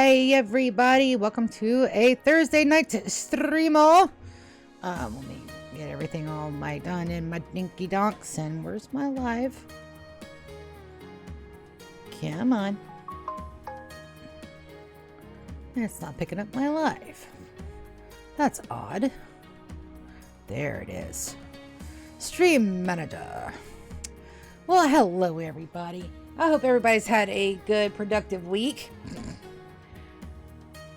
Hi everybody, welcome to a Thursday night streamo. Let me get everything all done in my dinky donks. And where's my live? Come on. It's not picking up my live. That's odd. There it is. Stream manager. Well, hello everybody. I hope everybody's had a good, productive week.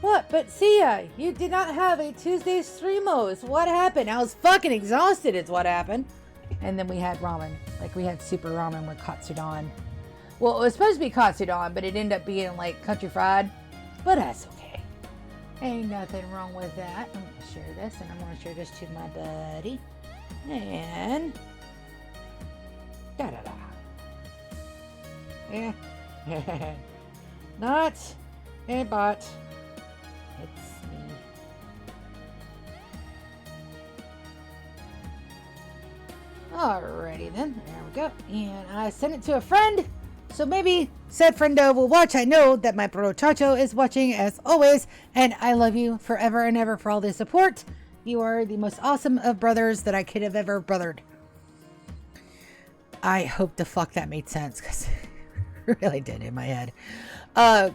What? But Sia, you did not have a Tuesday streamos. What happened? I was fucking exhausted is what happened. And then we had ramen. Like, we had super ramen with katsudon. Well, it was supposed to be katsudon, but it ended up being like country fried. But that's okay. Ain't nothing wrong with that. I'm going to share this, and I'm going to share this to my buddy. And... da-da-da. Yeah. Not a bot. It's me. Alrighty then. There we go. And I sent it to a friend. So maybe said friendo will watch. I know that my bro Chacho is watching as always. And I love you forever and ever for all the support. You are the most awesome of brothers that I could have ever brothered. I hope the fuck that made sense, because it really did in my head.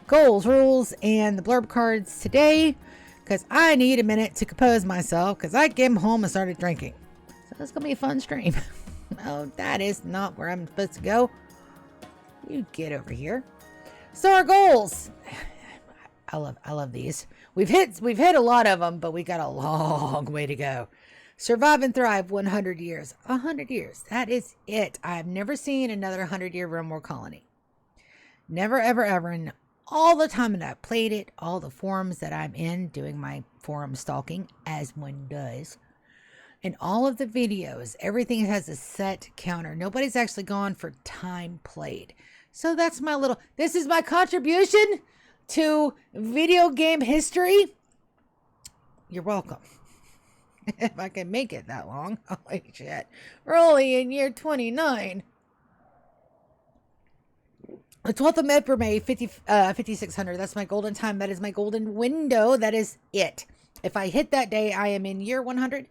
Goals, rules, and the blurb cards today, because I need a minute to compose myself, because I came home and started drinking. So it's going to be a fun stream. Oh, that is not where I'm supposed to go. You get over here. So our goals. I love these. We've hit a lot of them, but we got a long way to go. Survive and thrive 100 years. 100 years. That is it. I've never seen another 100-year Rimworld colony. Never, ever, ever. And all the time that I've played it, all the forums that I'm in, doing my forum stalking, as one does, and all of the videos, everything has a set counter. Nobody's actually gone for time played. So that's my little... This is my contribution to video game history. You're welcome. If I can make it that long. Holy shit. We're only in year 29. The 12th of May, 5600. That's my golden time. That is my golden window. That is it. If I hit that day, I am in year 100.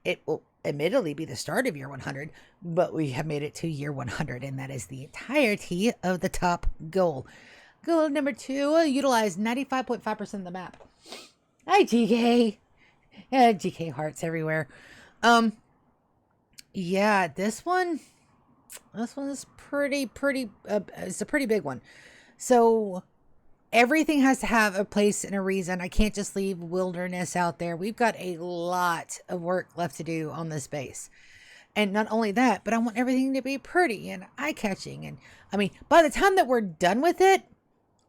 It will admittedly be the start of year 100, but we have made it to year 100, and that is the entirety of the top goal. Goal number 2, utilize 95.5% of the map. Hi, GK. Yeah, GK hearts everywhere. Yeah, this one is pretty, it's a pretty big one. So everything has to have a place and a reason. I can't just leave wilderness out there. We've got a lot of work left to do on this base. And not only that, but I want everything to be pretty and eye-catching. And I mean, by the time that we're done with it,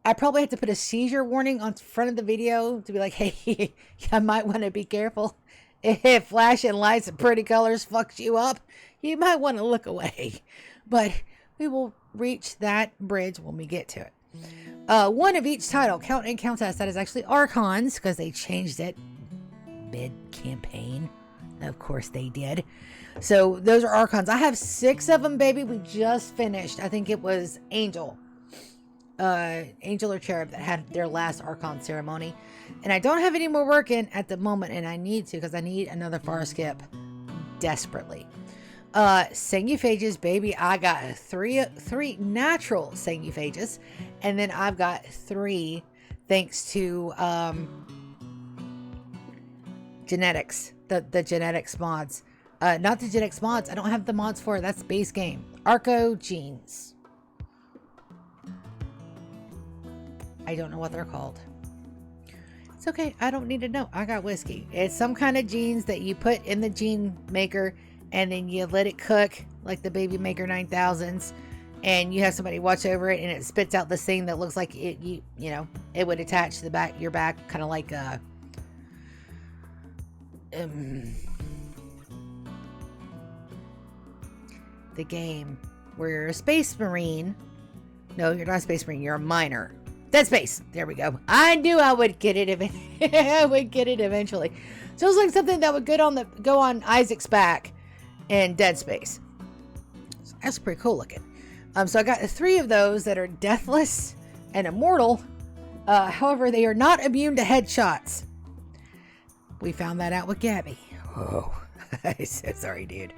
I probably have to put a seizure warning on front of the video to be like, hey, I might want to be careful. If flashing lights and pretty colors fucks you up, you might want to look away. But we will reach that bridge when we get to it. One of each title, count and contest. That is actually Archons, because they changed it mid-campaign. Of course they did. So those are Archons. I have 6 of them, baby. We just finished. I think it was Angel or Cherub that had their last Archon ceremony. And I don't have any more work in at the moment, and I need to, because I need another far skip desperately. Sangouphages, baby. I got three natural Sangouphages, and then I've got 3 thanks to genetics, the genetics mods. Not the genetics mods. I don't have the mods for it. That's base game. Arco genes. I don't know what they're called. It's okay. I don't need to know. I got whiskey. It's some kind of genes that you put in the gene maker, and then you let it cook like the Baby Maker 9000s, and you have somebody watch over it, and it spits out this thing that looks like it. You know, it would attach to the back, your back, kind of like the game where you're a space marine. No, you're not a space marine. You're a miner. Dead Space. There we go. I knew I would get it. I would get it eventually. So it was like something that would go on Isaac's back in Dead Space. So that's pretty cool looking. So I got 3 of those that are deathless and immortal However, they are not immune to headshots. We found that out with Gabby. Oh, I'm so sorry, dude.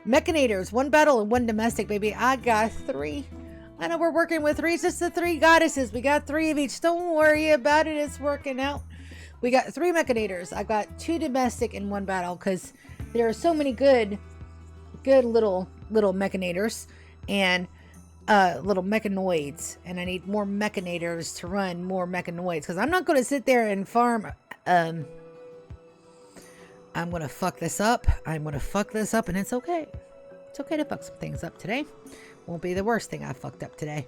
Mechanitors, 1 battle and 1 domestic, baby. I got 3. I know we're working with 3. It's just the 3 goddesses. We got 3 of each. Don't worry about it. It's working out. We got 3 Mechanitors. I've got 2 domestic and 1 battle because there are so many good little Mechanitors and little mechanoids, and I need more Mechanitors to run more mechanoids because I'm not going to sit there and farm. I'm going to fuck this up. I'm going to fuck this up, and it's okay. It's okay to fuck some things up today. Won't be the worst thing I fucked up today.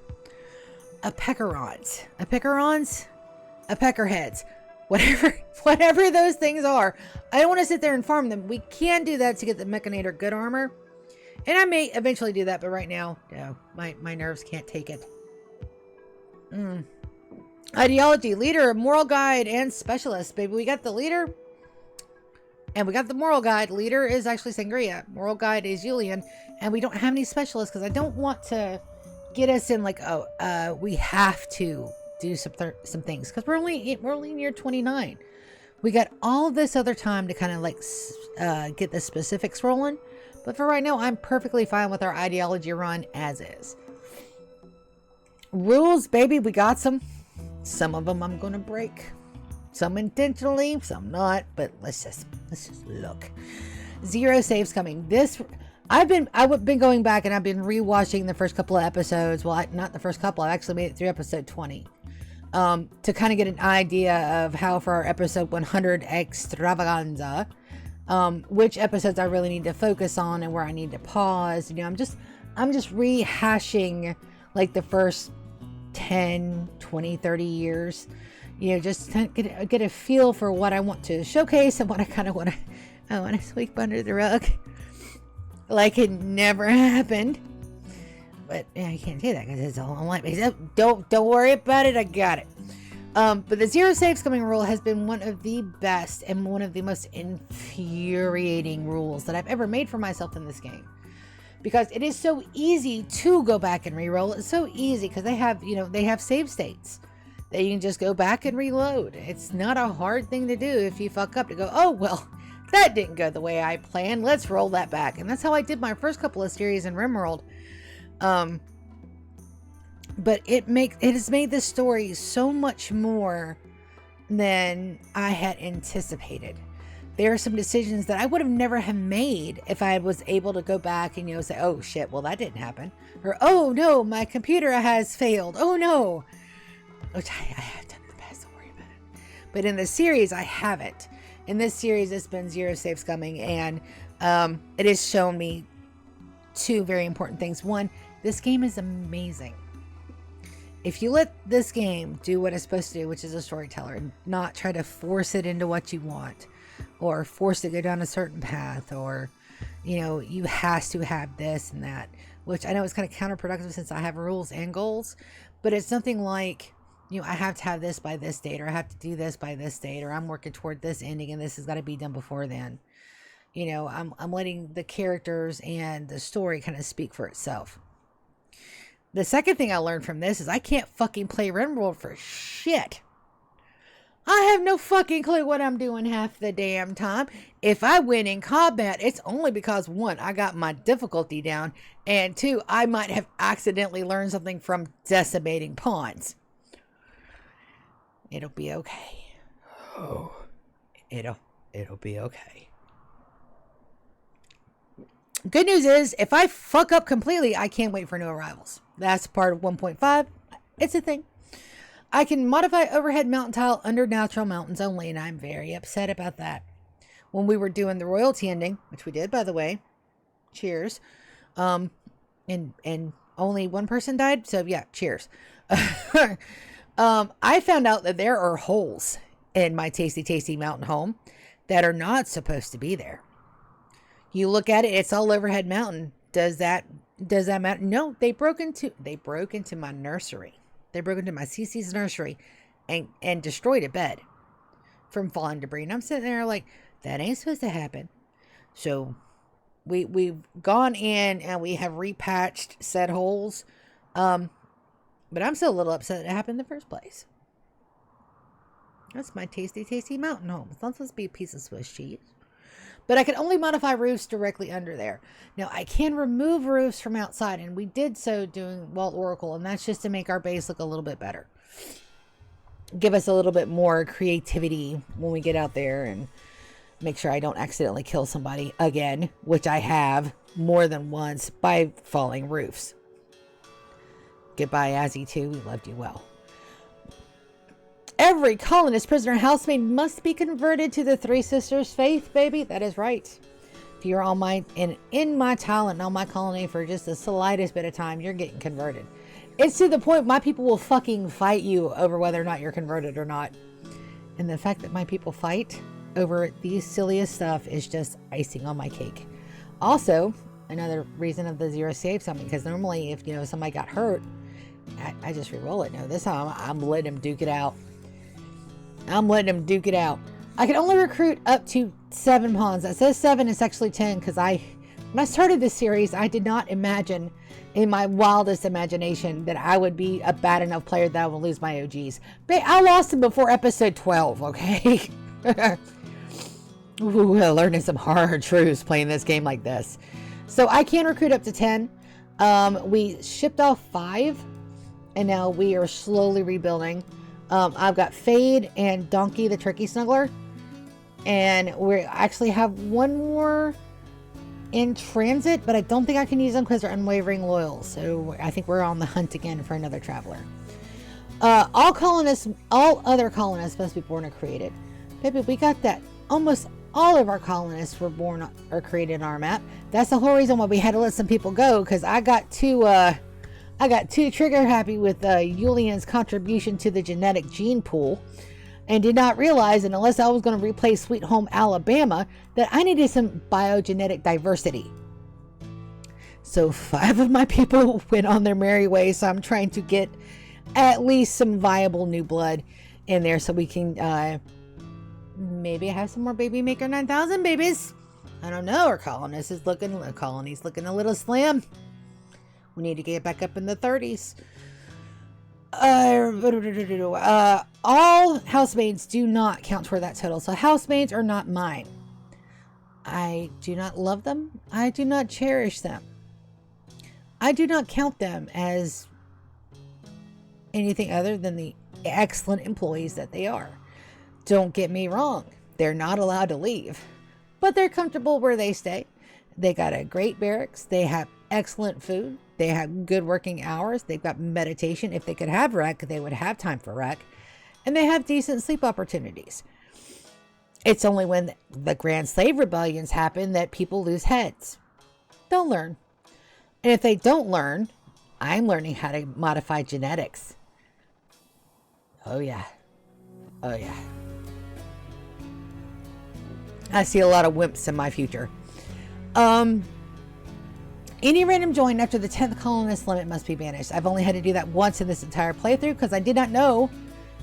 A peckerons. A peckerheads. Whatever those things are. I don't want to sit there and farm them. We can do that to get the Mechanator good armor. And I may eventually do that, but right now, no. My nerves can't take it. Ideology, leader, moral guide, and specialist. Baby, we got the leader. And we got the moral guide. Leader is actually Sangria. Moral guide is Julian. And we don't have any specialists because I don't want to get us in like, we have to do some things. Because we're only in year 29. We got all this other time to kind of like get the specifics rolling. But for right now, I'm perfectly fine with our ideology run as is. Rules, baby, we got some. Some of them I'm going to break. Some intentionally, some not, but let's just look. 0 saves coming. I've been going back and I've been rewatching the first couple of episodes. Well, not the first couple. I've actually made it through episode 20. To kind of get an idea of how for our episode 100 extravaganza, which episodes I really need to focus on and where I need to pause. You know, I'm just rehashing like the first 10, 20, 30 years. You know, just kind of get a feel for what I want to showcase and what I kind of want to sweep under the rug. Like it never happened. But yeah, I can't say that because it's all online. Don't worry about it. I got it. But the 0 saves coming rule has been one of the best and one of the most infuriating rules that I've ever made for myself in this game. Because it is so easy to go back and reroll. It's so easy because they have save states that you can just go back and reload. It's not a hard thing to do if you fuck up to go, oh, well, that didn't go the way I planned. Let's roll that back. And that's how I did my first couple of series in Rimworld. But it has made this story so much more than I had anticipated. There are some decisions that I would have never have made if I was able to go back and, say, oh shit, well that didn't happen. Or, oh no, my computer has failed. Oh no. Which I have done in the past, don't worry about it. But in the series, I haven't. In this series, it's been 0 saves coming, and it has shown me 2 very important things. One, this game is amazing. If you let this game do what it's supposed to do, which is a storyteller, and not try to force it into what you want, or force it to go down a certain path, or, you has to have this and that, which I know is kind of counterproductive since I have rules and goals, but it's something like, I have to have this by this date, or I have to do this by this date, or I'm working toward this ending and this has got to be done before then. I'm letting the characters and the story kind of speak for itself. The second thing I learned from this is I can't fucking play Rimworld for shit. I have no fucking clue what I'm doing half the damn time. If I win in combat, it's only because 1, I got my difficulty down, and 2, I might have accidentally learned something from decimating pawns. It'll be okay. Oh, it'll be okay. Good news is, if I fuck up completely, I can't wait for new arrivals. That's part of 1.5. It's a thing. I can modify overhead mountain tile under natural mountains only, and I'm very upset about that. When we were doing the royalty ending, which we did, by the way, cheers, and only 1 person died, so yeah, cheers. I found out that there are holes in my tasty mountain home that are not supposed to be there. You look at it, it's all overhead mountain. Does that matter? No, they broke into my nursery. They broke into my CC's nursery and destroyed a bed from falling debris. And I'm sitting there like, that ain't supposed to happen. So we've gone in and we have repatched said holes. But I'm still a little upset it happened in the first place. That's my tasty, tasty mountain home. It's not supposed to be a piece of Swiss cheese. But I can only modify roofs directly under there. Now, I can remove roofs from outside, and we did so doing Walt Oracle, and that's just to make our base look a little bit better. Give us a little bit more creativity when we get out there, and make sure I don't accidentally kill somebody again, which I have more than once by falling roofs. Goodbye, Azzy2. We loved you well. Every colonist, prisoner, housemaid must be converted to the Three Sisters faith, baby. That is right. If you're on my in my talent on my colony for just the slightest bit of time, you're getting converted. It's to the point my people will fucking fight you over whether or not you're converted or not. And the fact that my people fight over these silliest stuff is just icing on my cake. Also, another reason of the 0 save something, because normally if somebody got hurt, I just re-roll it. No, this time I'm letting them duke it out. I'm letting them duke it out. I can only recruit up to 7 pawns. That says 7, it's actually 10, because when I started this series, I did not imagine in my wildest imagination that I would be a bad enough player that I would lose my OGs. But I lost them before episode 12, okay? Ooh, learning some hard truths playing this game like this. So I can recruit up to 10. We shipped off 5, and now we are slowly rebuilding. I've got Fade and Donkey the Turkey Snuggler, and we actually have 1 more in transit, but I don't think I can use them because they're unwavering loyal. So I think we're on the hunt again for another traveler. All other colonists must be born or created. Baby, we got that. Almost all of our colonists were born or created on our map. That's the whole reason why we had to let some people go, because I got too trigger happy with Julian's contribution to the genetic gene pool, and did not realize that unless I was going to replace Sweet Home Alabama, that I needed some biogenetic diversity. So 5 of my people went on their merry way, so I'm trying to get at least some viable new blood in there so we can maybe have some more Baby Maker 9000 babies. I don't know. Our colony's looking a little slim. We need to get back up in the 30s. All housemaids do not count toward that total. So housemaids are not mine. I do not love them. I do not cherish them. I do not count them as anything other than the excellent employees that they are. Don't get me wrong. They're not allowed to leave, but they're comfortable where they stay. They got a great barracks. They have excellent food. They have good working hours. They've got meditation. If they could have rec, they would have time for rec. And they have decent sleep opportunities. It's only when the Grand Slave Rebellions happen that people lose heads. Don't learn. And if they don't learn, I'm learning how to modify genetics. Oh yeah. Oh yeah. I see a lot of wimps in my future. Any random join after the 10th colonist limit must be banished. I've only had to do that once in this entire playthrough because I did not know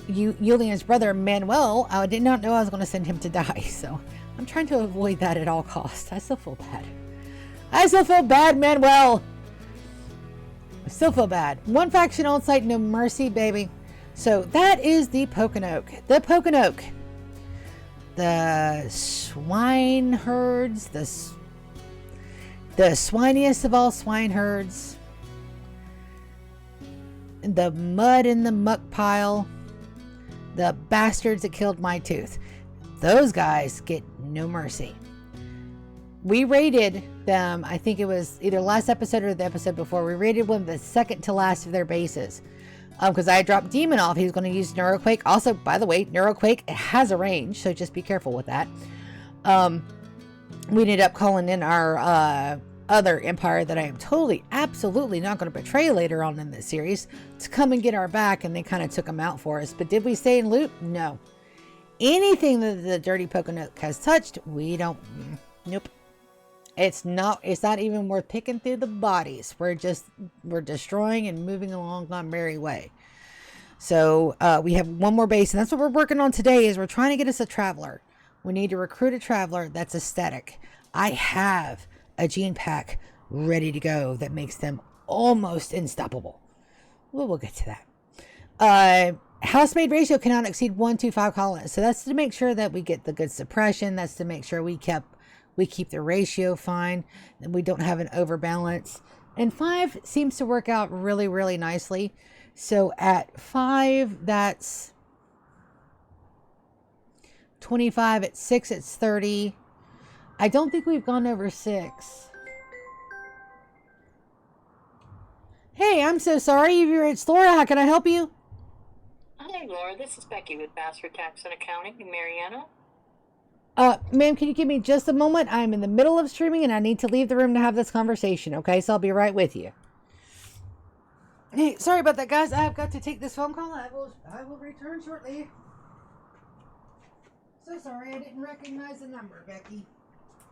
Julian's brother Manuel. I did not know I was going to send him to die. So I'm trying to avoid that at all costs. I still feel bad. I still feel bad, Manuel. I still feel bad. 1 faction on site, no mercy, baby. So that is the Pokinoke. The Pokinoke. The swine herds. The swiniest of all swine herds. The mud in the muck pile. The bastards that killed my tooth. Those guys get no mercy. We raided them, I think it was either last episode or the episode before. We raided one of the second to last of their bases. Because I dropped Demon off. He's going to use Neuroquake. Also, by the way, Neuroquake has a range, so just be careful with that. We ended up calling in our other empire that I am totally, absolutely not going to betray later on in this series to come and get our back, and they kind of took them out for us. But did we stay in loot? No. Anything that the dirty Pokinoke has touched, we don't. Nope. It's not even worth picking through the bodies. We're destroying and moving along on merry way. So we have one more base, and that's what we're working on today. Is we're trying to get us a traveler. We need to recruit a traveler that's aesthetic. I have a gene pack ready to go that makes them almost unstoppable. Well, we'll get to that. Housemaid ratio cannot exceed 1 to 5 colonists. So that's to make sure that we get the good suppression. That's to make sure we keep the ratio fine and we don't have an overbalance. And 5 seems to work out really, really nicely. So at 5, that's 25. At 6, it's 30. I don't think we've gone over 6. Hey, I'm so sorry. It's Laura. How can I help you? Hi, Laura. This is Becky with Bassford Tax and Accounting in Mariana. Ma'am, can you give me just a moment? I'm in the middle of streaming and I need to leave the room to have this conversation, okay? So I'll be right with you. Hey, sorry about that, guys. I've got to take this phone call. I will return shortly. So sorry, I didn't recognize the number, Becky.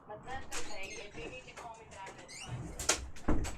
But that's okay. If you need to call me back, that's fine.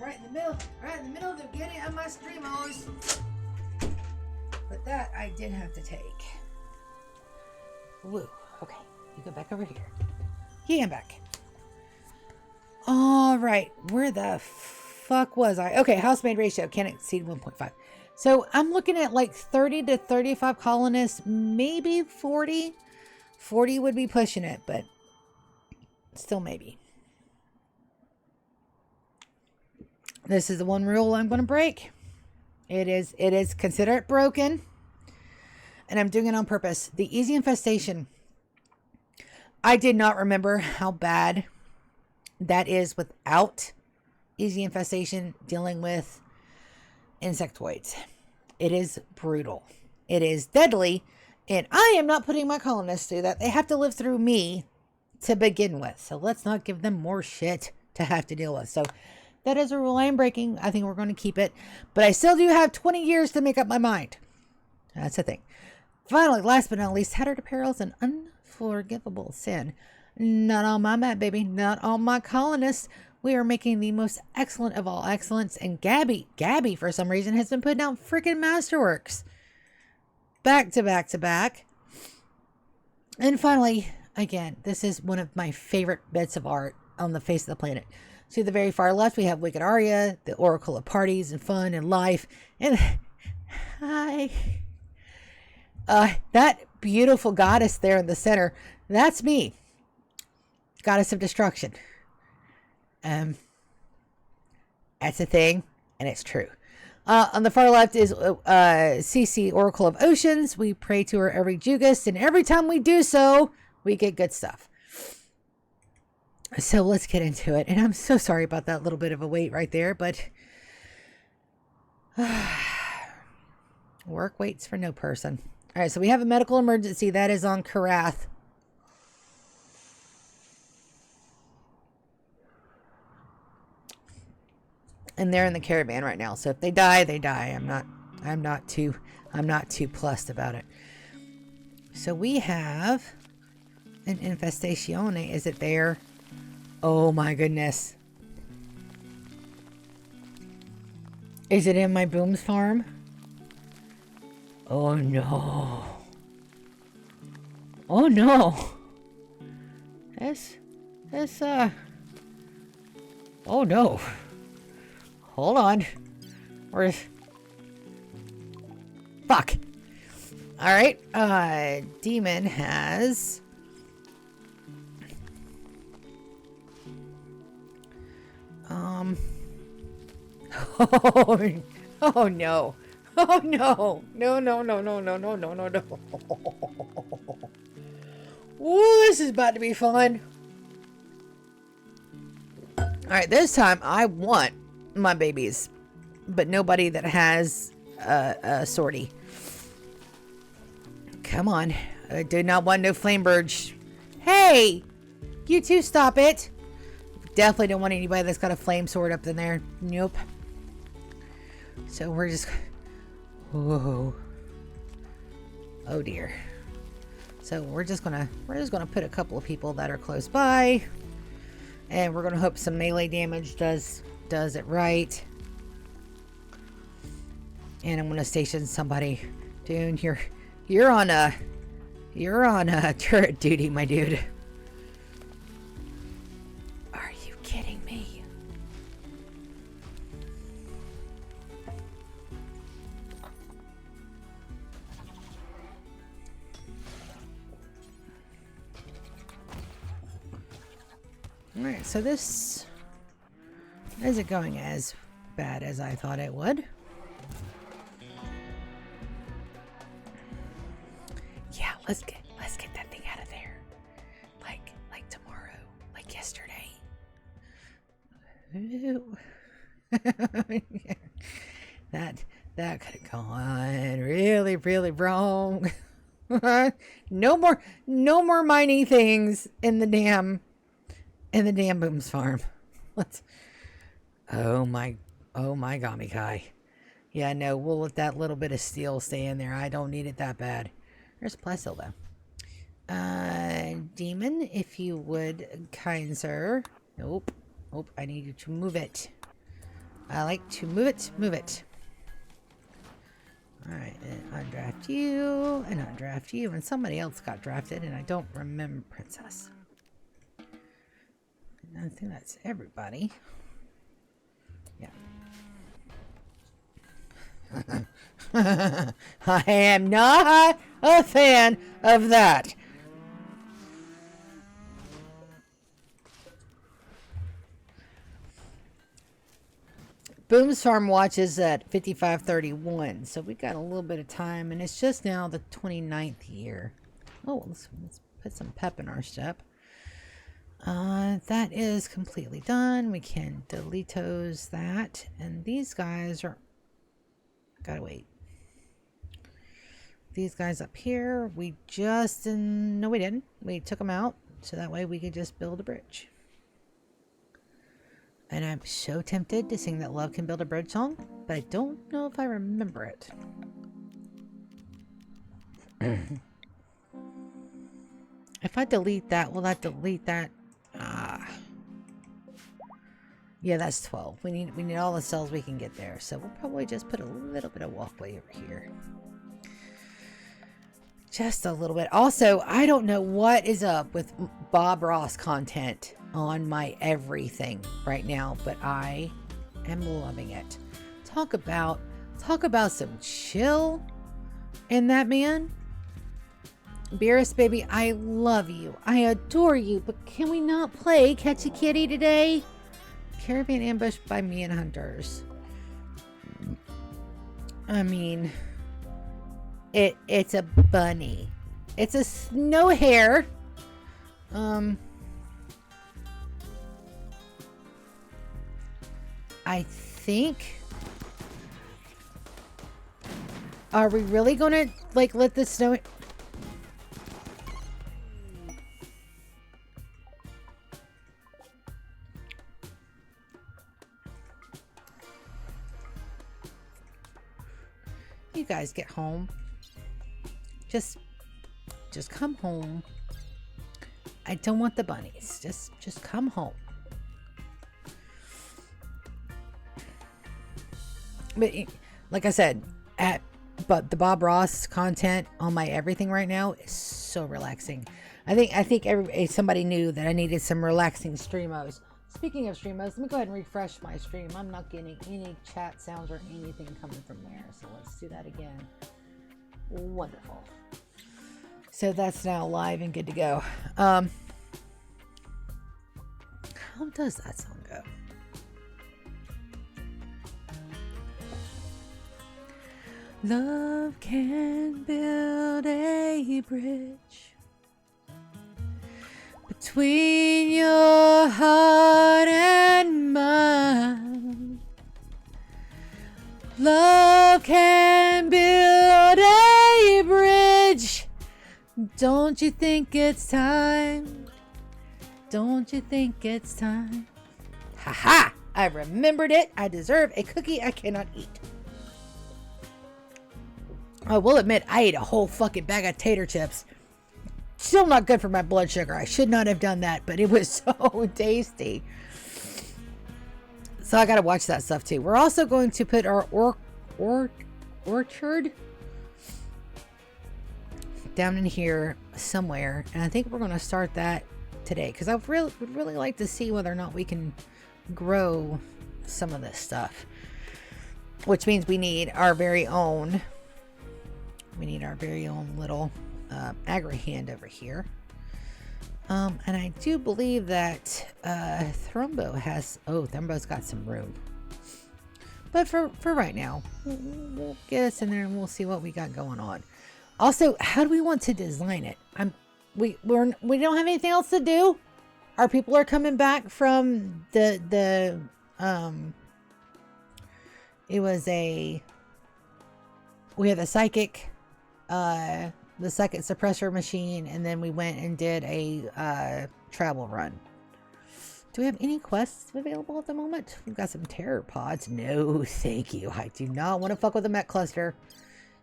right in the middle of the beginning of my streamos. But that I did have to take. Woo. Okay, you go back over here. Yeah, I'm back. All right, where the fuck was I? Okay, housemaid ratio can't exceed 1.5. So I'm looking at like 30 to 35 colonists, maybe 40. 40 would be pushing it, but still maybe. This is the one rule I'm going to break. It is consider it broken. And I'm doing it on purpose. The easy infestation. I did not remember how bad that is without easy infestation dealing with insectoids. It is brutal. It is deadly. And I am not putting my colonists through that. They have to live through me to begin with. So let's not give them more shit to have to deal with. So that is a rule I am breaking. I think we're going to keep it. But I still do have 20 years to make up my mind. That's the thing. Finally, last but not least, Tattered Apparel is an unforgivable sin. Not on my mat, baby. Not on my colonists. We are making the most excellent of all excellence. And Gabby, for some reason, has been putting out freaking masterworks. Back to back to back. And finally, again, this is one of my favorite bits of art on the face of the planet. To the very far left, we have Wicked Aria, the Oracle of Parties and Fun and Life. And hi. That beautiful goddess there in the center, that's me. Goddess of Destruction. That's a thing, and it's true. On the far left is CC, Oracle of Oceans. We pray to her every Jugas, and every time we do so, we get good stuff. So let's get into it. And I'm so sorry about that little bit of a wait right there, but work waits for no person. All right, so we have a medical emergency that is on Karath. And they're in the caravan right now. So if they die, they die. I'm not too plussed about it. So we have an infestation. Is it there? Oh my goodness. Is it in my Booms farm? Oh no. Oh no. Oh no. Hold on. Where's... Fuck. Alright. Demon has... Oh no. Oh no. No. Ooh, this is about to be fun. Alright, this time I want my babies, but nobody that has a sortie. Come on. I do not want no flamebirds. Hey! You two stop it. Definitely don't want anybody that's got a flame sword up in there. Nope. So we're just... Whoa. Oh dear. So we're just gonna put a couple of people that are close by. And we're gonna hope some melee damage does it right. And I'm gonna station somebody. Dude, you're on a turret duty, my dude. Are you kidding me? Alright, so this isn't going as bad as I thought it would. Yeah, let's get that thing out of there. Like tomorrow. Like yesterday. That could have gone really, really wrong. No more mining things in the damn Booms farm. Let's... Oh my Gamikai. Yeah, no, we'll let that little bit of steel stay in there. I don't need it that bad. There's Plasil though. Demon, if you would, kind sir. Nope. I need you to move it. I like to move it, move it. Alright, and undraft you, and undraft you, and somebody else got drafted, and I don't remember Princess. I think that's everybody. Yeah. I am not a fan of that. Boom's Farm watches at 55:31, so we got a little bit of time, and it's just now the 29th year. Oh, let's put some pep in our step. That is completely done. We can delete that, and these guys are... Gotta wait. These guys up here, we just... No, we didn't. We took them out, so that way we could just build a bridge. And I'm so tempted to sing that Love Can Build a Bridge song, but I don't know if I remember it. If I delete that, will that delete that? Yeah, that's 12. We need all the cells we can get there, so we'll probably just put a little bit of walkway over here. Just a little bit. Also, I don't know what is up with Bob Ross content on my everything right now, but I am loving it. Talk about some chill in that man. Beerus, baby, I love you. I adore you, but can we not play Catch a Kitty today? Caravan ambushed by me and hunters. I mean, it's a bunny. It's a snow hare. I think... Are we really gonna, like, let the snow... You guys get home. Just come home. I don't want the bunnies. Just come home. But like I said, but the Bob Ross content on my everything right now is so relaxing. I think somebody knew that I needed some relaxing streamos. Speaking of streamos, let me go ahead and refresh my stream. I'm not getting any chat sounds or anything coming from there. So let's do that again. Wonderful. So that's now live and good to go. How does that song go? Love can build a bridge between your heart and mine. Love can build a bridge. Don't you think it's time? Don't you think it's time? Ha! I remembered it. I deserve a cookie I cannot eat. I will admit, I ate a whole fucking bag of tater chips. Still not good for my blood sugar. I should not have done that, but it was so tasty. So I gotta watch that stuff too. We're also going to put our orchard down in here somewhere, and I think we're going to start that today because I would really like to see whether or not we can grow some of this stuff, which means we need our very own. We need our very own little agri-hand over here. And I do believe that Thrumbo has... Oh, Thrumbo's got some room. But for right now, we'll get us in there and we'll see what we got going on. Also, how do we want to design it? We don't have anything else to do. Our people are coming back from it was a... We had the psychic suppressor machine, and then we went and did a travel run. Do we have any quests available at the moment? We've got some terror pods. No, thank you. I do not want to fuck with the mech cluster.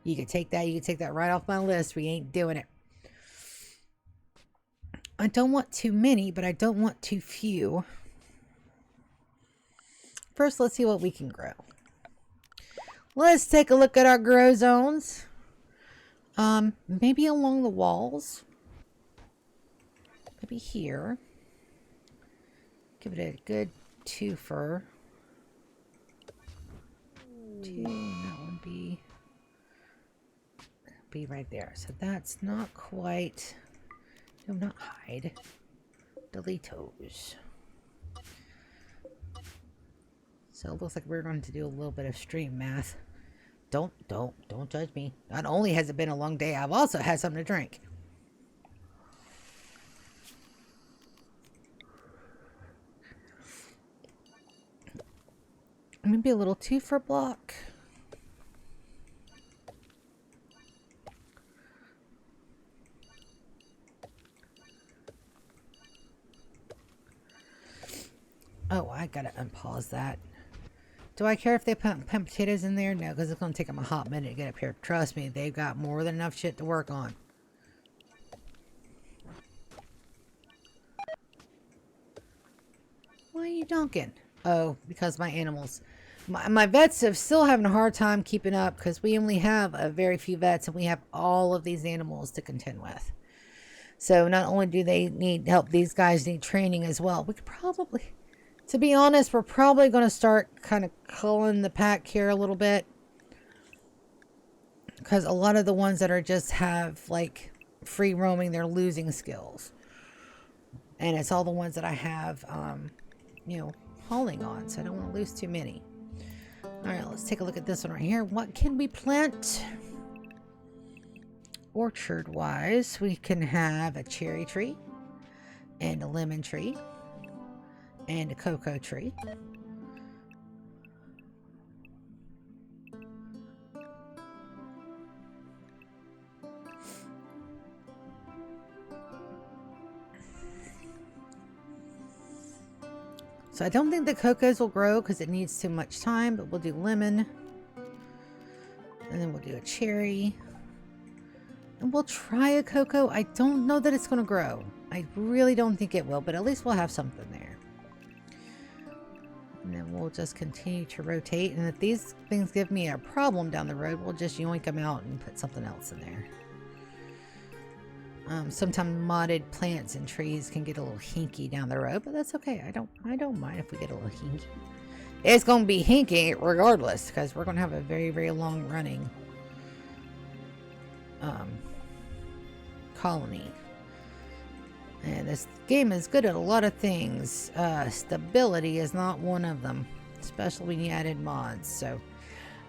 You can take that right off my list. We ain't doing it. I don't want too many, but I don't want too few. first let's see what we can grow. Let's take a look at our grow zones. Maybe along the walls. Maybe here. Give it a good twofer. Two, and that would be right there. So that's not quite. No, not hide. Deletos. So it looks like we're going to do a little bit of stream math. Don't judge me. Not only has it been a long day, I've also had something to drink. Maybe a little 2 for block. Oh, I gotta unpause that. Do I care if they put potatoes in there? No, because it's going to take them a hot minute to get up here. Trust me, they've got more than enough shit to work on. Why are you donking? Oh, because my animals. My vets are still having a hard time keeping up because we only have a very few vets and we have all of these animals to contend with. So not only do they need help, these guys need training as well. We could probably... To be honest, we're probably going to start kind of culling the pack here a little bit. Because a lot of the ones that are just have, like, free roaming, they're losing skills. And it's all the ones that I have, you know, hauling on. So I don't want to lose too many. Alright, let's take a look at this one right here. What can we plant? Orchard-wise, we can have a cherry tree. And a lemon tree. And a cocoa tree. So I don't think the cocos will grow because it needs too much time, but we'll do lemon. And then we'll do a cherry. And we'll try a cocoa. I don't know that it's going to grow. I really don't think it will, but at least we'll have something there. And then we'll just continue to rotate. And if these things give me a problem down the road, we'll just yoink them out and put something else in there. Sometimes modded plants and trees can get a little hinky down the road, but that's okay. I don't mind if we get a little hinky. It's going to be hinky regardless, because we're going to have a very, very long running colony. And this game is good at a lot of things. Stability is not one of them, especially when you added mods. So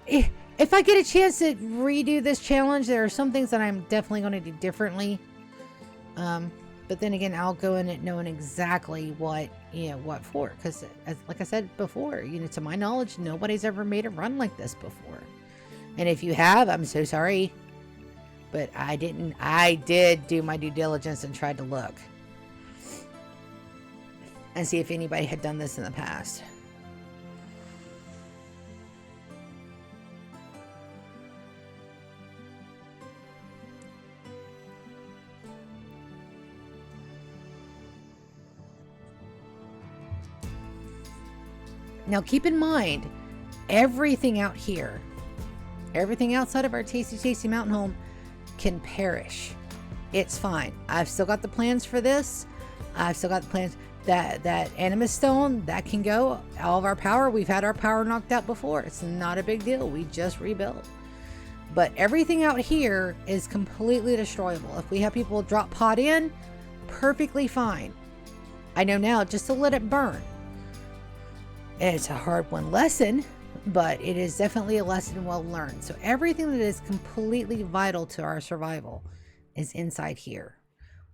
if I get a chance to redo this challenge, there are some things that I'm definitely going to do differently. But then again, I'll go in it knowing exactly what, what for. Because like I said before, to my knowledge, nobody's ever made a run like this before. And if you have, I'm so sorry. But I didn't. I did do my due diligence and tried to look. And see if anybody had done this in the past. Now keep in mind, everything out here, everything outside of our Tasty Mountain home can perish. It's fine. I've still got the plans for this. I've still got the plans. That Animus Stone, that can go. All of our power, we've had our power knocked out before. It's not a big deal. We just rebuilt. But everything out here is completely destroyable. If we have people drop pot in, perfectly fine. I know now just to let it burn. It's a hard one lesson, but it is definitely a lesson well learned. So everything that is completely vital to our survival is inside here.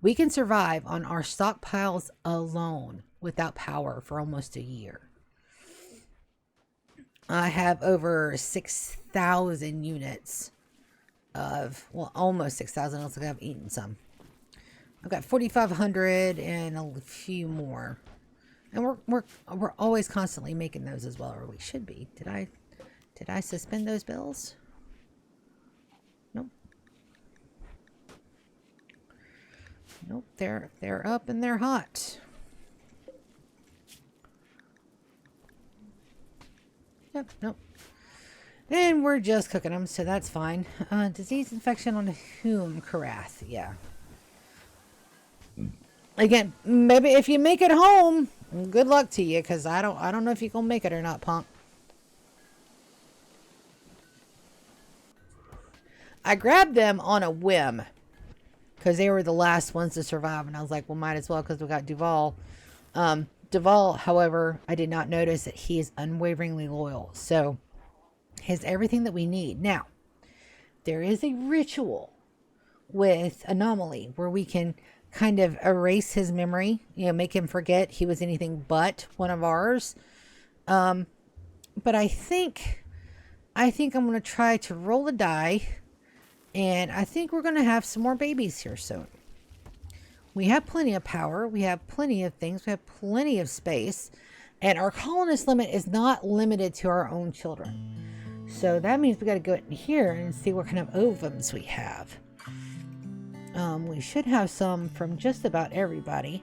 We can survive on our stockpiles alone without power for almost a year. I have over 6,000 units of, well, almost 6,000. Looks like I've eaten some. I've got 4,500 and a few more. And we're always constantly making those as well, or we should be. Did I suspend those bills? Nope. Nope, they're up and they're hot. Nope. And we're just cooking them, so that's fine. Disease infection on whom? Karath. Yeah. Again, maybe if you make it home, good luck to you, because I don't know if you're gonna make it or not, punk. I grabbed them on a whim because they were the last ones to survive, and I was like, well, might as well, because we got Duval. Duval, however, I did not notice that he is unwaveringly loyal, so he has everything that we need. Now, there is a ritual with Anomaly where we can kind of erase his memory, you know, make him forget he was anything but one of ours. But I think I'm going to try to roll a die, and I think we're going to have some more babies here soon. We have plenty of power. We have plenty of things. We have plenty of space, and our colonist limit is not limited to our own children. So that means we got to go in here and see what kind of ovums we have. We should have some from just about everybody.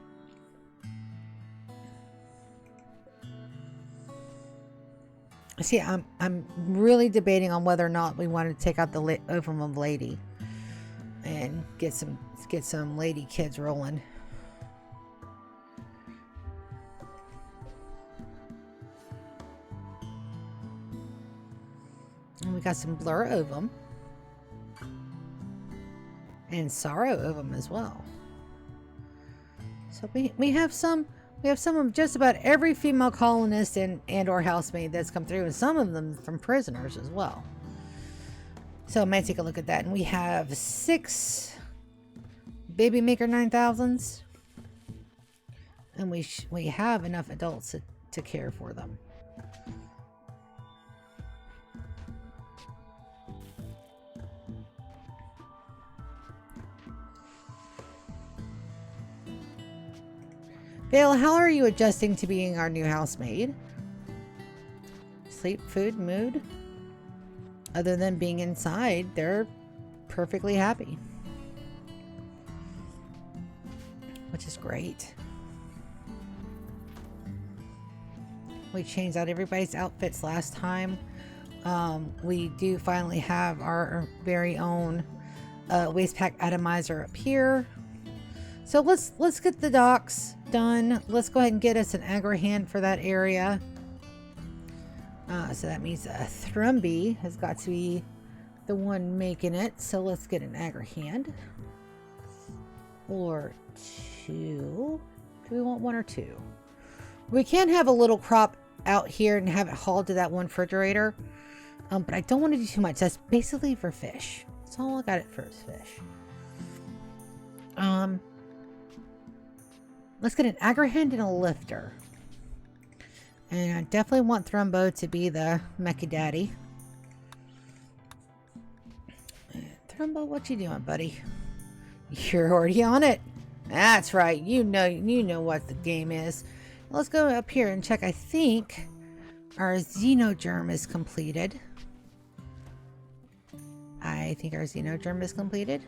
See, I'm really debating on whether or not we want to take out the ovum of lady and get some lady kids rolling. And we got some blur ovum. And sorrow ovum as well. So we have some of just about every female colonist and or housemaid that's come through, and some of them from prisoners as well. So I might take a look at that. And we have 6 Baby Maker 9000s, and we have enough adults to care for them. Vale, how are you adjusting to being our new housemaid? Sleep, food, mood? Other than being inside, they're perfectly happy. Which is great. We changed out everybody's outfits last time. We do finally have our very own waste pack atomizer up here. So let's get the docks done. Let's go ahead and get us an aggro hand for that area. So that means Thrumby has got to be the one making it. So let's get an aggro hand. Or 2. Do we want 1 or 2? We can have a little crop out here and have it hauled to that one refrigerator. But I don't want to do too much. That's basically for fish. That's all I got it for is fish. Let's get an aggro hand and a lifter. And I definitely want Thrumbo to be the Mecha Daddy. Thrumbo, what you doing, buddy? You're already on it. That's right. You know what the game is. Let's go up here and check. I think our Xenogerm is completed. I think our Xenogerm is completed.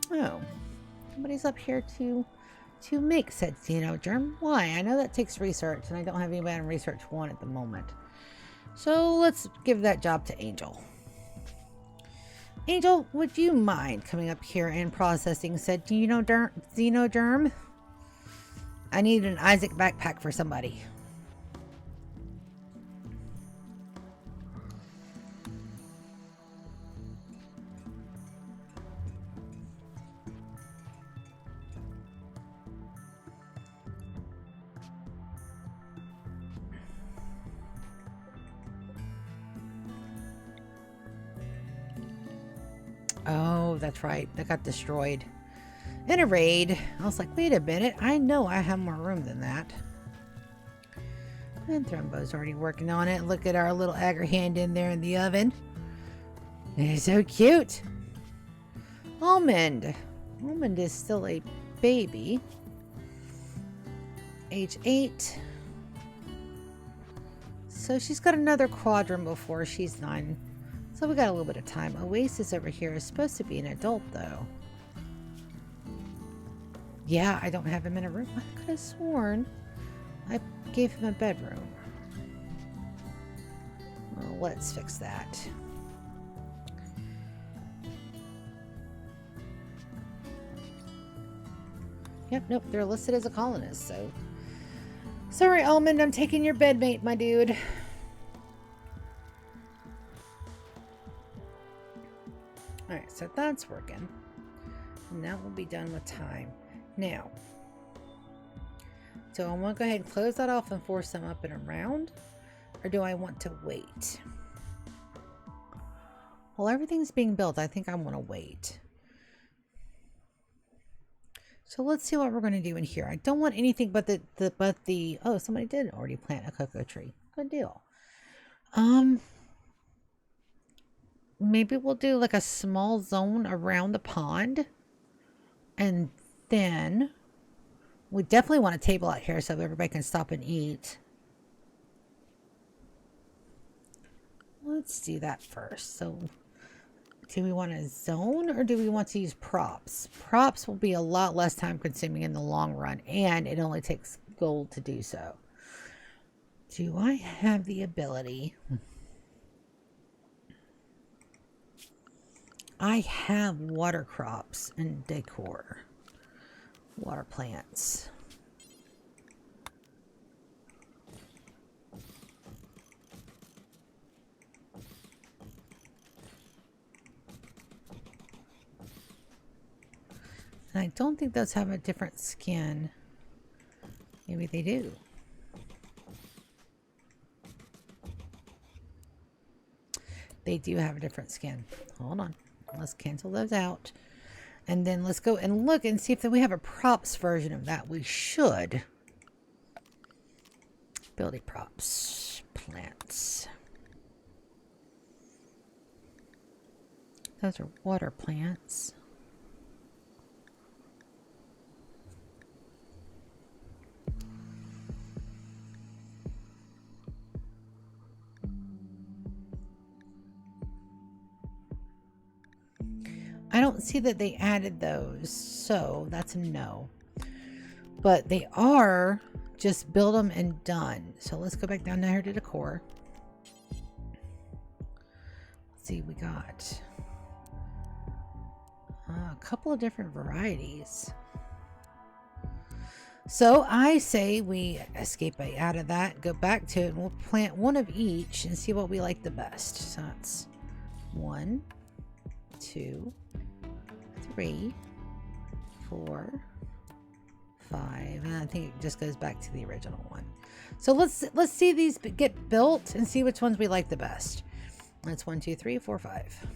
Oh, somebody's up here to make said Xenogerm. Why? I know that takes research, and I don't have anybody on research 1 at the moment. So let's give that job to Angel. Angel, would you mind coming up here and processing said Xenogerm? I need an Isaac backpack for somebody. Oh, that's right. That got destroyed in a raid. I was like, wait a minute. I know I have more room than that. And Thrumbo's already working on it. Look at our little aggro hand in there in the oven. They're so cute. Almond. Almond is still a baby. Age 8. So she's got another quadrant before she's 9. So we got a little bit of time. Oasis over here is supposed to be an adult, though. Yeah, I don't have him in a room. I could have sworn I gave him a bedroom. Well, let's fix that. Yep, nope, they're listed as a colonist, so... Sorry, Almond, I'm taking your bedmate, my dude. Alright, so that's working. And that will be done with time. Now, do I want to go ahead and close that off and force them up and around? Or do I want to wait? Well, everything's being built. I think I want to wait. So let's see what we're going to do in here. I don't want anything but the oh, somebody did already plant a cocoa tree. Good deal. Maybe we'll do like a small zone around the pond. And then we definitely want a table out here so everybody can stop and eat. Let's do that first. So do we want a zone or do we want to use props? Props will be a lot less time consuming in the long run, and it only takes gold to do so. Do I have the ability? I have water crops and decor. Water plants. And I don't think those have a different skin. Maybe they do. They do have a different skin. Hold on. Let's cancel those out. And then let's go and look and see if we have a props version of that. We should. Building props. Plants. Those are water plants. I don't see that they added those, so that's a no. But they are just build them and done. So let's go back down here to decor. Let's see, we got a couple of different varieties. So I say we escape out of that, go back to it, and we'll plant one of each and see what we like the best. So that's 1, 2, 3, 4, 5, and I think it just goes back to the original one. So let's see these get built and see which ones we like the best. That's 1, 2, 3, 4, 5.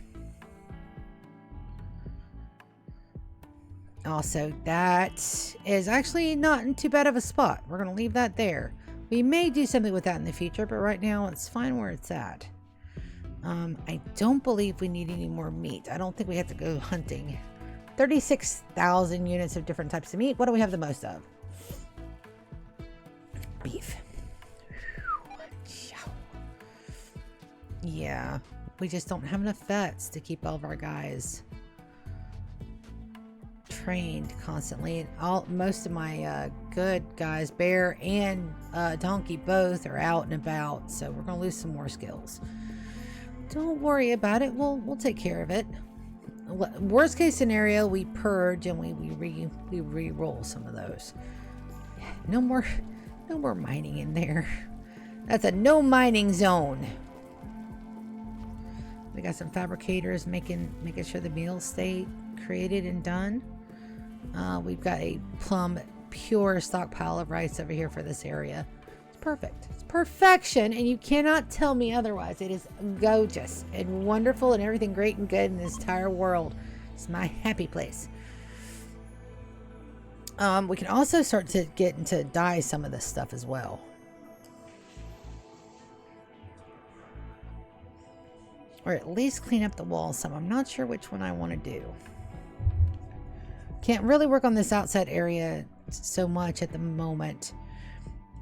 Also, that is actually not in too bad of a spot. We're going to leave that there. We may do something with that in the future, but right now it's fine where it's at. I don't believe we need any more meat. I don't think we have to go hunting. 36,000 units of different types of meat. What do we have the most of? Beef. Yeah, we just don't have enough vets to keep all of our guys trained constantly. Most of my good guys, bear and donkey, both are out and about, so we're gonna lose some more skills. Don't worry about it. We'll take care of it. Worst case scenario, we purge and we re-roll some of those. No more mining in there. That's a no mining zone. We got some fabricators making sure the meals stay created and done. We've got a plum pure stockpile of rice over here for this area. It's perfect. It's perfection, and you cannot tell me otherwise. It is gorgeous and wonderful and everything great and good in this entire world. It's my happy place. We can also start to get into dye some of this stuff as well. Or at least clean up the walls some. I'm not sure which one I want to do. Can't really work on this outside area so much at the moment.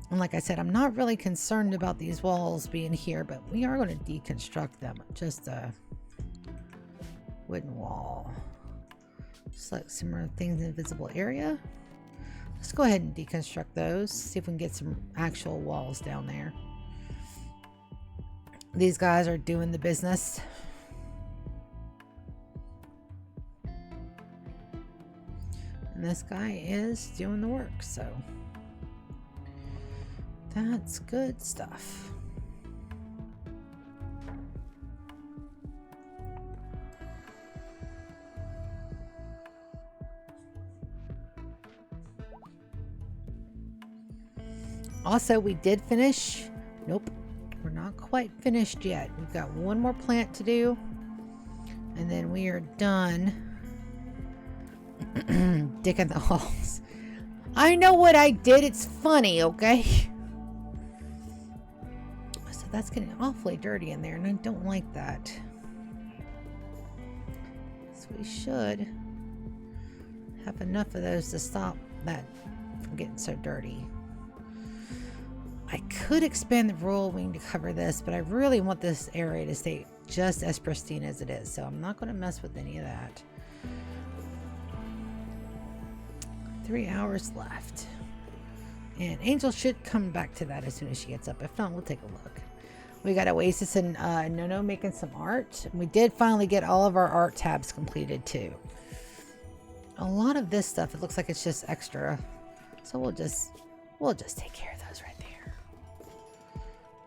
And like I said, I'm not really concerned about these walls being here, but we are going to deconstruct them. Just a wooden wall. Select some more things in the visible area. Let's go ahead and deconstruct those. See if we can get some actual walls down there. These guys are doing the business. And this guy is doing the work, so that's good stuff. Also, we did finish. Nope, we're not quite finished yet. We've got one more plant to do, and then we are done digging the holes. I know what I did. It's funny, okay? So that's getting awfully dirty in there, and I don't like that. So we should have enough of those to stop that from getting so dirty. I could expand the roll wing to cover this, but I really want this area to stay just as pristine as it is, so I'm not going to mess with any of that. 3 hours left. And Angel should come back to that as soon as she gets up. If not, we'll take a look. We got Oasis and Nono making some art. We did finally get all of our art tabs completed too. A lot of this stuff, it looks like it's just extra. So we'll just take care of those right there.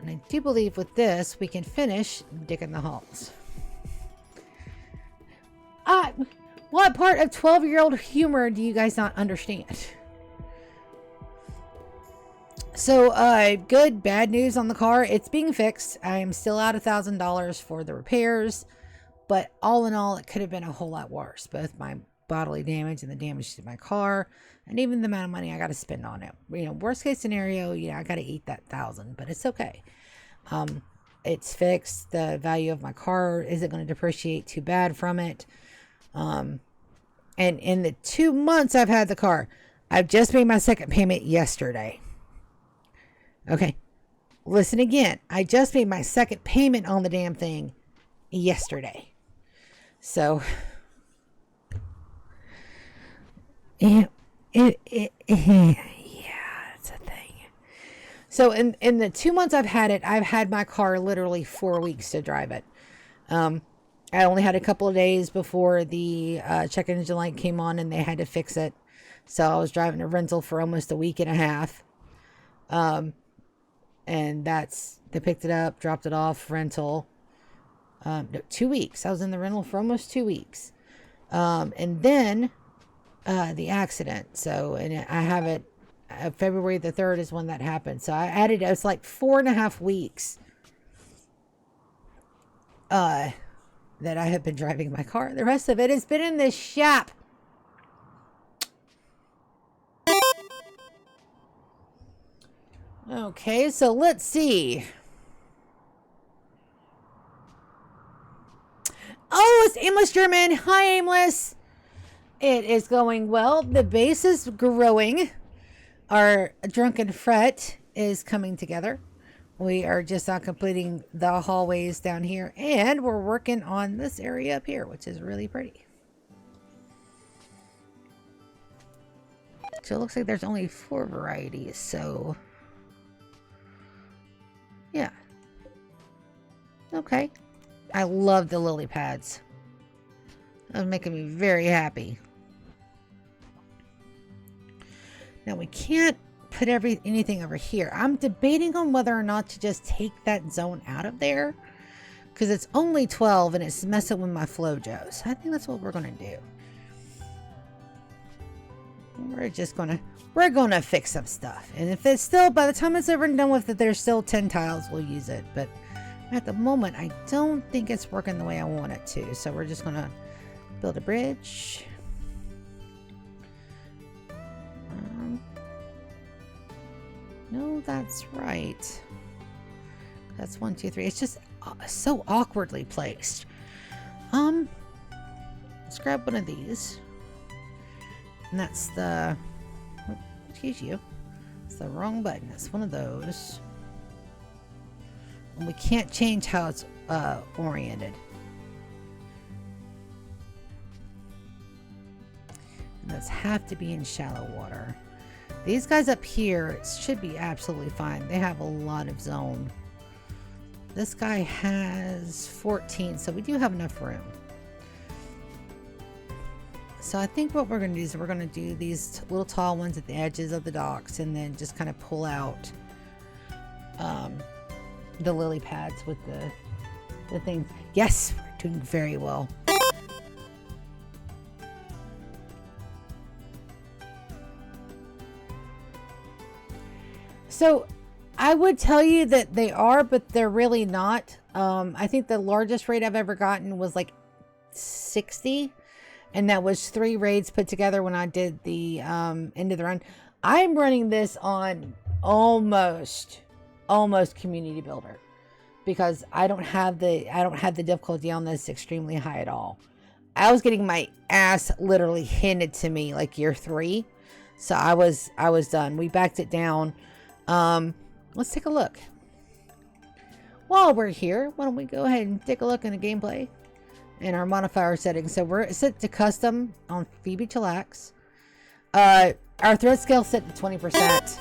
And I do believe with this, we can finish digging the holes. What part of 12-year-old humor do you guys not understand? So, good, bad news on the car. It's being fixed. I'm still out $1,000 for the repairs. But all in all, it could have been a whole lot worse. Both my bodily damage and the damage to my car, and even the amount of money I got to spend on it. You know, worst case scenario, you know, I got to eat that $1,000, but it's okay. It's fixed. The value of my car isn't going to depreciate too bad from it. And in the 2 months I've had the car, I've just made my second payment yesterday. Okay, listen again. I just made my second payment on the damn thing yesterday. So yeah, it's a thing. So in the 2 months I've had it, I've had my car literally 4 weeks to drive it. I only had a couple of days before the check engine light came on and they had to fix it. So I was driving a rental for almost a week and a half. And they picked it up, dropped it off, rental. No, 2 weeks. I was in the rental for almost 2 weeks. And then the accident. So, and I have it, February the 3rd is when that happened. So I added, it was like 4.5 weeks that I have been driving my car. The rest of it has been in the shop. Okay, so let's see. Oh, it's Aimless German. Hi, Aimless. It is going well. The base is growing. Our Drunken Fret is coming together. We are just completing the hallways down here. And we're working on this area up here, which is really pretty. So it looks like there's only 4 varieties. So, yeah. Okay. I love the lily pads. That's making me very happy. Now we can't put anything over here. I'm debating on whether or not to just take that zone out of there, because it's only 12 and it's messing with my flojos. I think that's what we're gonna do. We're gonna fix some stuff, and if it's still, by the time it's over and done with it, there's still 10 tiles, we'll use it. But at the moment, I don't think it's working the way I want it to. So we're just gonna build a bridge. No, that's right. That's 1, 2, 3. It's just so awkwardly placed. Let's grab one of these. And that's the... Oh, excuse you. It's the wrong button. It's one of those. And we can't change how it's oriented. And those have to be in shallow water. These guys up here should be absolutely fine. They have a lot of zone. This guy has 14, so we do have enough room. So I think what we're going to do is we're going to do these little tall ones at the edges of the docks and then just kind of pull out the lily pads with the things. Yes, we're doing very well. So I would tell you that they are, but they're really not. I think the largest raid I've ever gotten was like 60. And that was 3 raids put together when I did the end of the run. I'm running this on almost community builder because I don't have the difficulty on this extremely high at all. I was getting my ass literally handed to me like year 3. So I was done. We backed it down. Let's take a look. While we're here, why don't we go ahead and take a look in the gameplay and our modifier settings. So we're set to custom on Phoebe Chillax. Our threat scale set to 20%.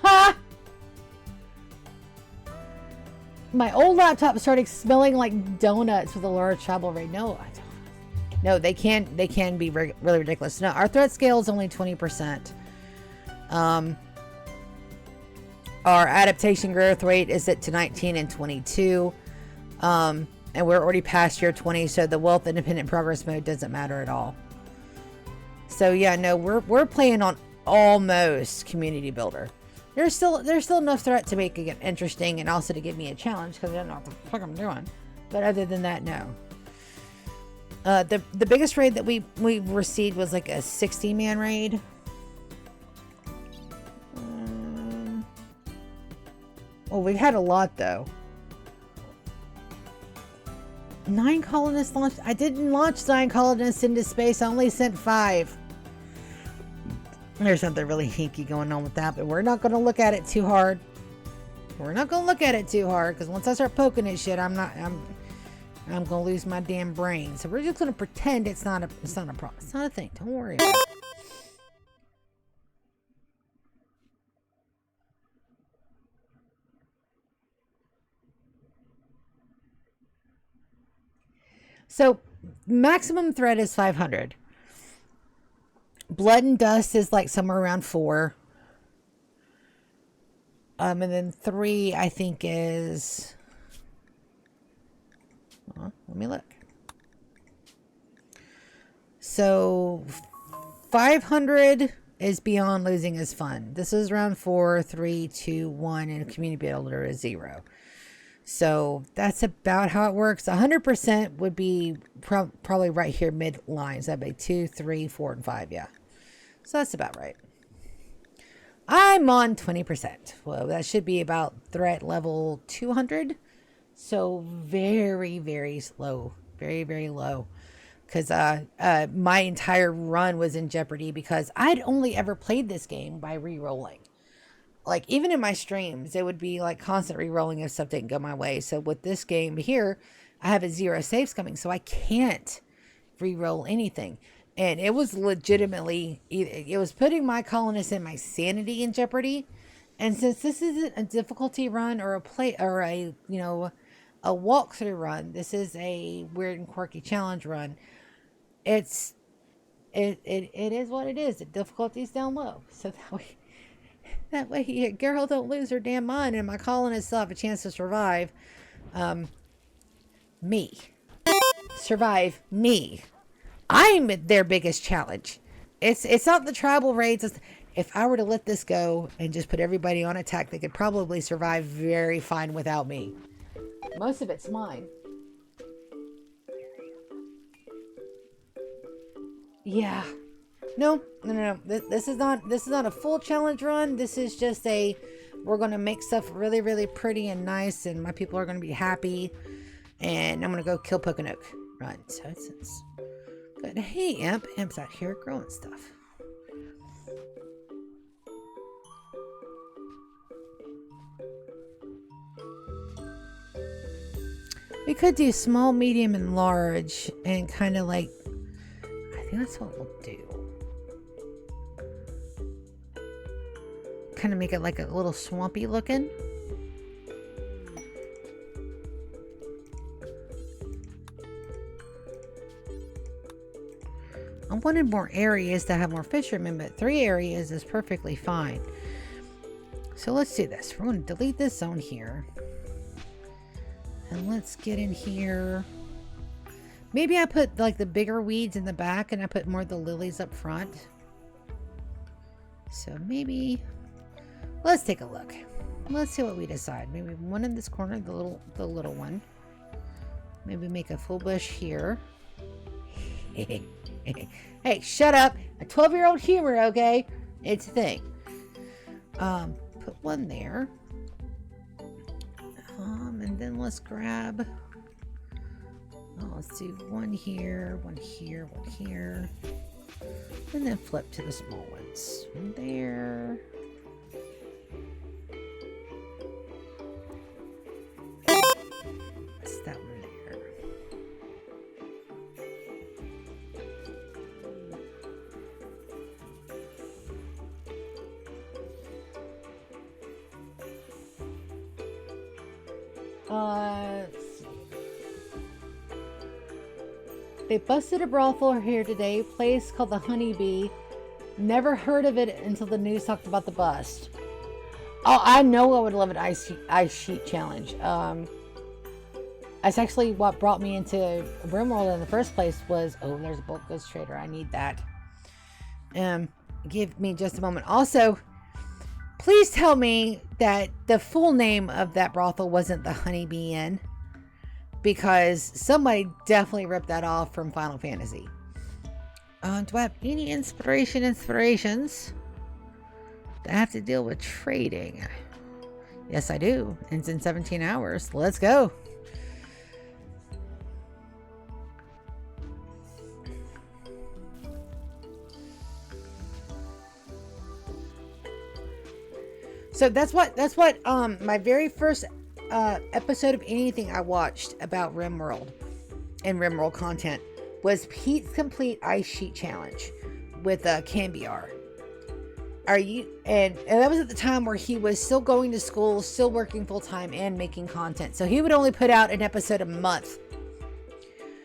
Ha! My old laptop started smelling like donuts with a large travel rate. No, I don't. No, they can be really ridiculous. No, our threat scale is only 20%. Our adaptation growth rate is set to 19 and 22. And we're already past year 20, so the wealth independent progress mode doesn't matter at all. So yeah, no, we're playing on almost community builder. There's still enough threat to make it interesting and also to give me a challenge because I don't know what the fuck I'm doing. But other than that, no. The biggest raid that we received was like a 60-man raid. Well, we've had a lot though. 9 colonists launched. I didn't launch 9 colonists into space. I only sent 5. There's something really hinky going on with that, but we're not going to look at it too hard. We're not going to look at it too hard because once I start poking at shit, I'm going to lose my damn brain. So we're just going to pretend it's not a problem. It's not a thing. Don't worry about it. So maximum threat is 500. Blood and dust is like somewhere around 4. And then 3, I think is... let me look. So 500 is beyond losing is fun. This is round 4, 3, 2, 1, and community builder is 0. So that's about how it works. 100% would be probably right here mid lines. That'd be 2, 3, 4, and 5. Yeah. So that's about right. I'm on 20%. Well, that should be about threat level 200. So very, very slow. Very, very low. Because my entire run was in jeopardy because I'd only ever played this game by re-rolling. Like, even in my streams, it would be like constant re-rolling if stuff didn't go my way. So with this game here, I have a 0 saves coming, so I can't re-roll anything. And it was legitimately, it was putting my colonists and my sanity in jeopardy. And since this isn't a difficulty run or a walkthrough run, this is a weird and quirky challenge run. It is what it is. The difficulty is down low, so that way girl don't lose her damn mind, and my colonists still have a chance to survive. Survive me. I'm their biggest challenge. It's not the tribal raids. If I were to let this go and just put everybody on attack, they could probably survive very fine without me. Most of it's mine. Yeah. No. This is not a full challenge run. This is just we're going to make stuff really, really pretty and nice, and my people are going to be happy. And I'm going to go kill Pokinoke run. So it's good. Hey, Imp. Imp's out here growing stuff. We could do small, medium, and large, and kind of like think that's what we'll do. Kind of make it like a little swampy looking. I wanted more areas to have more fishermen, but 3 areas is perfectly fine. So let's do this. We're going to delete this zone here. And let's get in here. Maybe I put like the bigger weeds in the back and I put more of the lilies up front. So maybe let's take a look. Let's see what we decide. Maybe one in this corner, the little one. Maybe make a full bush here. Hey, shut up. A 12-year-old humor, okay? It's a thing. Put one there. And then let's grab... Oh, let's do one here, one here, one here. And then flip to the small ones. One there. What's that one there? They busted a brothel here today, place called the Honeybee. Never heard of it until the news talked about the bust. Oh, I know I would love an ice sheet challenge. That's actually what brought me into Rimworld in the first place was, oh, there's a bulk goods trader. I need that. Give me just a moment. Also, please tell me that the full name of that brothel wasn't the Honeybee Inn, because somebody definitely ripped that off from Final Fantasy. Do I have any inspirations? Do I have to deal with trading? Yes, I do. It's in 17 hours. Let's go. So that's what my very first episode of anything I watched about Rimworld and Rimworld content was Pete's Complete Ice Sheet Challenge with Cambiar. And that was at the time where he was still going to school, still working full time and making content. So he would only put out an episode a month.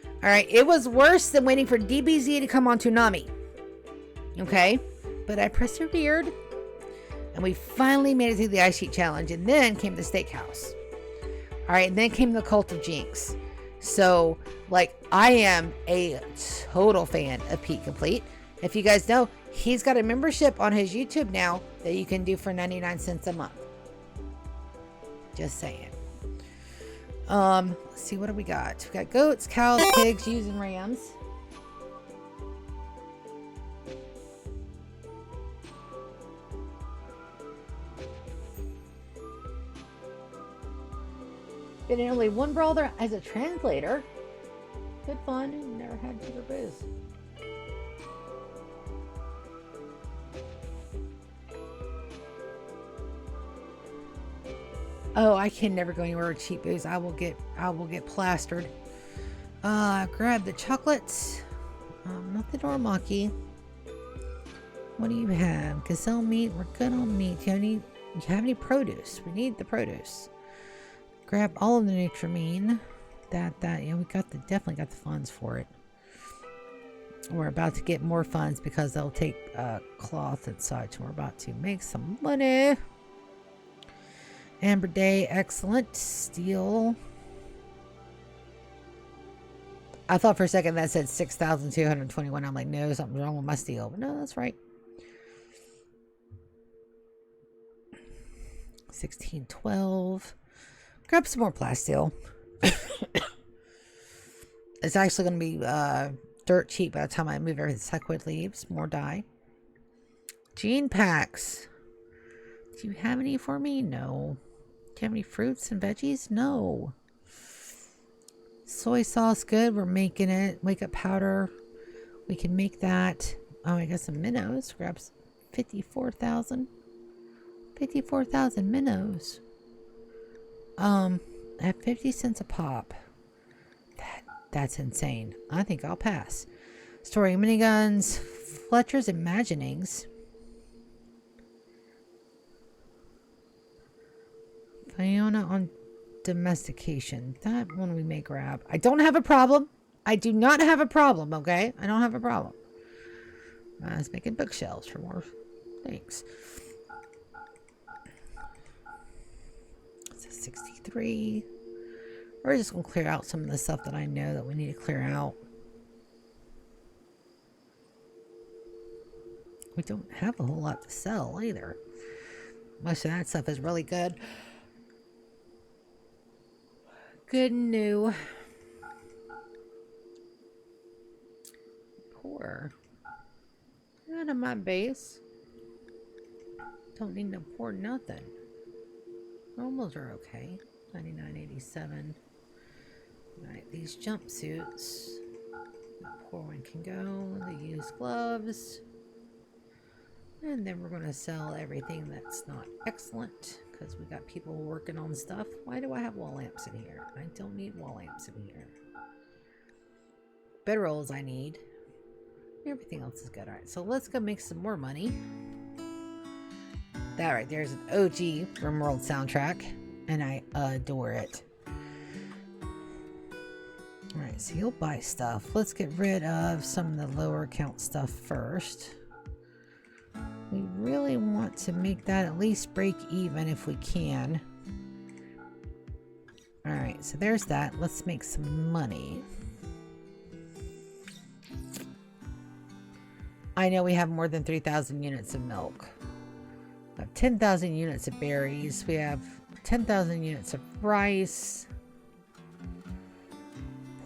All right. It was worse than waiting for DBZ to come on Toonami. Okay. But I persevered and we finally made it through the Ice Sheet Challenge, and then came the Steakhouse. All right. And then came the Cult of Jinx. So like, I am a total fan of Pete Complete. If you guys know, he's got a membership on his YouTube now that you can do for 99 cents a month. Just saying. Let's see, what do we got? We got goats, cows, pigs, ewes, and rams. Been in only one brawler as a translator. Good fun. Never had sugar booze. Oh, I can never go anywhere with cheap booze. I will get plastered. Grab the chocolates. Not the Dormaki. What do you have? Gazelle meat. We're good on meat. Do you have any produce? We need the produce. Grab all of the Nutrimine. Yeah, we definitely got the funds for it. We're about to get more funds because they'll take cloth and such. We're about to make some money. Amber Day, excellent. Steel. I thought for a second that said 6,221. I'm like, no, something's wrong with my steel. But no, that's right. 1612. Grab some more plasteel. It's actually going to be dirt cheap by the time I move everything. Sequid leaves, more dye. Gene packs. Do you have any for me? No. Do you have any fruits and veggies? No. Soy sauce, good. We're making it. Wake up powder. We can make that. Oh, I got some minnows. Grabs 54,000. 54,000 minnows. At 50 cents a pop. That's insane. I think I'll pass. Storing miniguns. Fletcher's Imaginings. Fiona on domestication. That one we may grab. I don't have a problem. I do not have a problem, okay? I don't have a problem. I was making bookshelves for more things. So 63. We're just going to clear out some of the stuff that I know that we need to clear out. We don't have a whole lot to sell either. Most of that stuff is really good. Good and new. Pour. Out of my base. Don't need to pour nothing. Normals are okay. 99.87. Alright, these jumpsuits. The poor one can go. The used gloves. And then we're going to sell everything that's not excellent. Because we got people working on stuff. Why do I have wall lamps in here? I don't need wall lamps in here. Bedrolls I need. Everything else is good. Alright, so let's go make some more money. That right there's an OG Rimworld soundtrack. And I adore it. Alright, so you'll buy stuff. Let's get rid of some of the lower count stuff first. We really want to make that at least break even if we can. Alright, so there's that. Let's make some money. I know we have more than 3,000 units of milk. We have 10,000 units of berries. We have 10,000 units of rice.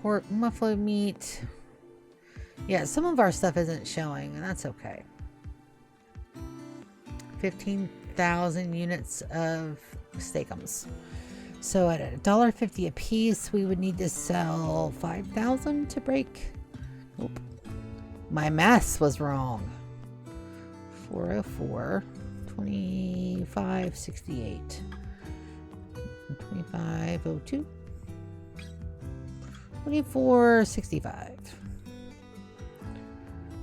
Pork, buffalo meat. Yeah, some of our stuff isn't showing, and that's okay. 15,000 units of steakums. So at $1.50 a piece, we would need to sell 5,000 to break. Nope. My math was wrong. 404, 2568, 2502, 2465,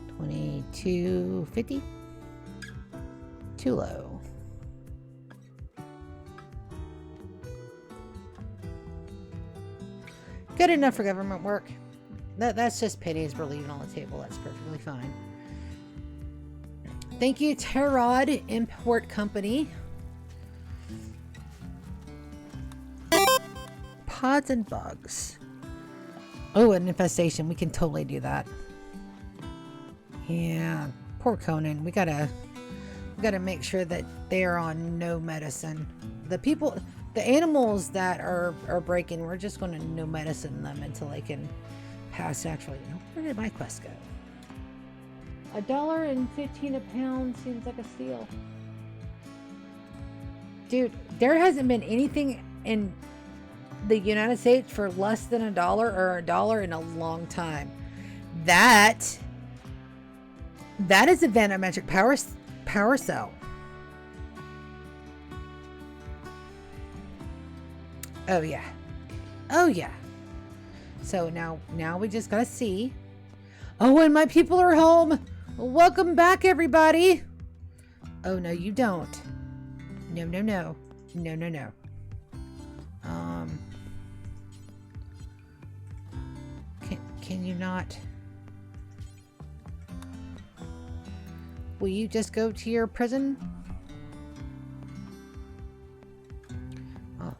2250. Too low. Good enough for government work. That's just pennies we're leaving on the table. That's perfectly fine. Thank you, Tattered Import Company. Pods and bugs. Oh, an infestation. We can totally do that. Yeah, poor Conan. We gotta make sure that they are on no medicine. The animals that are breaking, we're just going to no medicine them until they can pass. Actually, where did my quest go? $1.15 a pound seems like a steal. Dude, there hasn't been anything in the United States for less than $1 or $1 in a long time. That is a vanometric power cell. Oh yeah. Oh yeah. So now we just gotta see. Oh, and my people are home. Welcome back, everybody. Oh no, you don't. No. Can you not? Will you just go to your prison? Oh,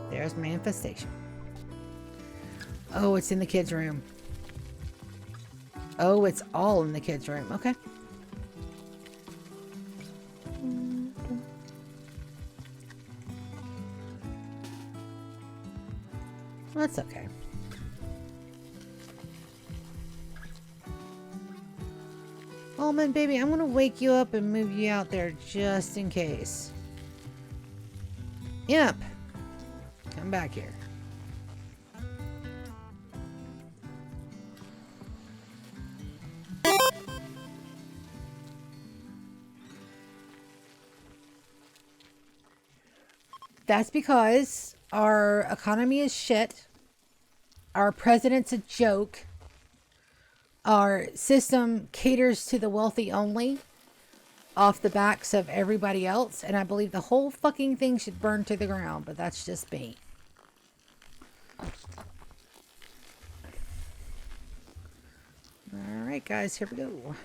there's my infestation. Oh, it's in the kids' room. Oh, it's all in the kids' room. Okay. That's okay. Almond baby, I'm gonna wake you up and move you out there just in case. Yep. Come back here. That's because our economy is shit. Our president's a joke. Our system caters to the wealthy only, off the backs of everybody else, and I believe the whole fucking thing should burn to the ground, but that's just me. Alright guys, here we go.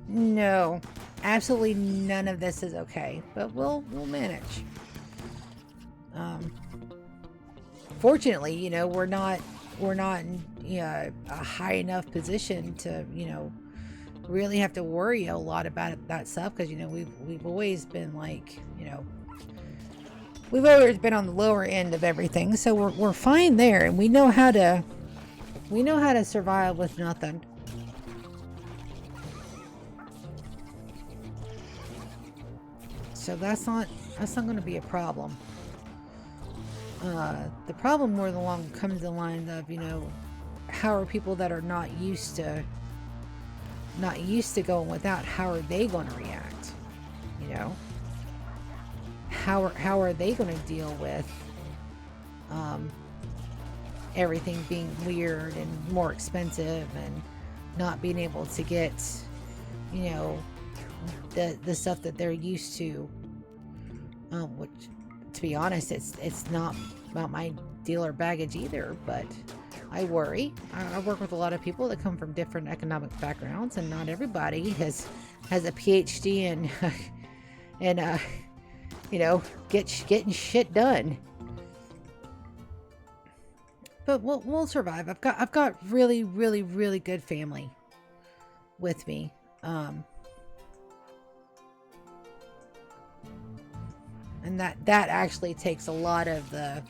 No, absolutely none of this is okay, but we'll manage. Fortunately, you know, we're not in, you know, a high enough position to, you know, really have to worry a lot about that stuff, because, you know, we've always been like, you know, we've always been on the lower end of everything, so we're fine there, and we know how to survive with nothing. So that's not going to be a problem. The problem more than long comes in line of, you know, how are people that are not used to going without, how are they going to react? You know, how are they going to deal with everything being weird and more expensive and not being able to get, you know, the stuff that they're used to, which, to be honest, it's not about my dealer baggage either, but I worry. I work with a lot of people that come from different economic backgrounds, and not everybody has a PhD in and you know, getting shit done. But we'll survive. I've got really good family with me. And that actually takes a lot of the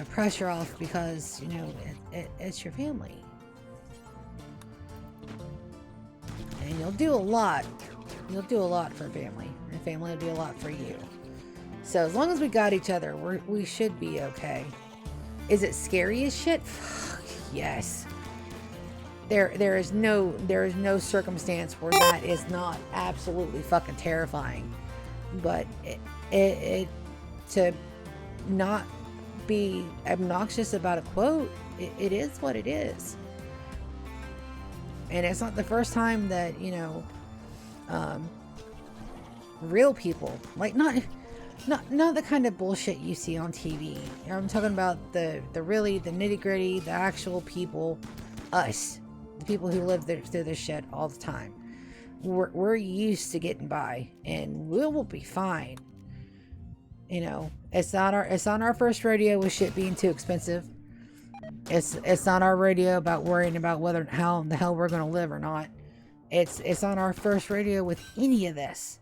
pressure off, because, you know, it's your family, and you'll do a lot for family, and family will do a lot for you. So as long as we got each other, we should be okay. Is it scary as shit? Fuck yes. There is no circumstance where that is not absolutely fucking terrifying. But it to not be obnoxious about a quote, it is what it is. And it's not the first time that, you know, real people, like, not the kind of bullshit you see on TV. I'm talking about the nitty gritty, the actual people, us, the people who live through this shit all the time. We're used to getting by, and we will be fine. You know, it's not our first rodeo with shit being too expensive. It's not our rodeo about worrying about how the hell we're gonna live or not. It's on our first rodeo with any of this.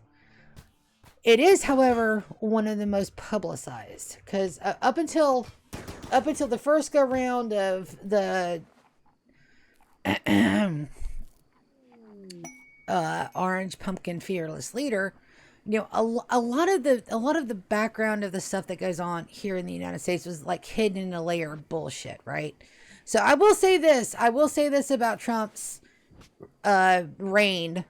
It is, however, one of the most publicized, because up until the first go round of the Orange Pumpkin Fearless Leader, you know, a lot of the background of the stuff that goes on here in the United States was like hidden in a layer of bullshit, right? So I will say this about Trump's reign.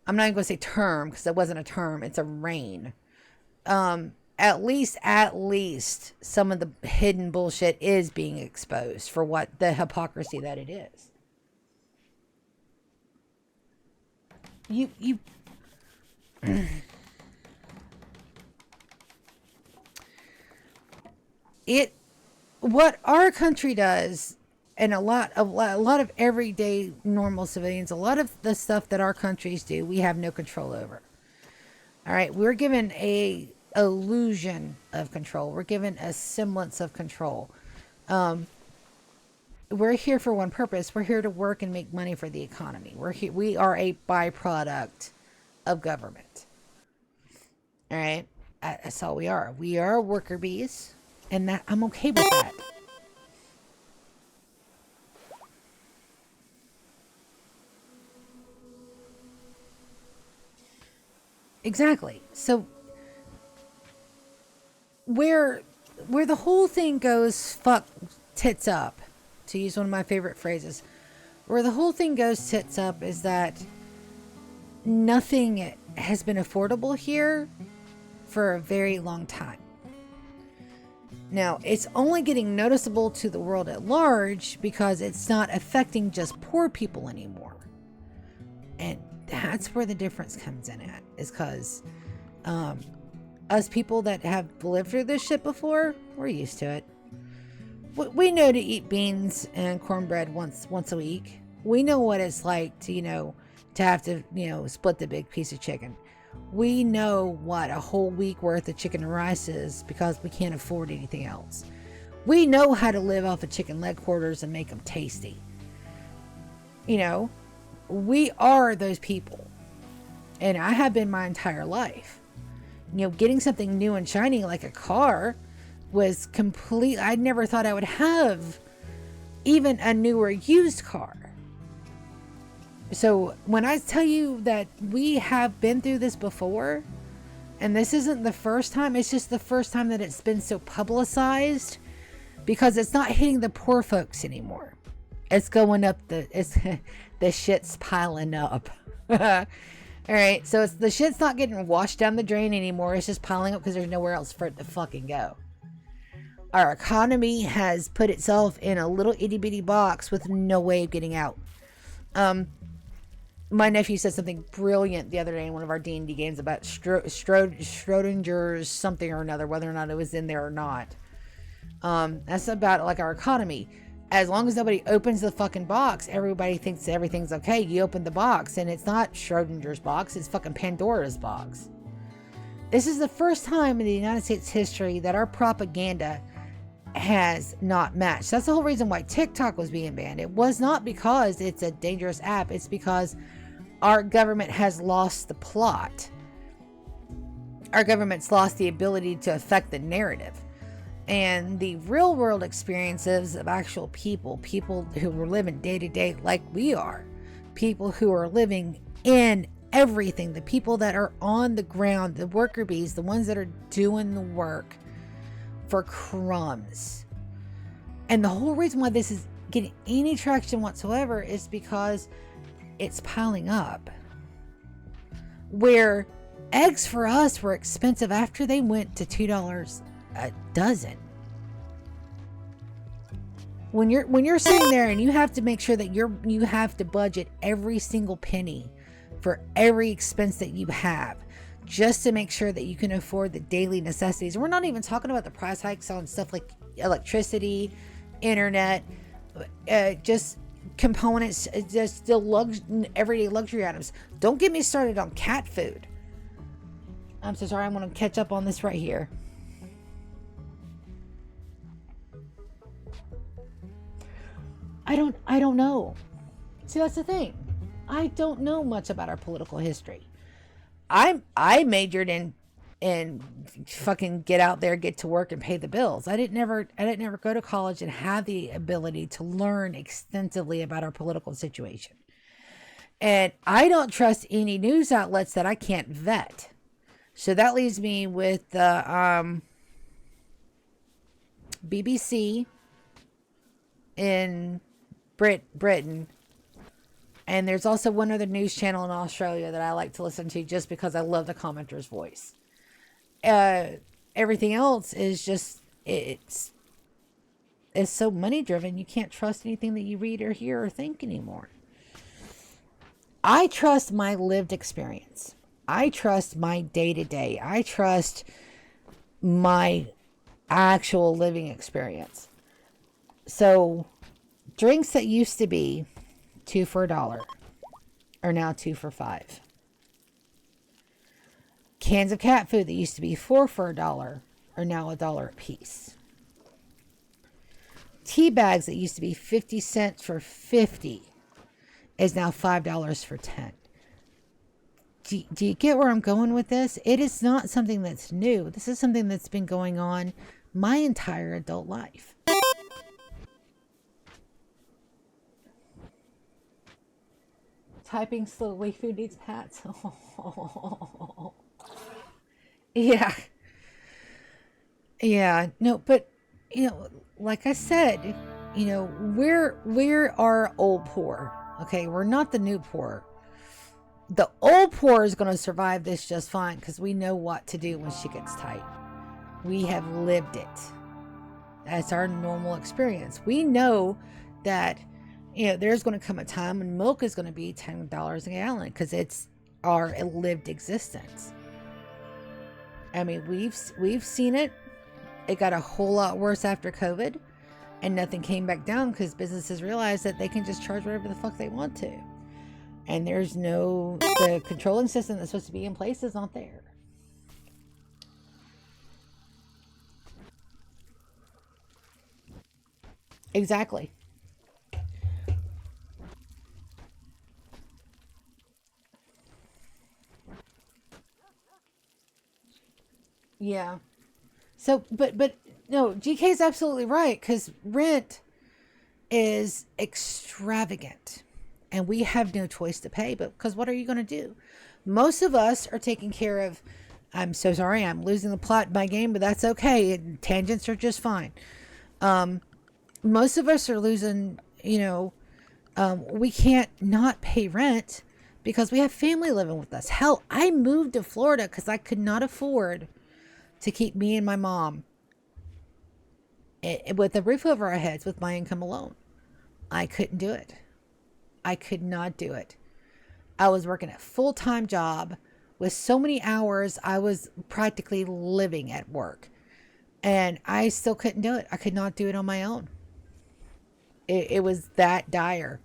I'm not even going to say term, because it wasn't a term, it's a reign. At least some of the hidden bullshit is being exposed for what the hypocrisy that it is. What our country does, and a lot of everyday normal civilians, a lot of the stuff that our countries do, we have no control over. All right, we're given a illusion of control. We're given a semblance of control. We're here for one purpose. We're here to work and make money for the economy. We are a byproduct of government. All right, that's all we are. We are worker bees, and that I'm okay with that. Exactly. So where the whole thing goes fuck tits up, to use one of my favorite phrases, where the whole thing goes tits up is that nothing has been affordable here for a very long time. Now, it's only getting noticeable to the world at large because it's not affecting just poor people anymore. And that's where the difference comes in at, is because us people that have lived through this shit before, we're used to it. We know to eat beans and cornbread once a week. We know what it's like to, to have to, split the big piece of chicken. We know what a whole week worth of chicken and rice is because we can't afford anything else. We know how to live off of chicken leg quarters and make them tasty. We are those people. And I have been my entire life. Getting something new and shiny like a car was complete. I never thought I would have even a newer used car. So when I tell you that we have been through this before, and this isn't the first time, it's just the first time that it's been so publicized, because it's not hitting the poor folks anymore. It's going up the shit's piling up. All right. So the shit's not getting washed down the drain anymore. It's just piling up because there's nowhere else for it to fucking go. Our economy has put itself in a little itty bitty box with no way of getting out. My nephew said something brilliant the other day in one of our D&D games about Schrodinger's something or another, whether or not it was in there or not. That's about like our economy. As long as nobody opens the fucking box, everybody thinks everything's okay. You open the box and it's not Schrodinger's box, it's fucking Pandora's box. This is the first time in the United States history that our propaganda has not matched. That's the whole reason why TikTok was being banned. It was not because it's a dangerous app. It's because our government has lost the plot. Our government's lost the ability to affect the narrative. And the real world experiences of actual people who were living day to day like we are, people who are living in everything, the people that are on the ground, the worker bees, the ones that are doing the work for crumbs. And the whole reason why this is getting any traction whatsoever is because it's piling up. Where eggs for us were expensive after they went to $2 a dozen. When you're sitting there and you have to make sure that you have to budget every single penny for every expense that you have, just to make sure that you can afford the daily necessities. We're not even talking about the price hikes on stuff like electricity, internet, just components, just the everyday luxury items. Don't get me started on cat food. I'm so sorry. I'm going to catch up on this right here. I don't know. See, that's the thing. I don't know much about our political history. I majored in fucking get out there, get to work, and pay the bills. I didn't never go to college and have the ability to learn extensively about our political situation. And I don't trust any news outlets that I can't vet. So that leaves me with the BBC in Britain. And there's also one other news channel in Australia that I like to listen to just because I love the commenter's voice. Everything else is just, it's so money driven. You can't trust anything that you read or hear or think anymore. I trust my lived experience. I trust my day to day. I trust my actual living experience. So drinks that used to be 2 for $1 are now 2 for $5. Cans of cat food that used to be 4 for $1 are now $1 a piece. Tea bags that used to be 50 cents for 50 is now $5 for 10. Do you get where I'm going with this? It is not something that's new. This is something that's been going on my entire adult life. Typing slowly. Food needs pats. Yeah. Yeah. No, but, like I said, we're our old poor. Okay. We're not the new poor. The old poor is going to survive this just fine because we know what to do when shit gets tight. We have lived it. That's our normal experience. We know that, there's going to come a time when milk is going to be $10 a gallon because it's our lived existence. I mean, we've seen it. It got a whole lot worse after COVID, and nothing came back down because businesses realized that they can just charge whatever the fuck they want to. And the controlling system that's supposed to be in place is not there. Exactly. Yeah. So, but no, GK is absolutely right because rent is extravagant and we have no choice to pay, but because what are you going to do? Most of us are taking care of, I'm so sorry, I'm losing the plot in my game, but that's okay. Tangents are just fine. Most of us are losing, we can't not pay rent because we have family living with us. Hell, I moved to Florida because I could not afford to keep me and my mom with a roof over our heads with my income alone. I couldn't do it. I could not do it. I was working a full-time job with so many hours. I was practically living at work and I still couldn't do it. I could not do it on my own. It was that dire.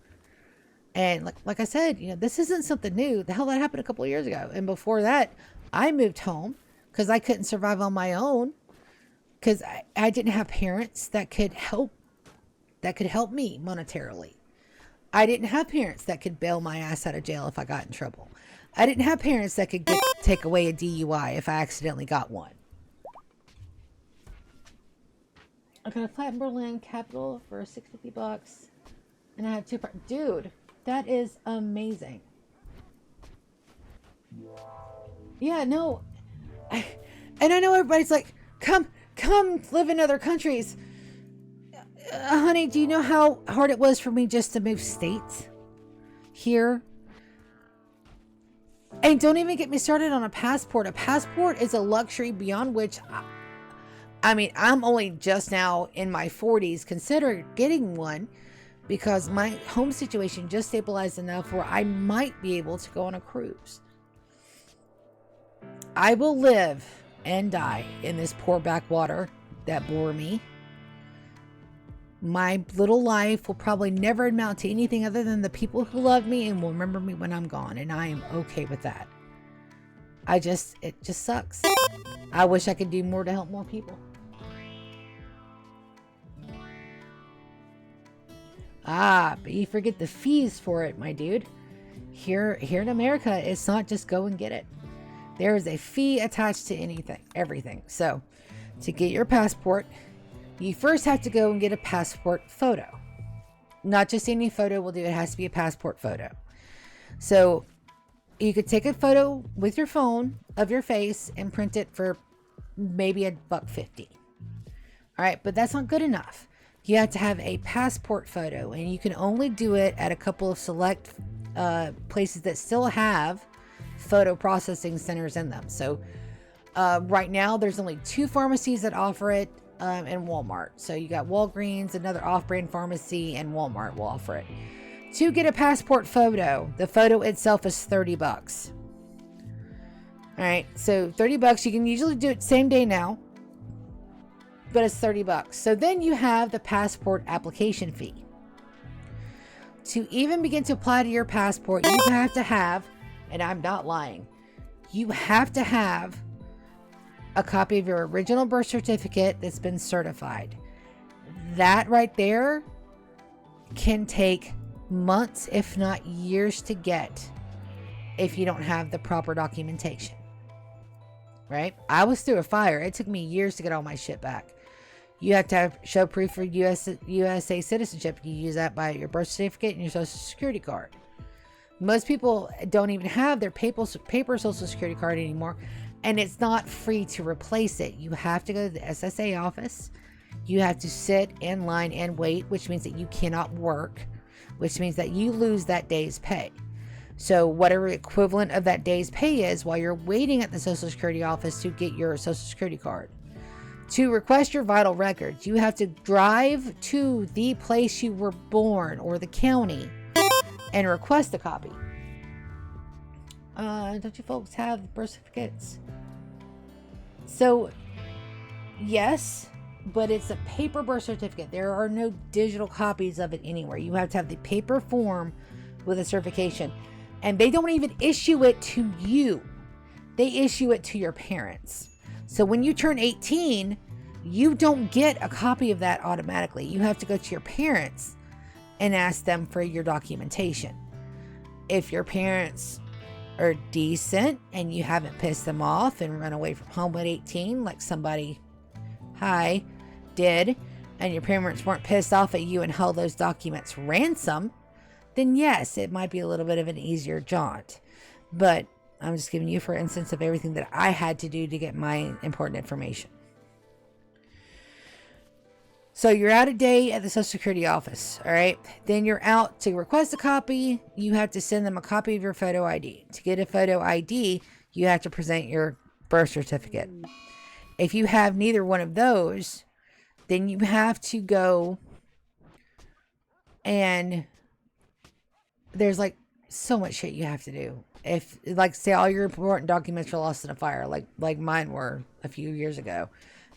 And like I said, this isn't something new. The hell, that happened a couple of years ago. And before that, I moved home because I couldn't survive on my own because I didn't have parents that could help me monetarily. I didn't have parents that could bail my ass out of jail if I got in trouble. I didn't have parents that could take away a DUI if I accidentally got one. I got a flat in Berlin Capital for $650, and I have two. Dude, that is amazing. Yeah, no, and I know everybody's like, come live in other countries. Honey, do you know how hard it was for me just to move states here? And don't even get me started on a passport. A passport is a luxury beyond which I mean, I'm only just now in my 40s considering getting one because my home situation just stabilized enough where I might be able to go on a cruise. I will live and die in this poor backwater that bore me. My little life will probably never amount to anything other than the people who love me and will remember me when I'm gone, and I am okay with that. It just sucks. I wish I could do more to help more people. But you forget the fees for it, my dude. Here in America, it's not just go and get it. There is a fee attached to everything. So, to get your passport, you first have to go and get a passport photo. Not just any photo will do, it has to be a passport photo. So, you could take a photo with your phone of your face and print it for maybe $1.50. All right, but that's not good enough. You have to have a passport photo, and you can only do it at a couple of select places that still have photo processing centers in them. So right now there's only 2 pharmacies that offer it and Walmart. So you got Walgreens, another off-brand pharmacy, and Walmart will offer it. To get a passport photo, the photo itself is $30. All right, so $30. You can usually do it same day now, but it's $30. So then you have the passport application fee. To even begin to apply to your passport, you have to have, and I'm not lying, you have to have a copy of your original birth certificate that's been certified. That right there can take months, if not years, to get if you don't have the proper documentation. Right? I was through a fire. It took me years to get all my shit back. You have to show proof for USA citizenship. You use that by your birth certificate and your social security card. Most people don't even have their paper social security card anymore, and it's not free to replace it. You have to go to the SSA office. You have to sit in line and wait, which means that you cannot work, which means that you lose that day's pay. So whatever equivalent of that day's pay is while you're waiting at the Social Security office to get your Social Security card. To request your vital records, you have to drive to the place you were born or the county and request a copy. Don't you folks have birth certificates? So, yes, but it's a paper birth certificate. There are no digital copies of it anywhere. You have to have the paper form with a certification. And they don't even issue it to you. They issue it to your parents. So when you turn 18, you don't get a copy of that automatically. You have to go to your parents and ask them for your documentation. If your parents are decent and you haven't pissed them off and run away from home at 18 like somebody did, and your parents weren't pissed off at you and held those documents ransom, then yes, it might be a little bit of an easier jaunt. But I'm just giving you for instance of everything that I had to do to get my important information. So you're out a day at the Social Security office, all right? Then you're out to request a copy. You have to send them a copy of your photo ID. To get a photo ID, you have to present your birth certificate. If you have neither one of those, then you have to go and there's like so much shit you have to do. If like say all your important documents are lost in a fire, like mine were a few years ago.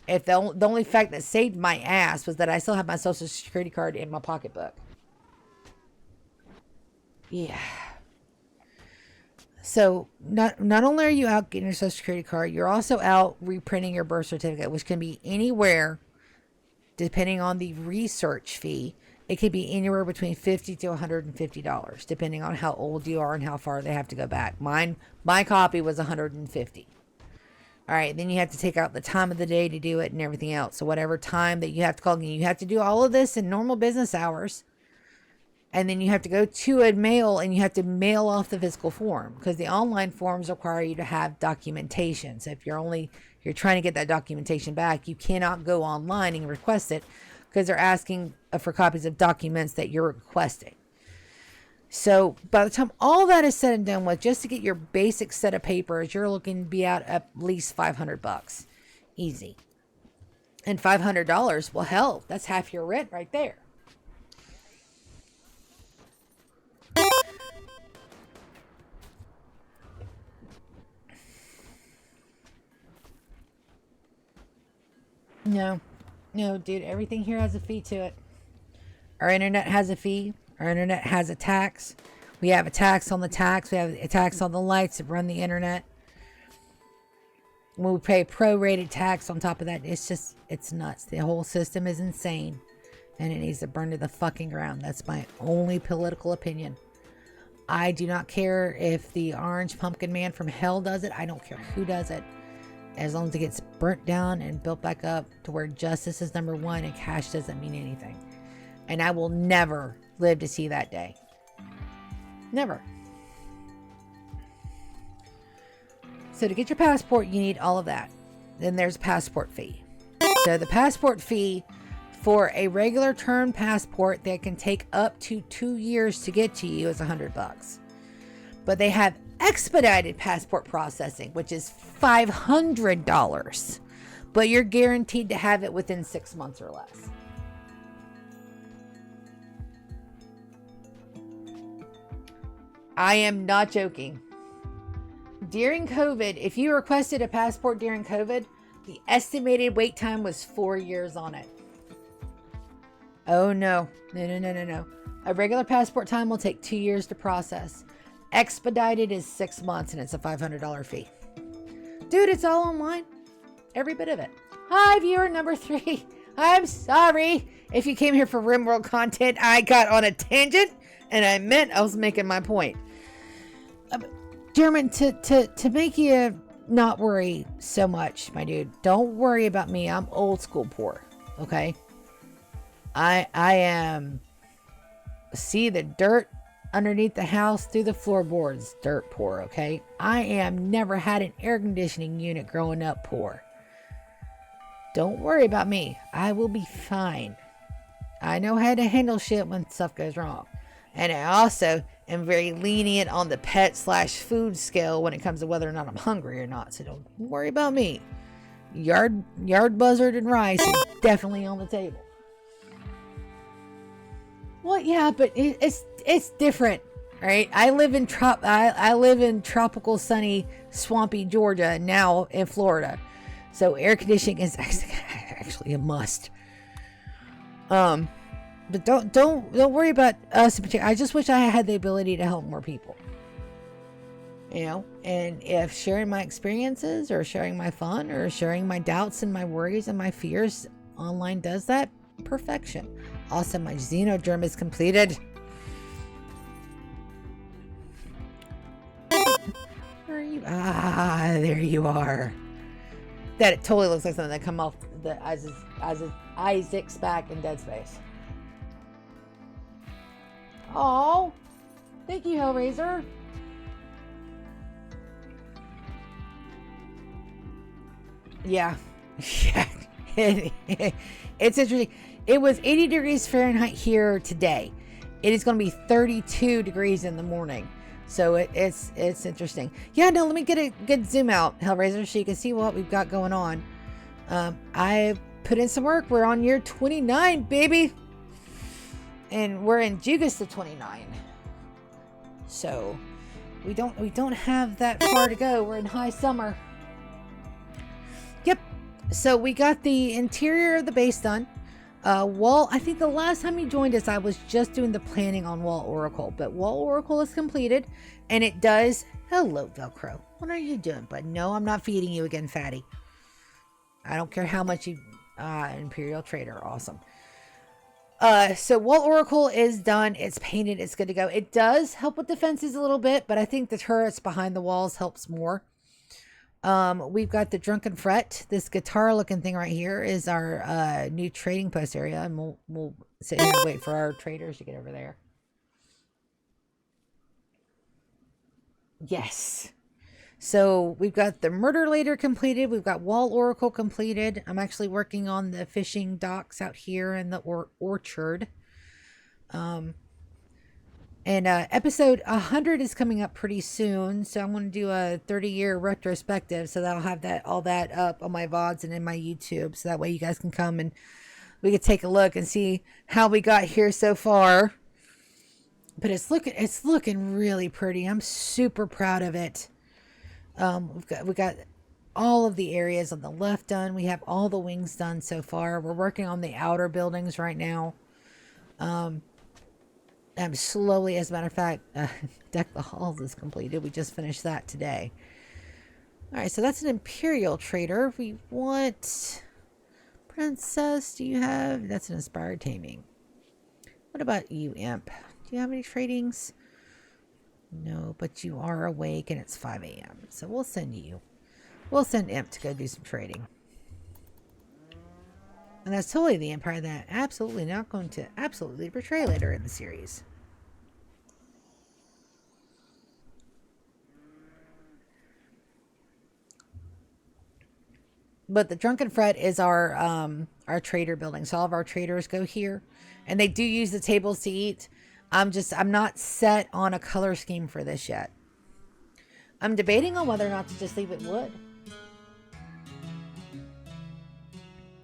If the only fact that saved my ass was that I still have my Social Security card in my pocketbook. Yeah. So not only are you out getting your Social Security card, you're also out reprinting your birth certificate, which can be anywhere, depending on the research fee. It could be anywhere between $50 to $150, depending on how old you are and how far they have to go back. My copy was $150. All right, then you have to take out the time of the day to do it and everything else. So whatever time that you have to call, you have to do all of this in normal business hours. And then you have to go to a mail and you have to mail off the physical form because the online forms require you to have documentation. So if you're trying to get that documentation back, you cannot go online and request it because they're asking for copies of documents that you're requesting. So by the time all that is said and done with, just to get your basic set of papers, you're looking to be out at least $500. Easy. And $500, well, hell, that's half your rent right there. No, dude, everything here has a fee to it. Our internet has a fee. Our internet has a tax. We have a tax on the tax. We have a tax on the lights that run the internet. We pay prorated tax on top of that. It's nuts. The whole system is insane. And it needs to burn to the fucking ground. That's my only political opinion. I do not care if the orange pumpkin man from hell does it. I don't care who does it. As long as it gets burnt down and built back up to where justice is number one and cash doesn't mean anything. And I will never live to see that day. Never. So to get your passport, you need all of that. Then there's a passport fee. So the passport fee for a regular term passport that can take up to 2 years to get to you is $100. But they have expedited passport processing, which is $500. But you're guaranteed to have it within 6 months or less. I am not joking. During COVID, if you requested a passport during COVID, the estimated wait time was 4 years on it. Oh no. No. A regular passport time will take 2 years to process. Expedited is 6 months and it's a $500 fee. Dude, it's all online. Every bit of it. Hi, viewer number 3. I'm sorry if you came here for Rimworld content. I got on a tangent and I meant I was making my point. German, to make you not worry so much, my dude, don't worry about me. I'm old school poor, okay? I am, see the dirt underneath the house through the floorboards, dirt poor, okay? I am never had an air conditioning unit growing up poor. Don't worry about me. I will be fine. I know how to handle shit when stuff goes wrong. And I also am very lenient on the pet/food scale when it comes to whether or not I'm hungry or not. So don't worry about me. Yard buzzard and rice is definitely on the table. Well, yeah, but it's different, right? I live in tropical, sunny, swampy Georgia, now in Florida, so air conditioning is actually a must. But don't worry about us in particular. I just wish I had the ability to help more people. You know, and if sharing my experiences or sharing my fun or sharing my doubts and my worries and my fears online does that, perfection. Also, my Xenogerm is completed. Where are you? Ah, there you are. That it totally looks like something that come off the Isaac's back in Dead Space. Oh, thank you, Hellraiser. Yeah, it's interesting. It was 80 degrees Fahrenheit here today. It is going to be 32 degrees in the morning. So it's interesting. Yeah, no, let me get a good zoom out, Hellraiser, so you can see what we've got going on. I put in some work. We're on year 29, baby. And we're in Jugas to 29. So we don't have that far to go. We're in high summer. Yep. So we got the interior of the base done. Wall, I think the last time you joined us, I was just doing the planning on Wall Oracle, but Wall Oracle is completed, and it does. Hello, Velcro. What are you doing, bud? No, I'm not feeding you again, fatty. I don't care how much you, Imperial Trader, awesome. So Wall Oracle is done. It's painted. It's good to go. It does help with defenses a little bit, but I think the turrets behind the walls helps more. We've got the Drunken Fret. This guitar looking thing right here is our new trading post area, and we'll sit here and wait for our traders to get over there. Yes. So we've got the Murder Later completed. We've got Wall Oracle completed. I'm actually working on the fishing docks out here in the orchard. And episode 100 is coming up pretty soon, so I'm going to do a 30-year retrospective, so that'll have all that up on my VODs and in my YouTube, so that way you guys can come and we can take a look and see how we got here so far. But it's looking really pretty. I'm super proud of it. We got all of the areas on the left done. We have all the wings done so far. We're working on the outer buildings right now. I'm slowly, as a matter of fact, Deck the Halls is completed. We just finished that today. All right, so that's an Imperial Trader. We want Princess. Do you have? That's an Inspired Taming. What about you, Imp? Do you have any tradings? No, but you are awake and it's 5 a.m. So we'll send you. We'll send Imp to go do some trading. And that's totally the Empire that I'm absolutely not going to absolutely betray later in the series. But the Drunken Fret is our trader building. So all of our traders go here. And they do use the tables to eat. I'm not set on a color scheme for this yet. I'm debating on whether or not to just leave it wood.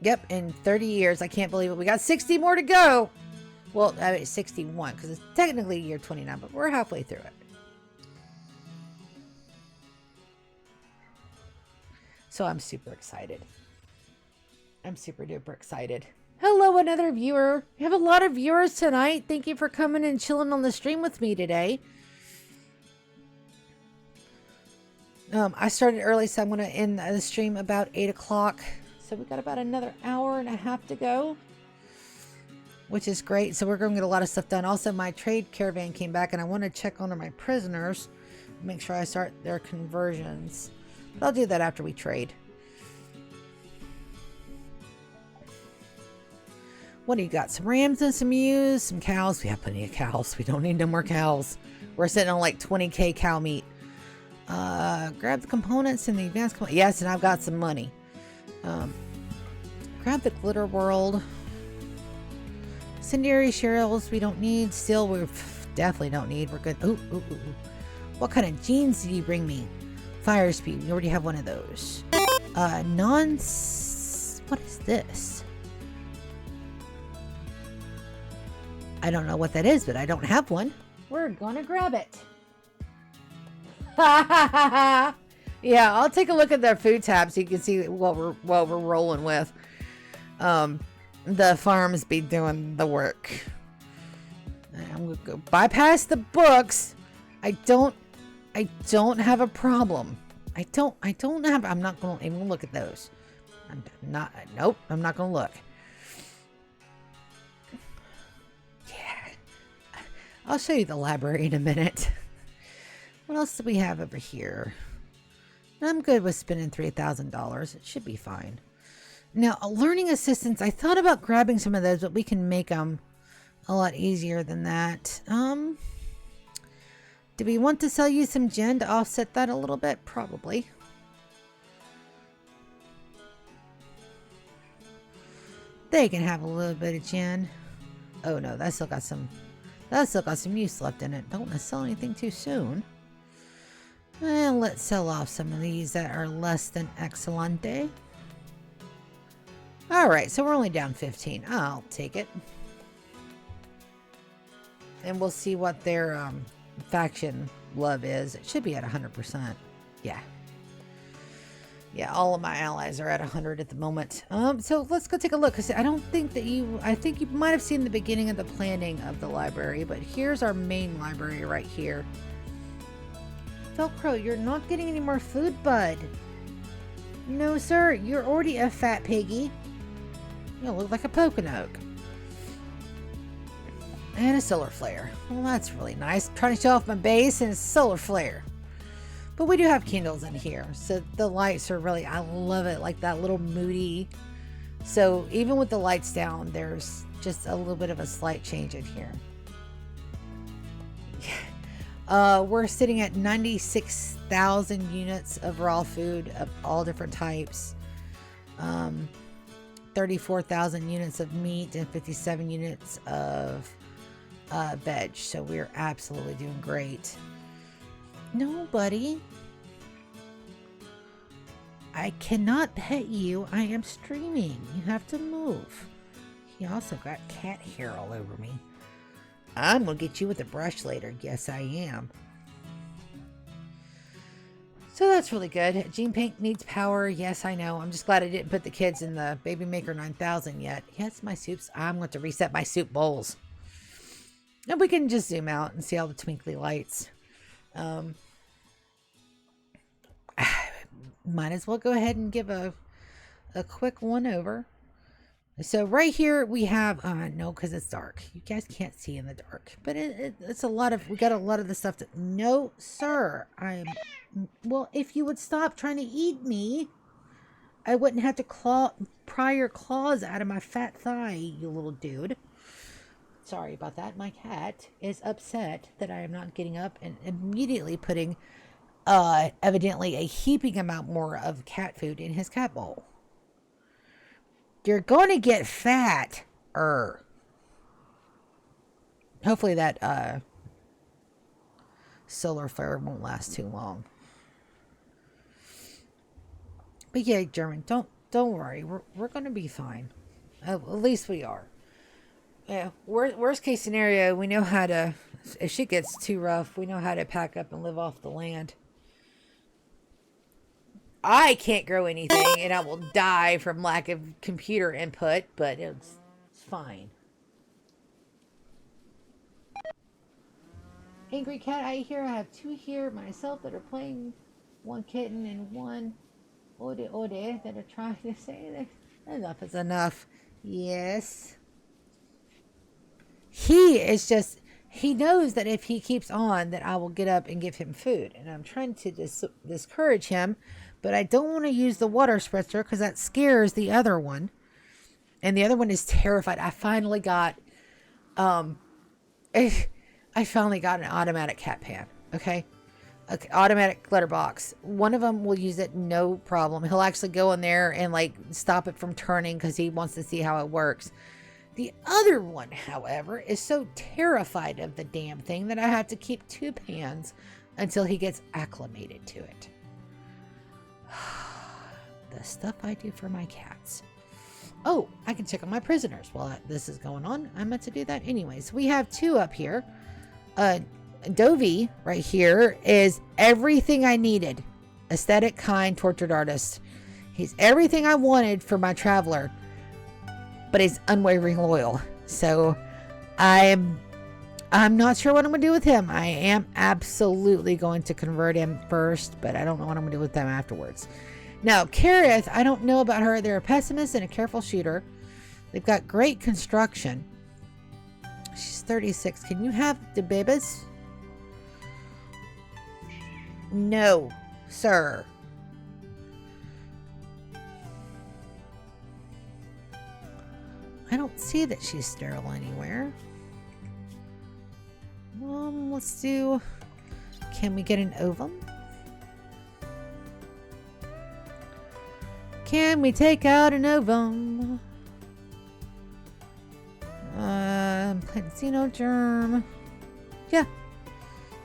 Yep, in 30 years, I can't believe it. We got 60 more to go. Well, I mean, 61, because it's technically year 29, but we're halfway through it. So I'm super excited. I'm super duper excited. Hello, another viewer. We have a lot of viewers tonight. Thank you for coming and chilling on the stream with me today. I started early, so I'm going to end the stream about 8 o'clock. So we got about another hour and a half to go, which is great. So we're going to get a lot of stuff done. Also, my trade caravan came back, and I want to check on my prisoners, make sure I start their conversions. But I'll do that after we trade. What do you got? Some rams and some ewes, some cows. We have plenty of cows. We don't need no more cows. We're sitting on like 20k cow meat. Grab the components in the advanced. Yes, and I've got some money. Grab the glitter world. Incendiary shells we don't need. Still, we're definitely don't need. We're good. Ooh, ooh, ooh, ooh. What kind of jeans did you bring me? Fire speed. We already have one of those. What is this? I don't know what that is, but I don't have one. We're gonna grab it. Yeah, I'll take a look at their food tab so you can see what we're rolling with. The farms be doing the work. I'm gonna go bypass the books. I don't have a problem. I'm not gonna even look at those. Nope, I'm not gonna look. Yeah. I'll show you the library in a minute. What else do we have over here? I'm good with spending $3,000. It should be fine. Now, learning assistants, I thought about grabbing some of those, but we can make them a lot easier than that. Do we want to sell you some gen to offset that a little bit? Probably. They can have a little bit of gen. Oh no, that's still got some use left in it. Don't want to sell anything too soon. And let's sell off some of these that are less than excelente. Alright, so we're only down 15. I'll take it. And we'll see what their faction love is. It should be at 100%. Yeah. Yeah, all of my allies are at 100 at the moment. So let's go take a look, because I think you might have seen the beginning of the planning of the library, but here's our main library right here. Velcro, you're not getting any more food, bud. No, sir, you're already a fat piggy. You look like a Pokinoke. And a solar flare. Well, that's really nice. I'm trying to show off my base and a solar flare. But we do have candles in here, so the lights are really, I love it, like that little moody. So even with the lights down, there's just a little bit of a slight change in here. We're sitting at 96,000 units of raw food of all different types. 34,000 units of meat and 57 units of veg. So we're absolutely doing great. No, buddy. I cannot pet you. I am streaming. You have to move. He also got cat hair all over me. I'm gonna get you with a brush later. Yes, I am. So that's really good. Gene Pink needs power. Yes, I know. I'm just glad I didn't put the kids in the Baby Maker 9000 yet. Yes, my soups. I'm going to reset my soup bowls. And we can just zoom out and see all the twinkly lights. Might as well go ahead and give a quick one over. So right here we have, no, because it's dark. You guys can't see in the dark, but it's a lot of, we got a lot of the stuff that, no, sir. Well, if you would stop trying to eat me, I wouldn't have to pry your claws out of my fat thigh, you little dude. Sorry about that. My cat is upset that I am not getting up and immediately putting, evidently a heaping amount more of cat food in his cat bowl. You're going to get fat. Hopefully that solar flare won't last too long. But yeah, German, don't worry. We're going to be fine. At least we are. Yeah. Worst case scenario, we know how to. If shit gets too rough, we know how to pack up and live off the land. I can't grow anything, and I will die from lack of computer input, but it's fine. Angry Cat, I have two here myself that are playing. One kitten and one ode that are trying to say that enough is enough. Yes. He knows that if he keeps on, that I will get up and give him food. And I'm trying to discourage him. But I don't want to use the water spritzer because that scares the other one. And the other one is terrified. I finally got an automatic cat pan. Okay? Automatic litter box. One of them will use it no problem. He'll actually go in there and like stop it from turning because he wants to see how it works. The other one, however, is so terrified of the damn thing that I have to keep 2 pans until he gets acclimated to it. The stuff I do for my cats. Oh, I can check on my prisoners while this is going on. I meant to do that anyways. We have 2 up here. Dovey right here is everything I needed. Aesthetic, kind, tortured artist. He's everything I wanted for my traveler, but he's unwavering loyal. So I'm not sure what I'm gonna do with him. I am absolutely going to convert him first, but I don't know what I'm gonna do with them afterwards. Now, Kareth, I don't know about her. They're a pessimist and a careful shooter. They've got great construction. She's 36. Can you have the babies? No, sir. I don't see that she's sterile anywhere. Let's do... Can we get an ovum? Can we take out an ovum? Plant xenogerm. Yeah.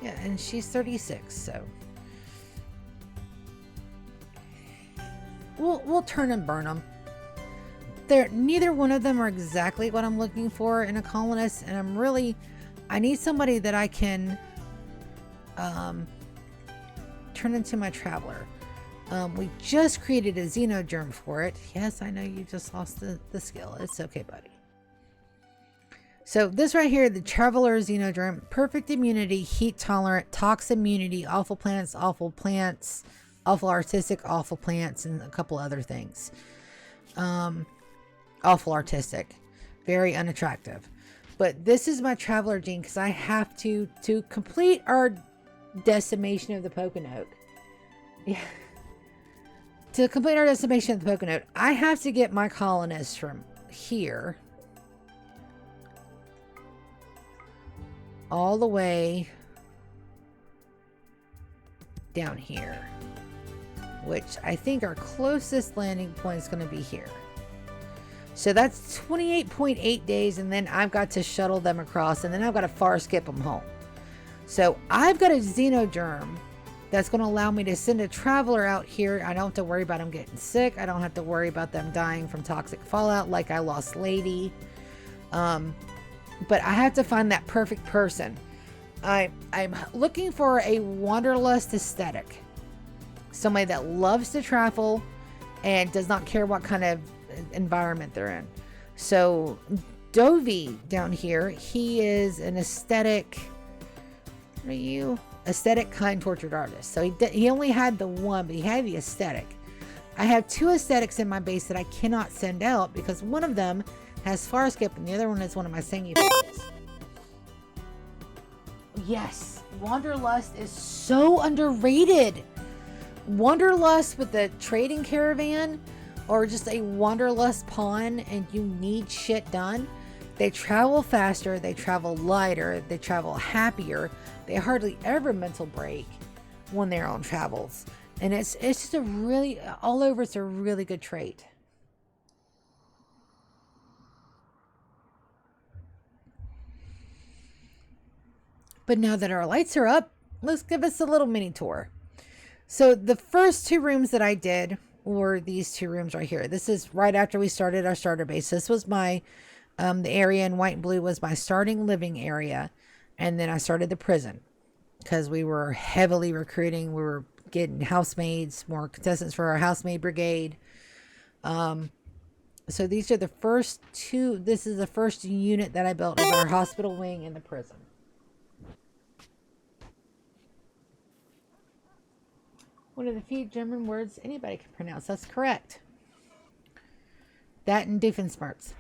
Yeah, and she's 36, so... We'll turn and burn them. Neither one of them are exactly what I'm looking for in a colonist, and I need somebody that I can turn into my traveler. We just created a xenogerm for it. Yes, I know you just lost the skill. It's okay, buddy. So this right here, the traveler xenogerm, perfect immunity, heat tolerant, tox immunity, awful plants, awful artistic, awful plants, and a couple other things. Awful artistic, very unattractive. But this is my traveler gene because I have to complete our decimation of the Pokinoke. Yeah. To complete our decimation of the Pokinoke, I have to get my colonists from here all the way down here, which I think our closest landing point is going to be here. So that's 28.8 days, and then I've got to shuttle them across, and then I've got to far skip them home. So I've got a xenogerm that's going to allow me to send a traveler out here. I don't have to worry about them getting sick. I don't have to worry about them dying from toxic fallout like I lost Lady. But I have to find that perfect person. I'm looking for a wanderlust aesthetic. Somebody that loves to travel and does not care what kind of environment they're in. So Dovey down here, he is an aesthetic. What are you? Aesthetic, kind, tortured artist. So he only had the one, but he had the aesthetic. I have 2 aesthetics in my base that I cannot send out because one of them has far skip and the other one is one of my Sangouphage. Yes, Wanderlust is so underrated. Wanderlust with the trading caravan or just a Wanderlust pawn and you need shit done. They travel faster, they travel lighter, they travel happier. They hardly ever mental break when they're on travels. And it's just a really, all over, it's a really good trait. But now that our lights are up, let's give us a little mini tour. So the first 2 rooms that I did were these 2 rooms right here. This is right after we started our starter base. This was my, the area in white and blue was my starting living area. And then I started the prison because we were heavily recruiting. We were getting HouseMaids, more contestants for our HouseMaid brigade. So these are the first 2. This is the first unit that I built of our hospital wing in the prison. One of the few German words anybody can pronounce. That's correct. That and Doofenshmirtz.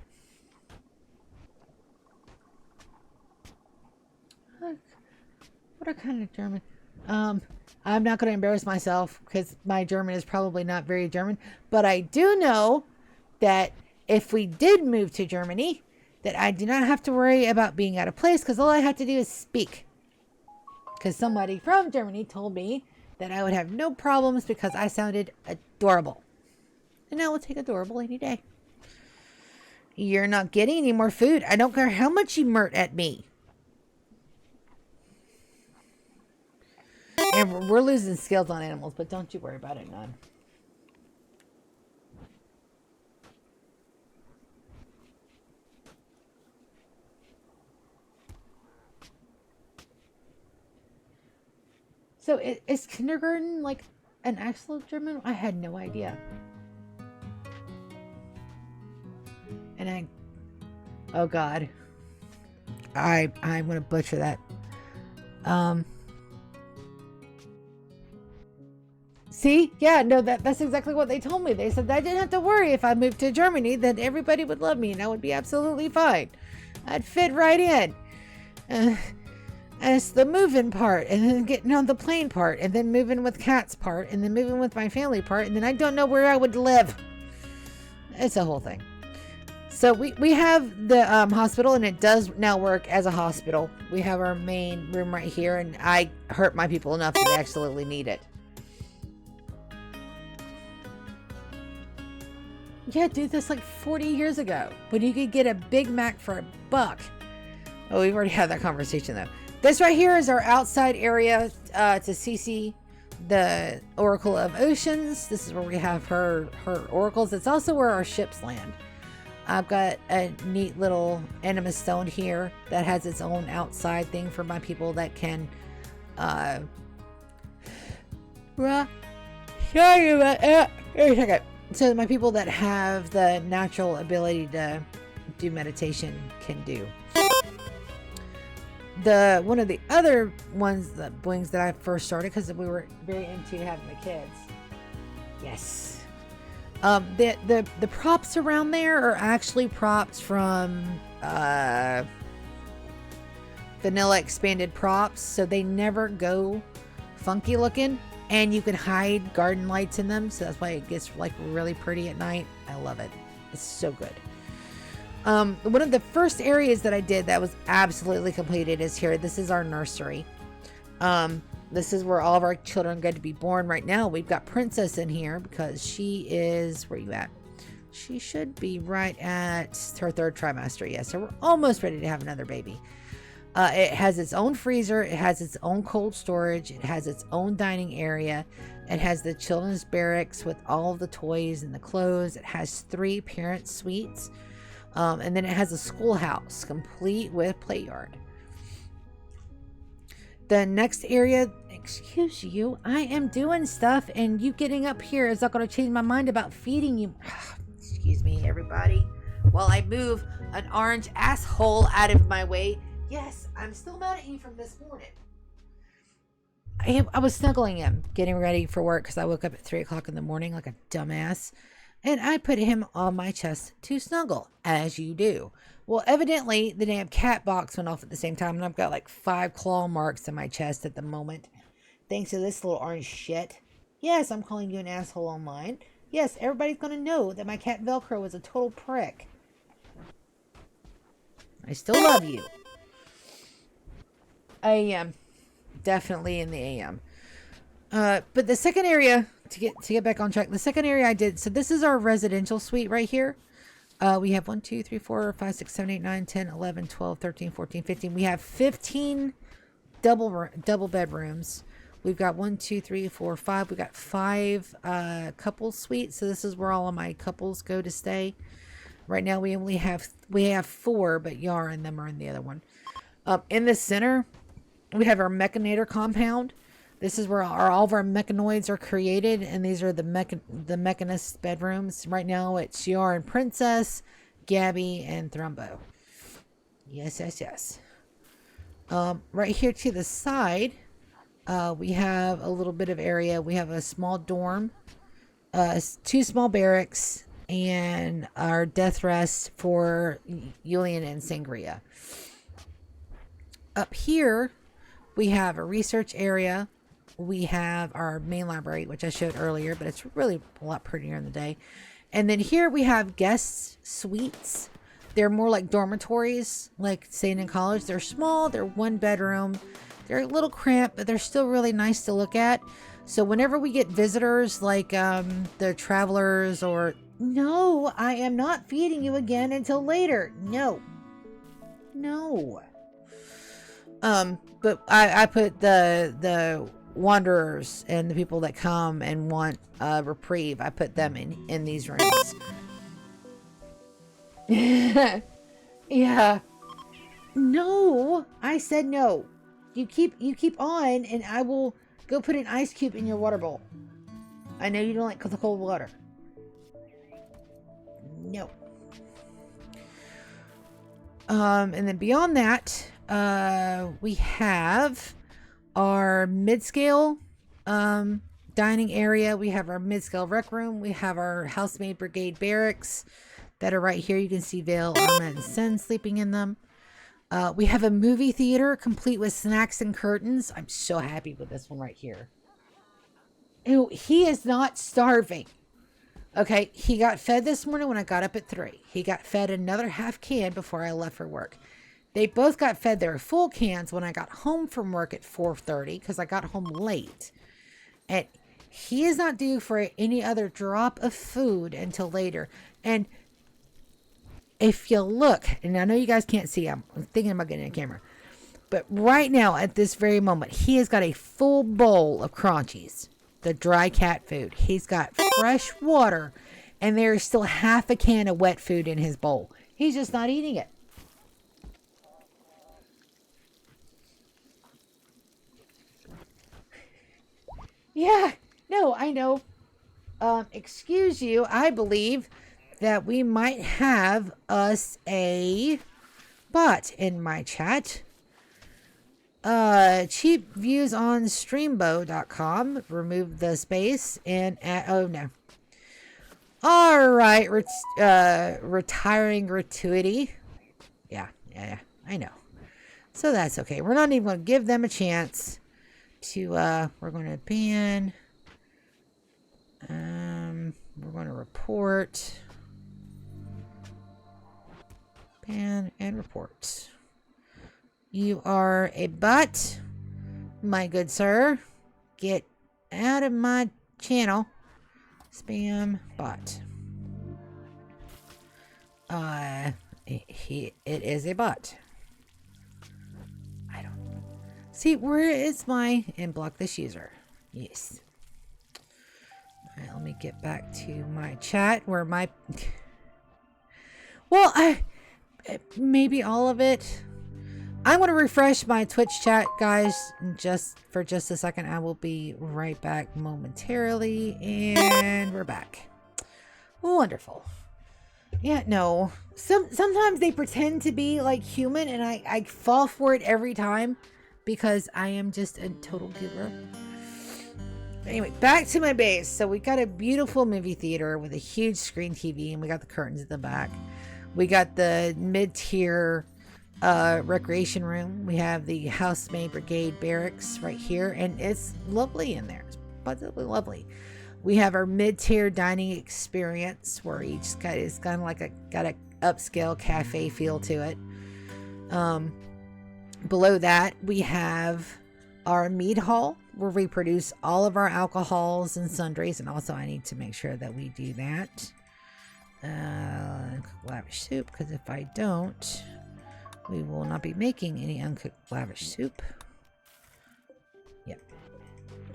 What kind of German? I'm not going to embarrass myself because my German is probably not very German. But I do know that if we did move to Germany, that I do not have to worry about being out of place because all I have to do is speak. Because somebody from Germany told me that I would have no problems because I sounded adorable. And I will take adorable any day. You're not getting any more food. I don't care how much you murt at me. And we're losing skills on animals, but don't you worry about it, none. So is kindergarten like an actual German? I had no idea. And oh God, I'm gonna butcher that. See, yeah, no, that's exactly what they told me. They said I didn't have to worry if I moved to Germany, that everybody would love me and I would be absolutely fine. I'd fit right in. And it's the moving part, and then getting on the plane part, and then moving with cats part, and then moving with my family part, and then I don't know where I would live. It's a whole thing. So we have the hospital, and it does now work as a hospital. We have our main room right here, and I hurt my people enough that they absolutely need it. Yeah, dude, that's like 40 years ago when you could get a Big Mac for $1. Oh, we've already had that conversation though. This right here is our outside area to CC, the Oracle of Oceans. This is where we have her oracles. It's also where our ships land. I've got a neat little anima stone here that has its own outside thing for my people that can so my people that have the natural ability to do meditation can do. One of the other ones, the wings that I first started, because we were very into having the kids. Yes. The props around there are actually props from vanilla expanded props, so they never go funky looking, and you can hide garden lights in them, so that's why it gets like really pretty at night. I love it. It's so good. One of the first areas that I did that was absolutely completed is here. This is our nursery. This is where all of our children get to be born right now. We've got Princess in here because she is, where you at? She should be right at her 3rd trimester. Yeah, so we're almost ready to have another baby. It has its own freezer. It has its own cold storage. It has its own dining area. It has the children's barracks with all of the toys and the clothes. It has 3 parent suites. And then it has a schoolhouse complete with play yard. The next area, excuse you, I am doing stuff and you getting up here is not going to change my mind about feeding you. Excuse me, everybody. While I move an orange asshole out of my way. Yes, I'm still mad at you from this morning. I was snuggling him, getting ready for work because I woke up at 3 o'clock in the morning like a dumbass. And I put him on my chest to snuggle, as you do. Well, evidently, the damn cat box went off at the same time, and I've got like 5 claw marks in my chest at the moment. Thanks to this little orange shit. Yes, I'm calling you an asshole online. Yes, everybody's going to know that my cat Velcro is a total prick. I still love you. I am definitely in the AM. But the second area... To get back on track, the second area I did, so this is our residential suite right here. We have 1, 2, 3, 4, 5, 6, 7, 8, 9, 10, 11, 12, 13, 14, 15. We have 15 double bedrooms. We've got 1, 2, 3, 4, 5. We got 5 couple suites. So this is where all of my couples go to stay. Right now we have 4, but Yara and them are in the other one. In the center, we have our Mechanator compound. This is where all of our mechanoids are created, and these are the mechanist bedrooms. Right now, it's Yar and Princess, Gabby, and Thrumbo. Yes, yes, yes. Right here to the side, we have a little bit of area. We have a small dorm, 2 small barracks, and our death rest for Yulian and Sangria. Up here, we have a research area. We have our main library, which I showed earlier, but it's really a lot prettier in the day. And then here we have guest suites. They're more like dormitories, like staying in college. They're small, they're 1 bedroom. They're a little cramped, but they're still really nice to look at. So whenever we get visitors, like the travelers or No, I am not feeding you again until later. No. No. But I put the wanderers and the people that come and want reprieve, I put them in these rooms. Yeah. No, I said no. You keep on, and I will go put an ice cube in your water bowl. I know you don't like the cold water. No. And then beyond that, we have our mid-scale dining area. We have our mid-scale rec room. We have our housemaid brigade barracks that are right here. You can see Vale, Arma, and Sin sleeping in them. We have a movie theater complete with snacks and curtains. I'm so happy with this one right here. Ew, he is not starving. Okay, he got fed this morning when I got up at 3. He got fed another half can before I left for work. They both got fed their full cans when I got home from work at 4:30 because I got home late. And he is not due for any other drop of food until later. And if you look, and I know you guys can't see, I'm thinking about getting a camera. But right now, at this very moment, he has got a full bowl of crunchies. The dry cat food. He's got fresh water, and there's still half a can of wet food in his bowl. He's just not eating it. Yeah, no, I know. Excuse you, I believe that we might have us a bot in my chat. Cheap views on streambo.com. Remove the space and oh no. All right, retiring gratuity. Yeah, I know. So that's okay. We're not even going to give them a chance to. We're going to ban. We're going to report. Ban and report. You are a bot, my good sir. Get out of my channel. Spam bot. It is a bot. I don't see where is my and block this user. Yes. All right, let me get back to my chat where my. Well, maybe all of it. I'm going to refresh my Twitch chat, guys, just a second. I will be right back momentarily, and we're back. Wonderful. Yeah, no. Sometimes they pretend to be like human, and I fall for it every time because I am just a total giver. Anyway, back to my base. So we got a beautiful movie theater with a huge screen TV, and we got the curtains at the back. We got the mid-tier recreation room. We have the housemaid brigade barracks right here, and it's lovely in there. It's positively lovely. We have our mid-tier dining experience where each guy is kind of like got a upscale cafe feel to it. Below that we have our mead hall where we produce all of our alcohols and sundries, and also I need to make sure that we do that. Lavish soup, because if I don't, we will not be making any uncooked lavish soup. Yep.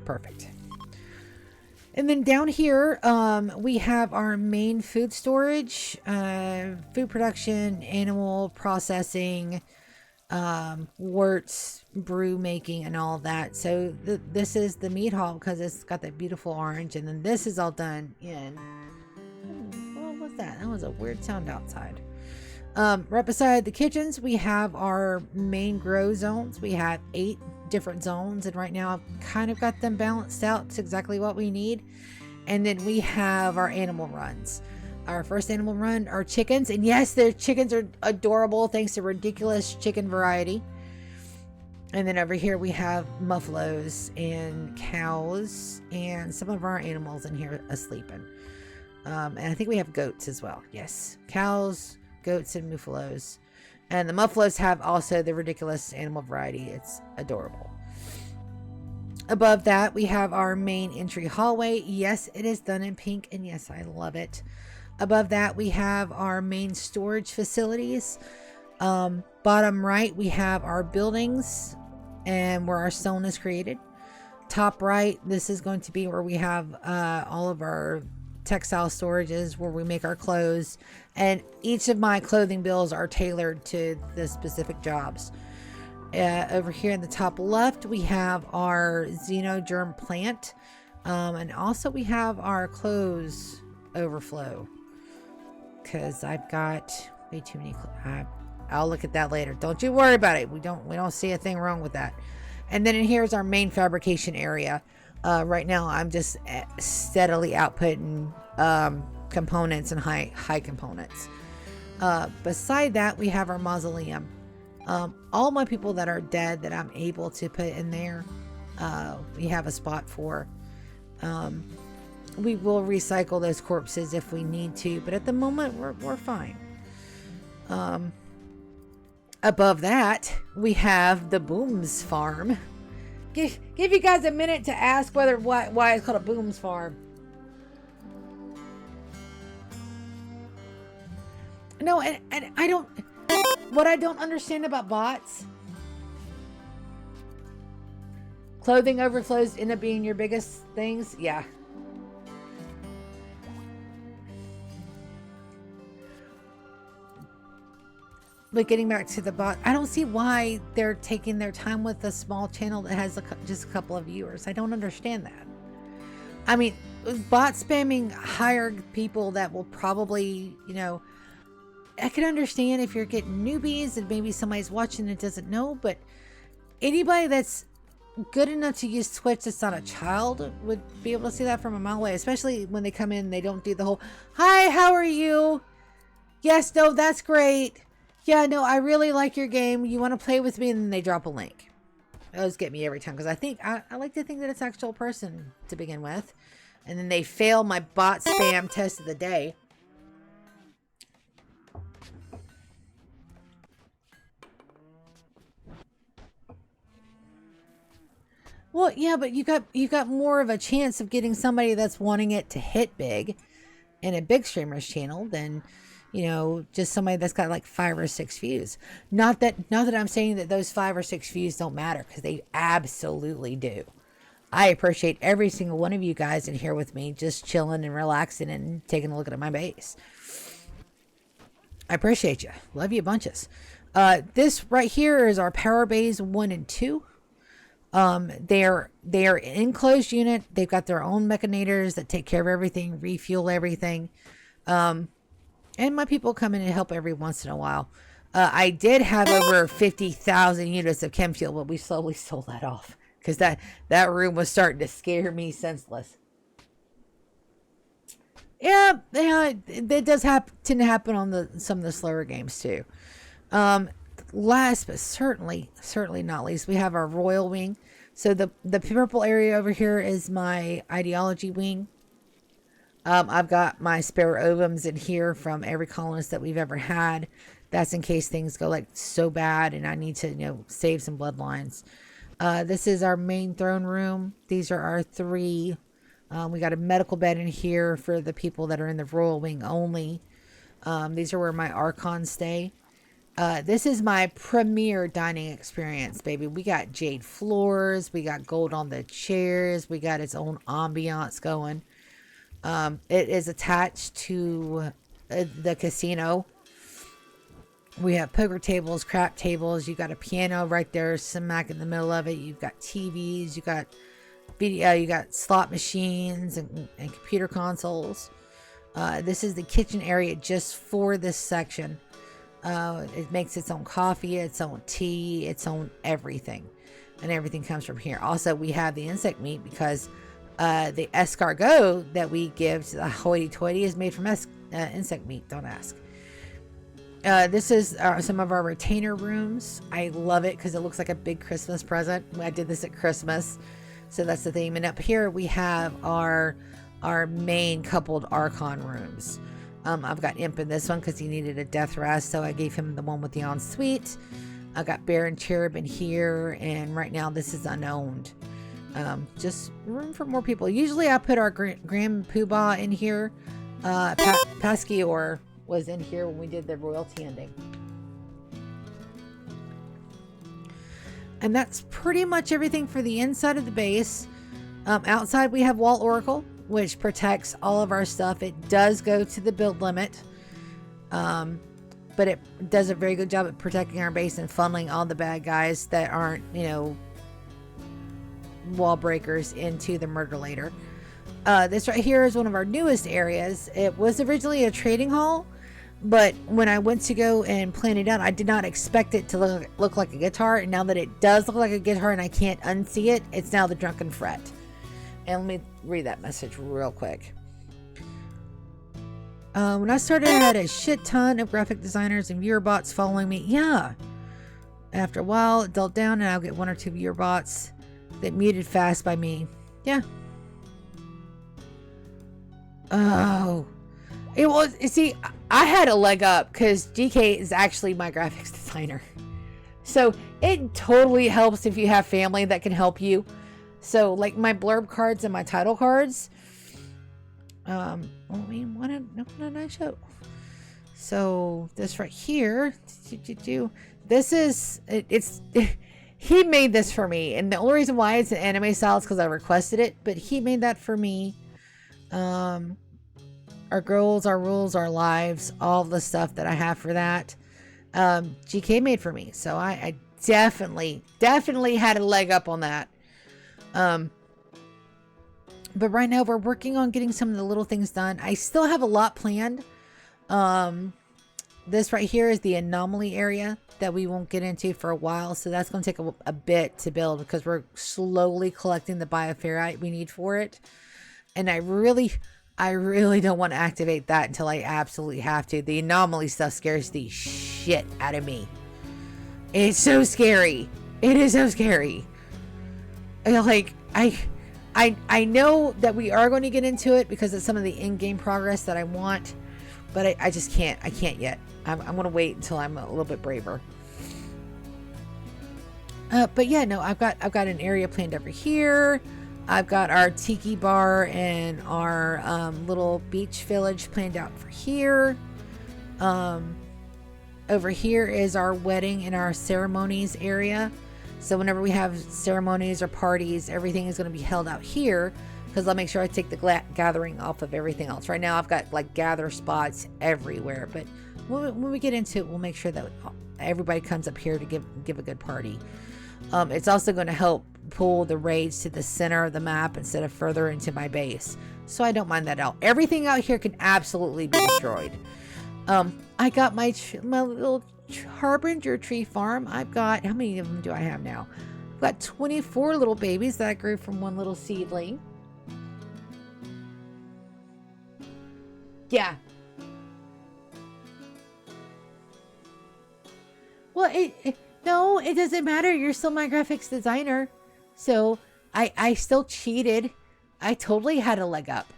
Perfect. And then down here, we have our main food storage, food production, animal processing, worts, brew making, and all of that. So this is the meat hall because it's got that beautiful orange. And then this is all done in... what was that? That was a weird sound outside. Right beside the kitchens, we have our main grow zones. We have 8 different zones, and right now I've kind of got them balanced out to exactly what we need. And then we have our animal runs. Our first animal run are chickens, and yes, their chickens are adorable thanks to ridiculous chicken variety. And then over here we have muffaloes and cows and some of our animals in here asleep. And I think we have goats as well. Yes, cows, goats, and muffalos. And the muffaloes have also the ridiculous animal variety. It's adorable. Above that, we have our main entry hallway. Yes, it is done in pink, and yes, I love it. Above that, we have our main storage facilities. Bottom right, we have our buildings and where our stone is created. Top right, this is going to be where we have all of our textile storages where we make our clothes. And each of my clothing bills are tailored to the specific jobs. Over here in the top left, we have our xenogerm plant. And also we have our clothes overflow. Because I've got way too many. I'll look at that later. Don't you worry about it. We don't see a thing wrong with that. And then in here is our main fabrication area. Right now, I'm just steadily outputting components and high components. Beside that, we have our mausoleum. All my people that are dead that I'm able to put in there, we have a spot for. We will recycle those corpses if we need to, but at the moment we're fine. Above that, we have the Booms Farm. Give you guys a minute to ask why it's called a Booms Farm. No, and I don't. What I don't understand about bots. Clothing overflows end up being your biggest things. Yeah. But getting back to the bot, I don't see why they're taking their time with a small channel that has just a couple of viewers. I don't understand that. I mean, bot spamming hired people that will probably, I can understand if you're getting newbies and maybe somebody's watching and doesn't know, but anybody that's good enough to use Twitch that's not a child would be able to see that from a mile away, especially when they come in, they don't do the whole, hi, how are you? Yes, no, that's great. Yeah, no, I really like your game. You want to play with me? And then they drop a link. Those get me every time because I like to think that it's an actual person to begin with. And then they fail my bot spam test of the day. Well, yeah, but you got more of a chance of getting somebody that's wanting it to hit big in a big streamer's channel than just somebody that's got like 5 or 6 views. Not that I'm saying that those 5 or 6 views don't matter, because they absolutely do. I appreciate every single one of you guys in here with me, just chilling and relaxing and taking a look at my base. I appreciate you. Love you bunches. This right here is our power bays 1 and 2. They are an enclosed unit. They've got their own Mechanitors that take care of everything, refuel everything. And my people come in and help every once in a while. I did have over 50,000 units of chem fuel, but we slowly sold that off because that room was starting to scare me senseless. Yeah, that does tend to happen on some of the slower games too. Last but certainly not least, we have our royal wing. So the purple area over here is my Idology wing. I've got my spare ovums in here from every colonist that we've ever had. That's in case things go like so bad and I need to, save some bloodlines. This is our main throne room. These are our 3. We got a medical bed in here for the people that are in the royal wing only. These are where my Archons stay. This is my premier dining experience, baby. We got jade floors. We got gold on the chairs. We got its own ambiance going. It is attached to the casino. We have poker tables, crap tables. You got a piano right there, smack in the middle of it. You've got TVs. You got video. You got slot machines and computer consoles. This is the kitchen area just for this section. It makes its own coffee, its own tea, its own everything, and everything comes from here. Also, we have the insect meat because the escargot that we give to the hoity-toity is made from insect meat. Don't ask. This is some of our retainer rooms. I love it because it looks like a big Christmas present. I did this at Christmas, so that's the theme. And up here we have our main coupled Archon rooms. I've got Imp in this one because he needed a death rest, so I gave him the one with the ensuite. I got Bear and Cherub in here, and right now this is unowned. Just room for more people. Usually I put our Grand Poobah in here Pasquior was in here when we did the royalty ending. And that's pretty much everything for the inside of the base. Outside we have Wall Oracle, which protects all of our stuff. It does go to the build limit. But it does a very good job at protecting our base and funneling all the bad guys that aren't, you know, wall breakers into the Murderlator. This right here is one of our newest areas. It was originally a trading hall, but when I went to go and plan it out, I did not expect it to look like a guitar. And now that it does look like a guitar and I can't unsee it, it's now the Drunken Fret. And let me read that message real quick. When I started, I had a shit ton of graphic designers and viewer bots following me. Yeah. After a while, it dulled down and I'll get one or two viewer bots that muted fast by me. Yeah. Oh. It was, you see, I had a leg up because GK is actually my graphics designer. So it totally helps if you have family that can help you. So like my blurb cards and my title cards. I mean, what a nice show. So this right here, this is, he made this for me. And the only reason why it's an anime style is because I requested it, but he made that for me. Our goals, our rules, our lives, all the stuff that I have for that, GK made for me. So I definitely had a leg up on that. But right now we're working on getting some of the little things done. I still have a lot planned. This right here is the anomaly area that we won't get into for a while. So that's going to take a bit to build because we're slowly collecting the bioferrite we need for it. And I really don't want to activate that until I absolutely have to. The anomaly stuff scares the shit out of me. It's so scary. It is so scary. Like, I know that we are going to get into it because of some of the in-game progress that I want, but I just can't. I can't yet. I'm going to wait until I'm a little bit braver. But yeah, no, I've got an area planned over here. I've got our tiki bar and our little beach village planned out for here. Over here is our wedding and our ceremonies area. So whenever we have ceremonies or parties, everything is going to be held out here because I'll make sure I take the gathering off of everything else. Right now I've got like gather spots everywhere, but when we get into it, we'll make sure that everybody comes up here to give a good party. It's also going to help pull the raids to the center of the map instead of further into my base. So I don't mind that at all. Everything out here can absolutely be destroyed. I got my little Harbinger tree farm. I've got, how many of them do I have now? I've got 24 little babies that I grew from one little seedling. Yeah. Well, no, it doesn't matter. You're still my graphics designer. So I still cheated. I totally had a leg up.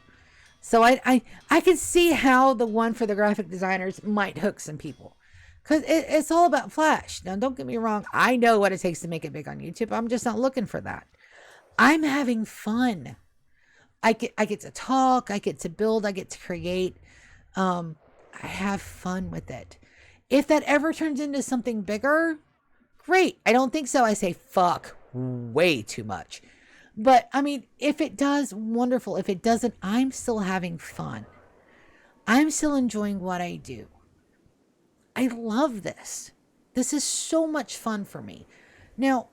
So I can see how the one for the graphic designers might hook some people. Because it's all about Flash. Now, don't get me wrong. I know what it takes to make it big on YouTube. I'm just not looking for that. I'm having fun. I get to talk. I get to build. I get to create. I have fun with it. If that ever turns into something bigger, great. I don't think so. I say fuck way too much. But, I mean, if it does, wonderful. If it doesn't, I'm still having fun. I'm still enjoying what I do. I love this. This is so much fun for me. Now,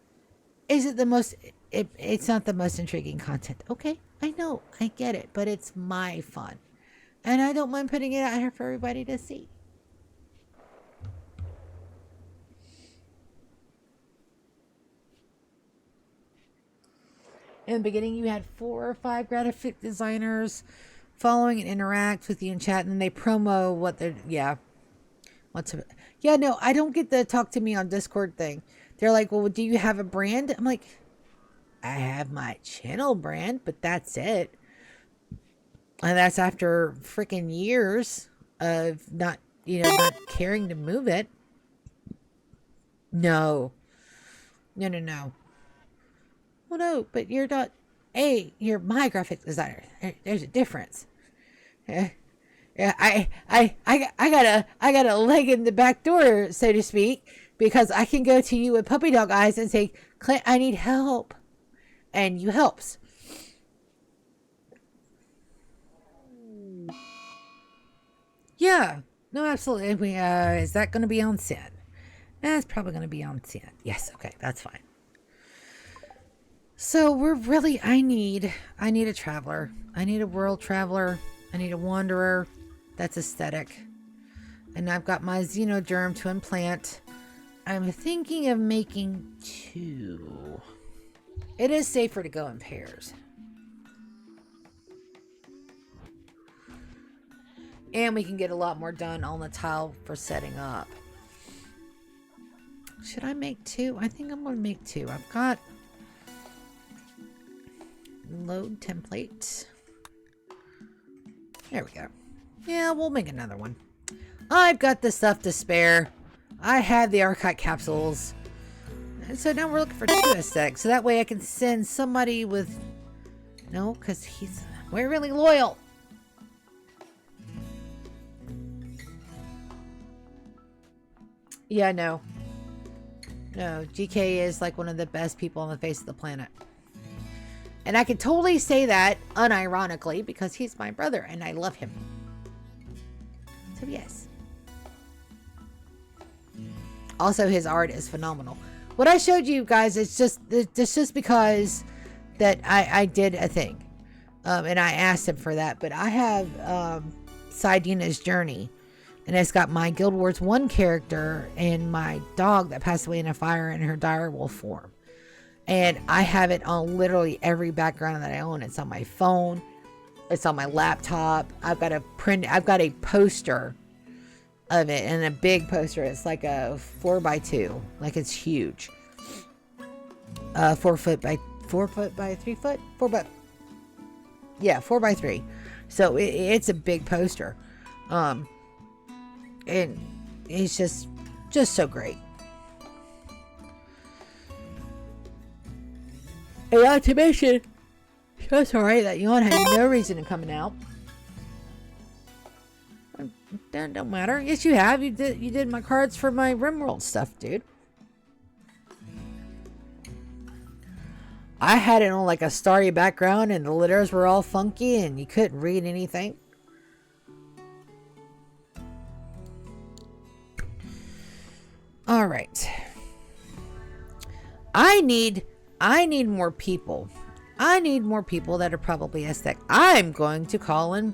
is it the most... It's not the most intriguing content. Okay, I know. I get it. But it's my fun. And I don't mind putting it out here for everybody to see. In the beginning, you had 4 or 5 graphic designers following and interact with you in chat, and they promo what they're... Yeah. Yeah, no, I don't get the talk to me on Discord thing. They're like, well, do you have a brand? I'm like, I have my channel brand, but that's it. And that's after freaking years of not caring to move it. No. No. Well, no, but you're not... you're my graphic designer. There's a difference. Yeah, I got a leg in the back door, so to speak, because I can go to you with puppy dog eyes and say, Clint, I need help. And you helps. Yeah. No, absolutely. Is that going to be on Sin? That's probably going to be on Sin. Yes, okay, that's fine. So we're really, I need a traveler. I need a world traveler. I need a wanderer. That's aesthetic. And I've got my xenogerm to implant. I'm thinking of making 2. It is safer to go in pairs. And we can get a lot more done on the tile for setting up. Should I make 2? I think I'm going to make 2. I've got load template. There we go. Yeah, we'll make another one. I've got the stuff to spare. I have the archive capsules. And so now we're looking for 2 aesthetics. So that way I can send somebody with... No, because we're really loyal. Yeah, no. No, GK is like one of the best people on the face of the planet. And I can totally say that unironically because he's my brother and I love him. So yes. Also, his art is phenomenal. What I showed you guys is just because that I did a thing. And I asked him for that. But I have Sidina's Journey. And it's got my Guild Wars 1 character and my dog that passed away in a fire in her direwolf form. And I have it on literally every background that I own. It's on my phone. It's on my laptop. I've got a poster of it, and a big poster. It's like a 4x2. Like it's huge. 4 foot by 3 foot? 4x3. So it's a big poster. And it's just so great. And not to mention, that's alright that yawn had no reason in coming out. That don't matter. Yes, you have. You did my cards for my Rimworld stuff, dude. I had it on like a starry background and the letters were all funky and you couldn't read anything. All right. I need more people. I need more people that are probably aesthetic. I'm going to call the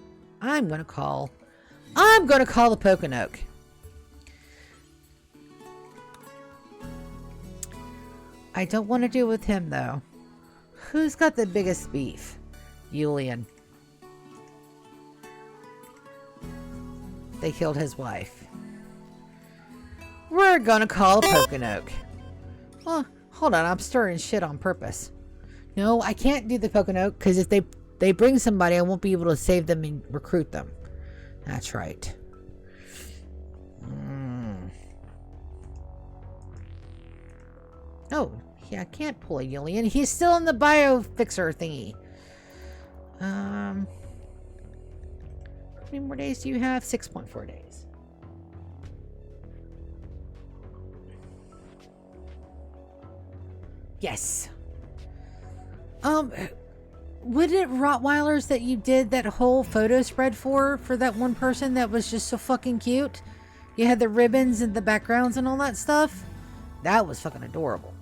Pokinoke. I don't want to deal with him though. Who's got the biggest beef? Julian. They killed his wife. We're gonna call Pokinoke. Well, hold on, I'm stirring shit on purpose. No, I can't do the Pokinoke because if they bring somebody, I won't be able to save them and recruit them. That's right. Oh, yeah, I can't pull a Julian. He's still in the bio fixer thingy. How many more days do you have? 6.4 days. Yes. Would it Rottweilers that you did that whole photo spread for that one person that was just so fucking cute? You had the ribbons and the backgrounds and all that stuff? That was fucking adorable.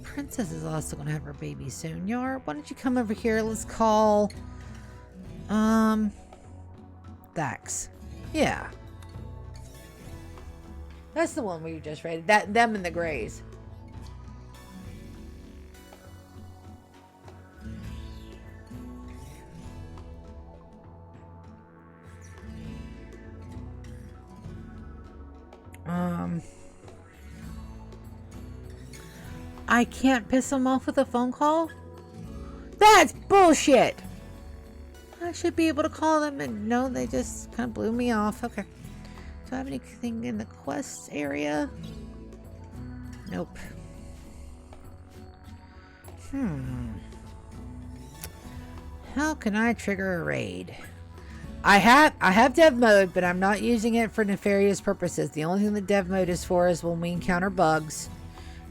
Princess is also gonna have her baby soon. Yar, why don't you come over here? Let's call Dax. Yeah. That's the one where you just rated. Them and the Greys. I can't piss them off with a phone call? That's bullshit! I should be able to call them and no, they just kind of blew me off. Okay. Do I have anything in the quest area? Nope. How can I trigger a raid? I have dev mode, but I'm not using it for nefarious purposes. The only thing that dev mode is for is when we encounter bugs.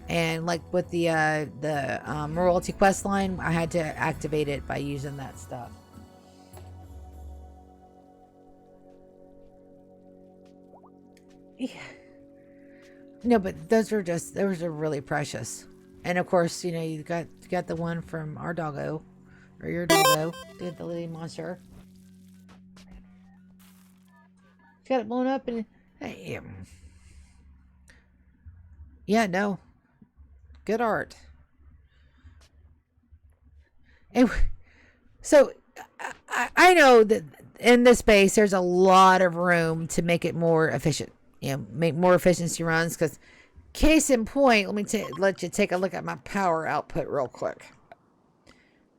And like with the royalty quest line, I had to activate it by using that stuff. Yeah. No, but those are really precious. And of course, you know, you got the one from our doggo, or your doggo, the lady monster. She got it blown up and hey, yeah, no, good art. And so I know that in this base there's a lot of room to make it more efficient. You know, make more efficiency runs. Because case in point, let you take a look at my power output real quick.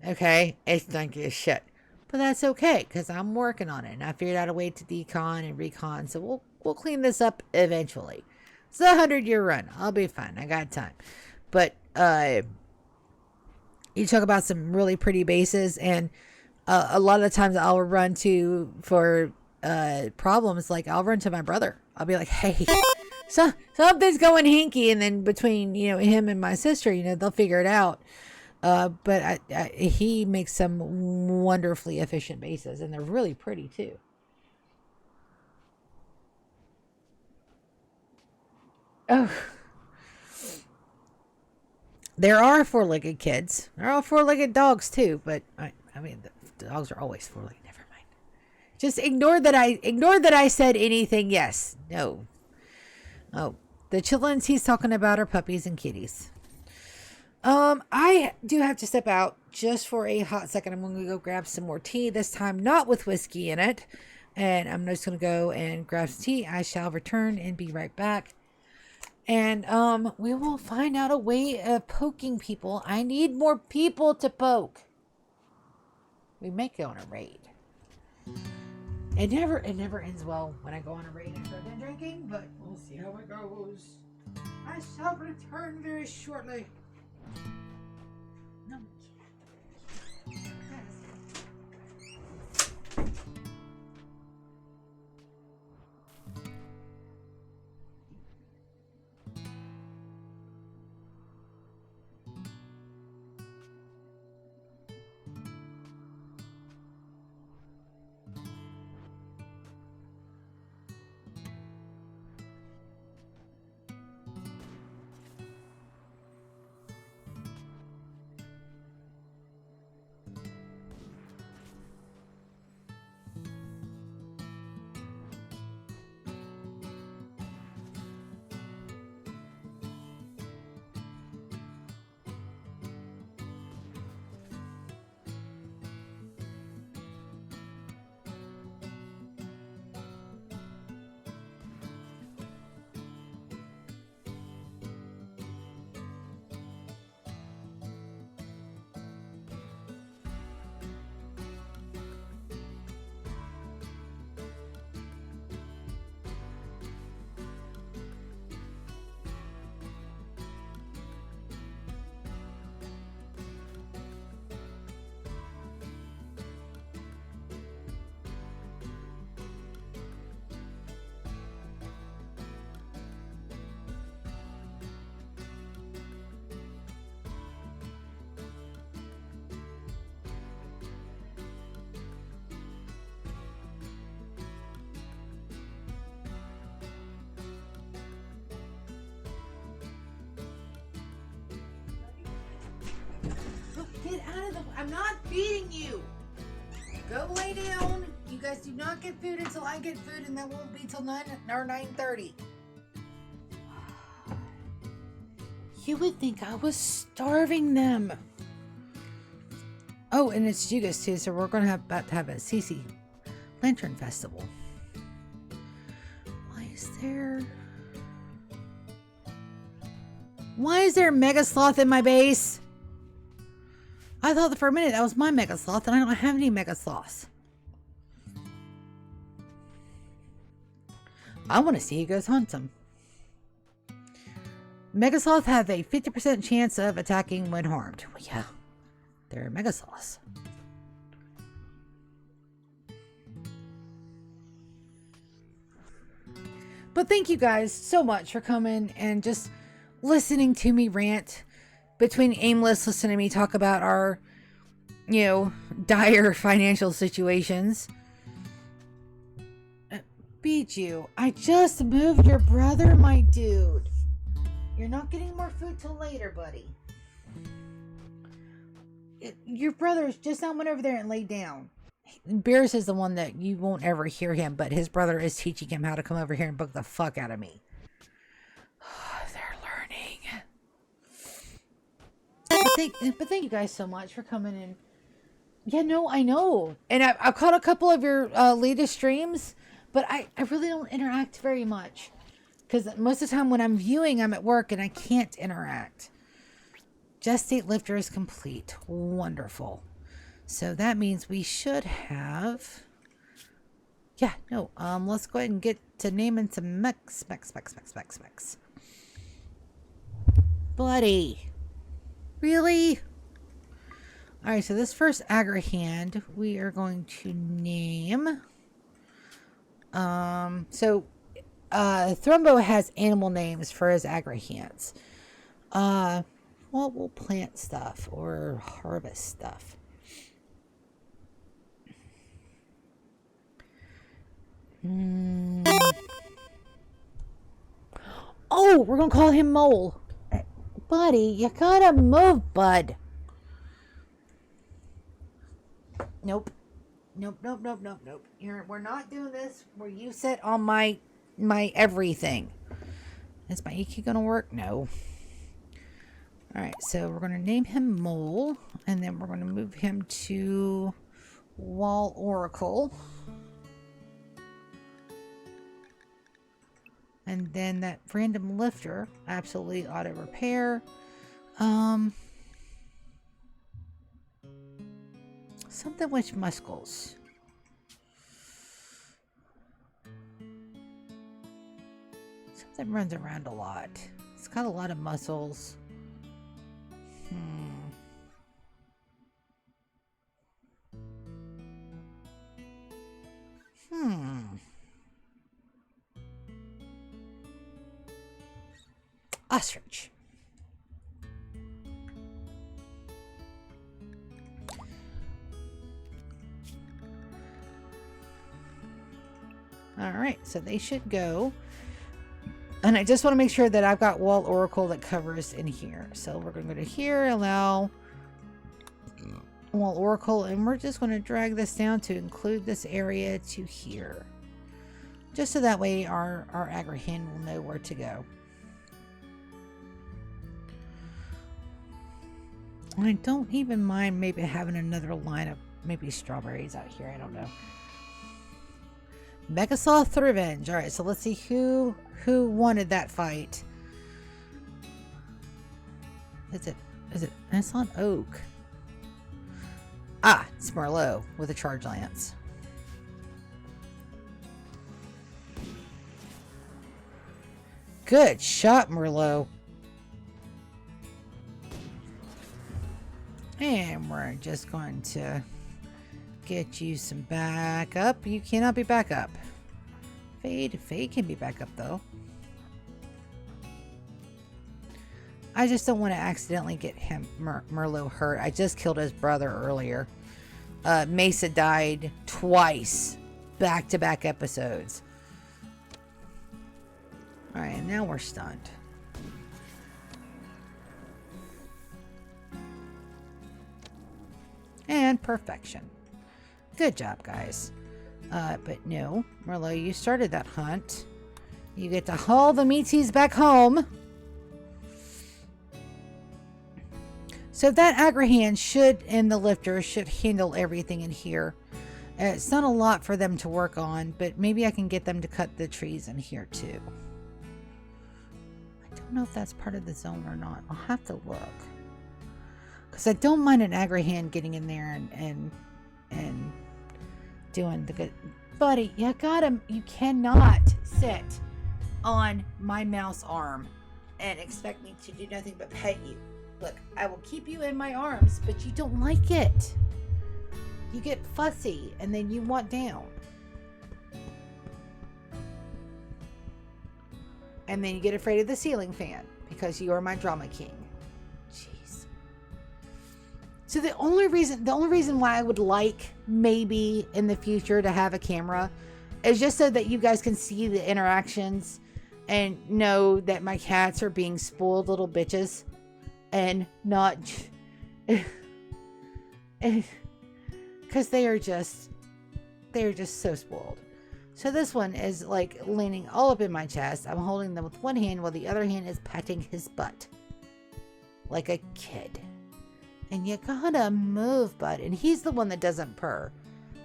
Okay, it's not good as shit, but that's okay because I'm working on it, and I figured out a way to decon and recon. So we'll clean this up eventually. It's a 100-year run. I'll be fine. I got time. But you talk about some really pretty bases, and a lot of the times I'll run to for problems. Like I'll run to my brother. I'll be like, hey, something's going hinky, and then between him and my sister, they'll figure it out. But he makes some wonderfully efficient bases, and they're really pretty too. Oh, there are four-legged kids. There are four-legged dogs too, but I mean, the dogs are always four-legged. Never mind. Just ignore that I said anything. Yes, no. Oh, the chillins he's talking about are puppies and kitties. I do have to step out just for a hot second. I'm going to go grab some more tea, this time not with whiskey in it. And I'm just going to go and grab some tea. I shall return and be right back. And we will find out a way of poking people. I need more people to poke. We may go on a raid. It never ends well when I go on a raid after I've been drinking, but we'll see how it goes. I shall return very shortly. No. Get out of the... I'm not feeding you. Go lay down. You guys do not get food until I get food, and that won't be till 9 or 9:30. You would think I was starving them. Oh, and it's Jugas too, so we're going to have a CC Lantern Festival. Why is there Mega Sloth in my base? I thought for a minute that was my Mega Sloth, and I don't have any Mega Sloths. I want to see who goes hunt them. Mega Sloth have a 50% chance of attacking when harmed. Well, yeah, they're Mega Sloths. But thank you guys so much for coming and just listening to me rant between aimless, listening to me talk about our, you know, dire financial situations. Beat you. I just moved your brother, my dude. You're not getting more food till later, buddy. Your brother's just now went over there and laid down. Bears is the one that you won't ever hear him, but his brother is teaching him how to come over here and bug the fuck out of me. They're learning. But thank you guys so much for coming in. Yeah, no, I know. And I've caught a couple of your latest streams, but I really don't interact very much. Because most of the time when I'm viewing, I'm at work and I can't interact. Just State Lifter is complete. Wonderful. So that means we should have... Yeah, no. Let's go ahead and get to naming some mechs. Buddy. Really? Alright, so this first Agrahand we are going to name... Thrumbo has animal names for his Agrahands. Well, we'll plant stuff or harvest stuff. Oh, we're gonna call him Mole. Buddy, you gotta move, bud. Nope. We're not doing this where you sit on my everything. Is my EQ gonna work? No. Alright, so we're gonna name him Mole, and then we're gonna move him to Wall Oracle. And then that random lifter, absolutely auto repair. Something with muscles. Something runs around a lot. It's got a lot of muscles. Ostrich. Alright, so they should go. And I just want to make sure that I've got Wall Oracle that covers in here. So we're going to go to here, allow Wall Oracle, and we're just going to drag this down to include this area to here. Just so that way our Agrahand will know where to go. I don't even mind maybe having another line of maybe strawberries out here. I don't know. Megasloth Revenge. Alright, so let's see who wanted that fight. Is it? It's on Oak. Ah, it's Merlot with a charge lance. Good shot, Merlot. And we're just going to get you some backup. You cannot be backup. Fade can be backup though. I just don't want to accidentally get him Merlot hurt. I just killed his brother earlier. Mesa died twice, back-to-back episodes. All right, and now we're stunned. And perfection. Good job, guys. But no, Merlot, you started that hunt. You get to haul the meaties back home. So that Agrahand should, and the lifter should handle everything in here. It's not a lot for them to work on, but maybe I can get them to cut the trees in here too. I don't know if that's part of the zone or not. I'll have to look. Because I don't mind an Agrahand getting in there and doing the good. Buddy, you cannot sit on my mouse arm and expect me to do nothing but pet you. Look, I will keep you in my arms, but you don't like it. You get fussy and then you want down. And then you get afraid of the ceiling fan because you are my drama king. Jeez. So the only reason why I would like maybe in the future to have a camera is just so that you guys can see the interactions and know that my cats are being spoiled little bitches and not because they are just so spoiled. So this one is like leaning all up in my chest. I'm holding them with one hand while the other hand is patting his butt. Like a kid. And you gotta move, bud. And he's the one that doesn't purr.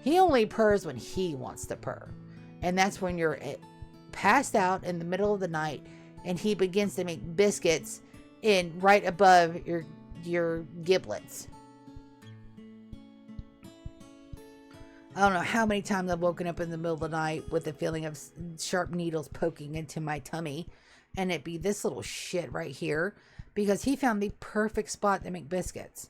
He only purrs when he wants to purr. And that's when you're passed out in the middle of the night and he begins to make biscuits in right above your giblets. I don't know how many times I've woken up in the middle of the night with the feeling of sharp needles poking into my tummy. And it'd be this little shit right here. Because he found the perfect spot to make biscuits.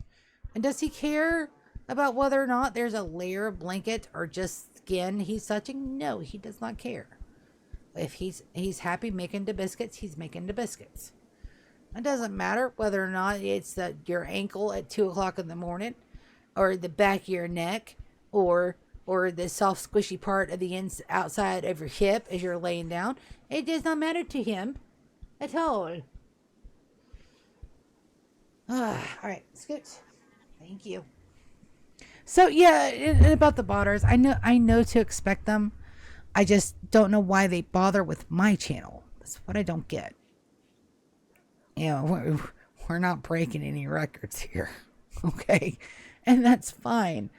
And does he care about whether or not there's a layer of blanket or just skin he's touching? No, he does not care. If he's happy making the biscuits, he's making the biscuits. It doesn't matter whether or not it's your ankle at 2 o'clock in the morning. Or the back of your neck. Or the soft squishy part of the outside of your hip as you're laying down. It does not matter to him at all. All right, Scoot. Thank you. So yeah, about the bothers, I know to expect them. I just don't know why they bother with my channel. That's what I don't get. You know, we're not breaking any records here, okay? And that's fine.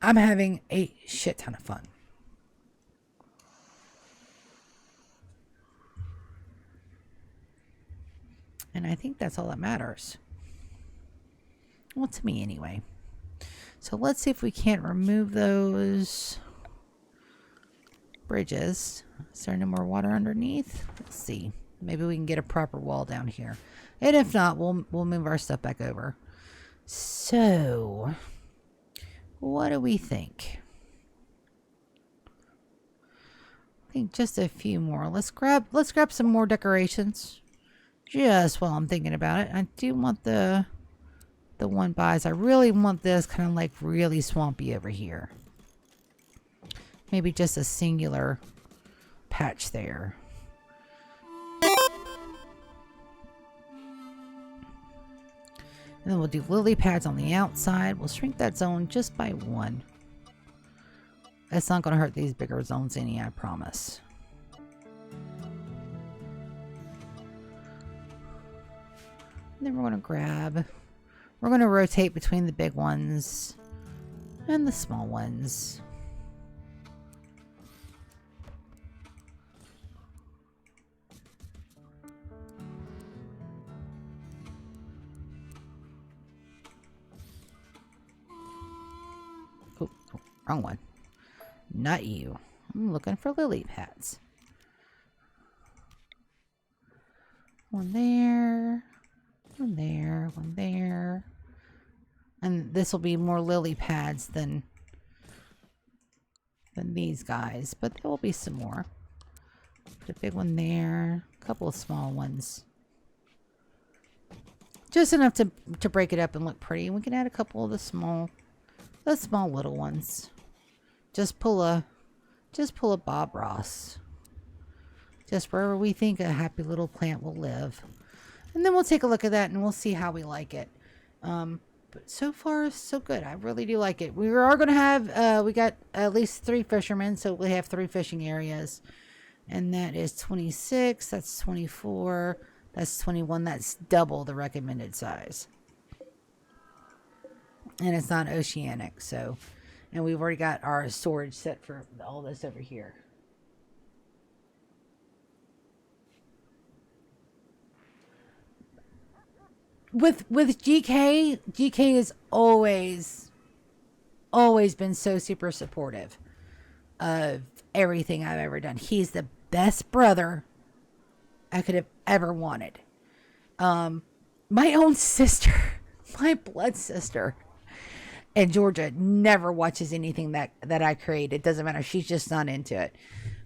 I'm having a shit ton of fun. And I think that's all that matters. Well, to me anyway. So let's see if we can't remove those bridges. Is there no more water underneath? Let's see. Maybe we can get a proper wall down here. And if not, we'll move our stuff back over. So, what do we think? I think just a few more. Let's grab some more decorations. Just while I'm thinking about it. I do want the one buys. I really want this kind of like really swampy over here. Maybe just a singular patch there. And then we'll do lily pads on the outside. We'll shrink that zone just by 1. That's not going to hurt these bigger zones any, I promise. And then we're going to rotate between the big ones and the small ones. Oh, wrong one. Not you. I'm looking for lily pads. One there. One there, one there. And this will be more lily pads than these guys, but there will be some more. Put a big one there, a couple of small ones. Just enough to break it up and look pretty. And we can add a couple of the small little ones. Just pull a Bob Ross. Just wherever we think a happy little plant will live. And then we'll take a look at that and we'll see how we like it. But so far, so good. I really do like it. We are going to have, we got at least 3 fishermen. So we have 3 fishing areas. And that is 26. That's 24. That's 21. That's double the recommended size. And it's not oceanic. So, and we've already got our storage set for all this over here. With GK has always been so super supportive of everything I've ever done. He's the best brother I could have ever wanted. My own sister, my blood sister, and Georgia never watches anything that I create. It doesn't matter. She's just not into it.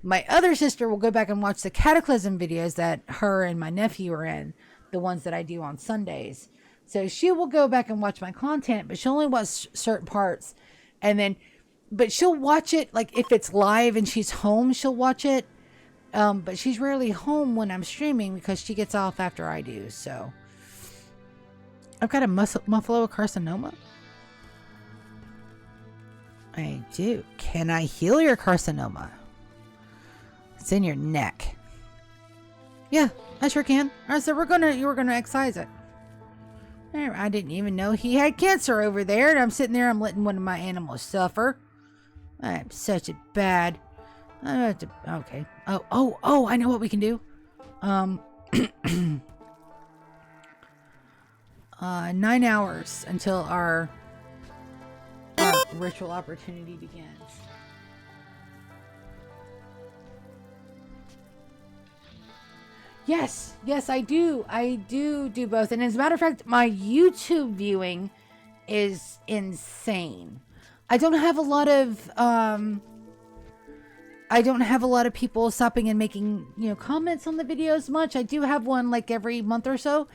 My other sister will go back and watch the Cataclysm videos that her and my nephew are in, the ones that I do on Sundays. So she will go back and watch my content, but she'll only watch certain parts. And then, but she'll watch it, like if it's live and she's home, she'll watch it. But she's rarely home when I'm streaming because she gets off after I do. So I've got a muffalocarcinoma. I do. Can I heal your carcinoma? It's in your neck. Yeah, I sure can. I said you were gonna excise it. I didn't even know he had cancer over there, and I'm sitting there, I'm letting one of my animals suffer. I'm such a bad. Okay. Oh, I know what we can do. 9 hours until our ritual opportunity begins. Yes, I do. I do both. And as a matter of fact, my YouTube viewing is insane. I don't have a lot of people stopping and making, comments on the videos much. I do have one like every month or so.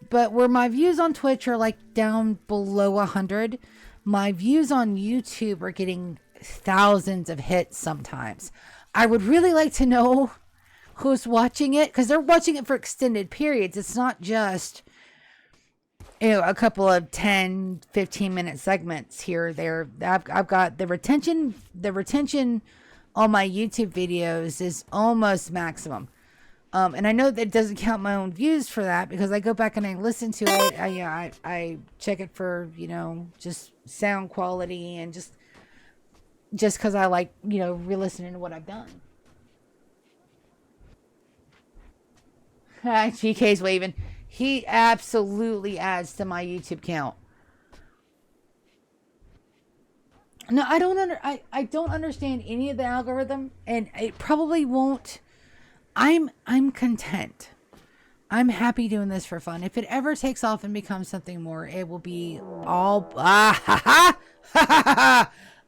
But where my views on Twitch are like down below 100, my views on YouTube are getting thousands of hits sometimes. I would really like to know who's watching it, because they're watching it for extended periods. It's not just a couple of 10-15 minute segments here or there. I've got the retention on my YouTube videos is almost maximum, and I know that doesn't count my own views for that, because I go back and I listen to it. I check it for just sound quality, and just because I like re-listening to what I've done. GK's waving. He absolutely adds to my YouTube count. No, I don't understand any of the algorithm, and it probably won't. I'm content. I'm happy doing this for fun. If it ever takes off and becomes something more, it will be all I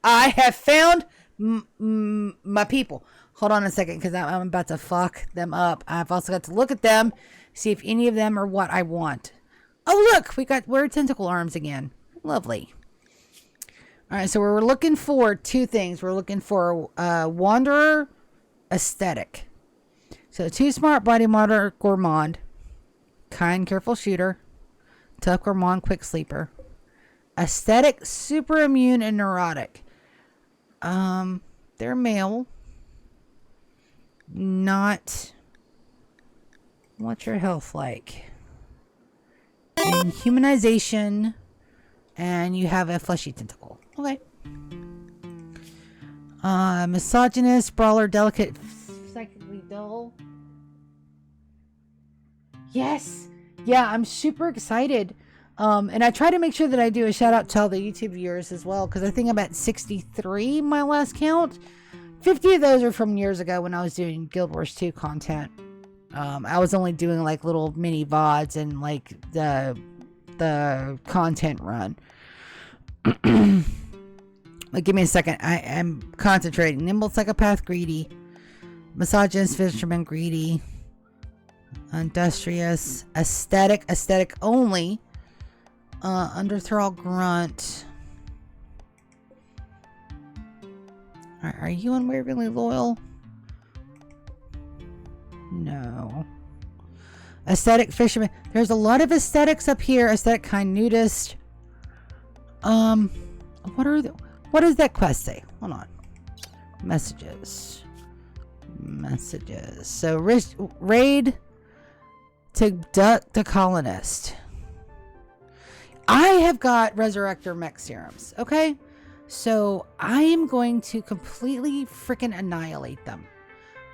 have found my people. Hold on a second, because I'm about to fuck them up. I've also got to look at them, see if any of them are what I want. Oh, look, we're tentacle arms again. Lovely. All right, so we're looking for two things. We're looking for Wanderer aesthetic. So too smart, body moderate, gourmand, kind, careful shooter, tough, gourmand, quick sleeper, aesthetic, super immune, and neurotic. They're male. Not. What's your health like? In humanization, and you have a fleshy tentacle. Okay. Misogynist, brawler, delicate, psychically dull. Yes. Yeah, I'm super excited. And I try to make sure that I do a shout out to all the YouTube viewers as well, because I think I'm at 63, my last count. 50 of those are from years ago when I was doing Guild Wars 2 content. I was only doing like little mini VODs and like the content run. Give me a second. I am concentrating. Nimble, psychopath, greedy. Misogynist, fisherman, greedy. Industrious. Aesthetic only. Underthrall, grunt. Are you unwaveringly loyal? No. Aesthetic, fisherman. There's a lot of aesthetics up here. Aesthetic, kind, nudist. What does that quest say? Hold on. Messages. So raid to duck the colonist. I have got resurrector mech serums. Okay. So I am going to completely freaking annihilate them.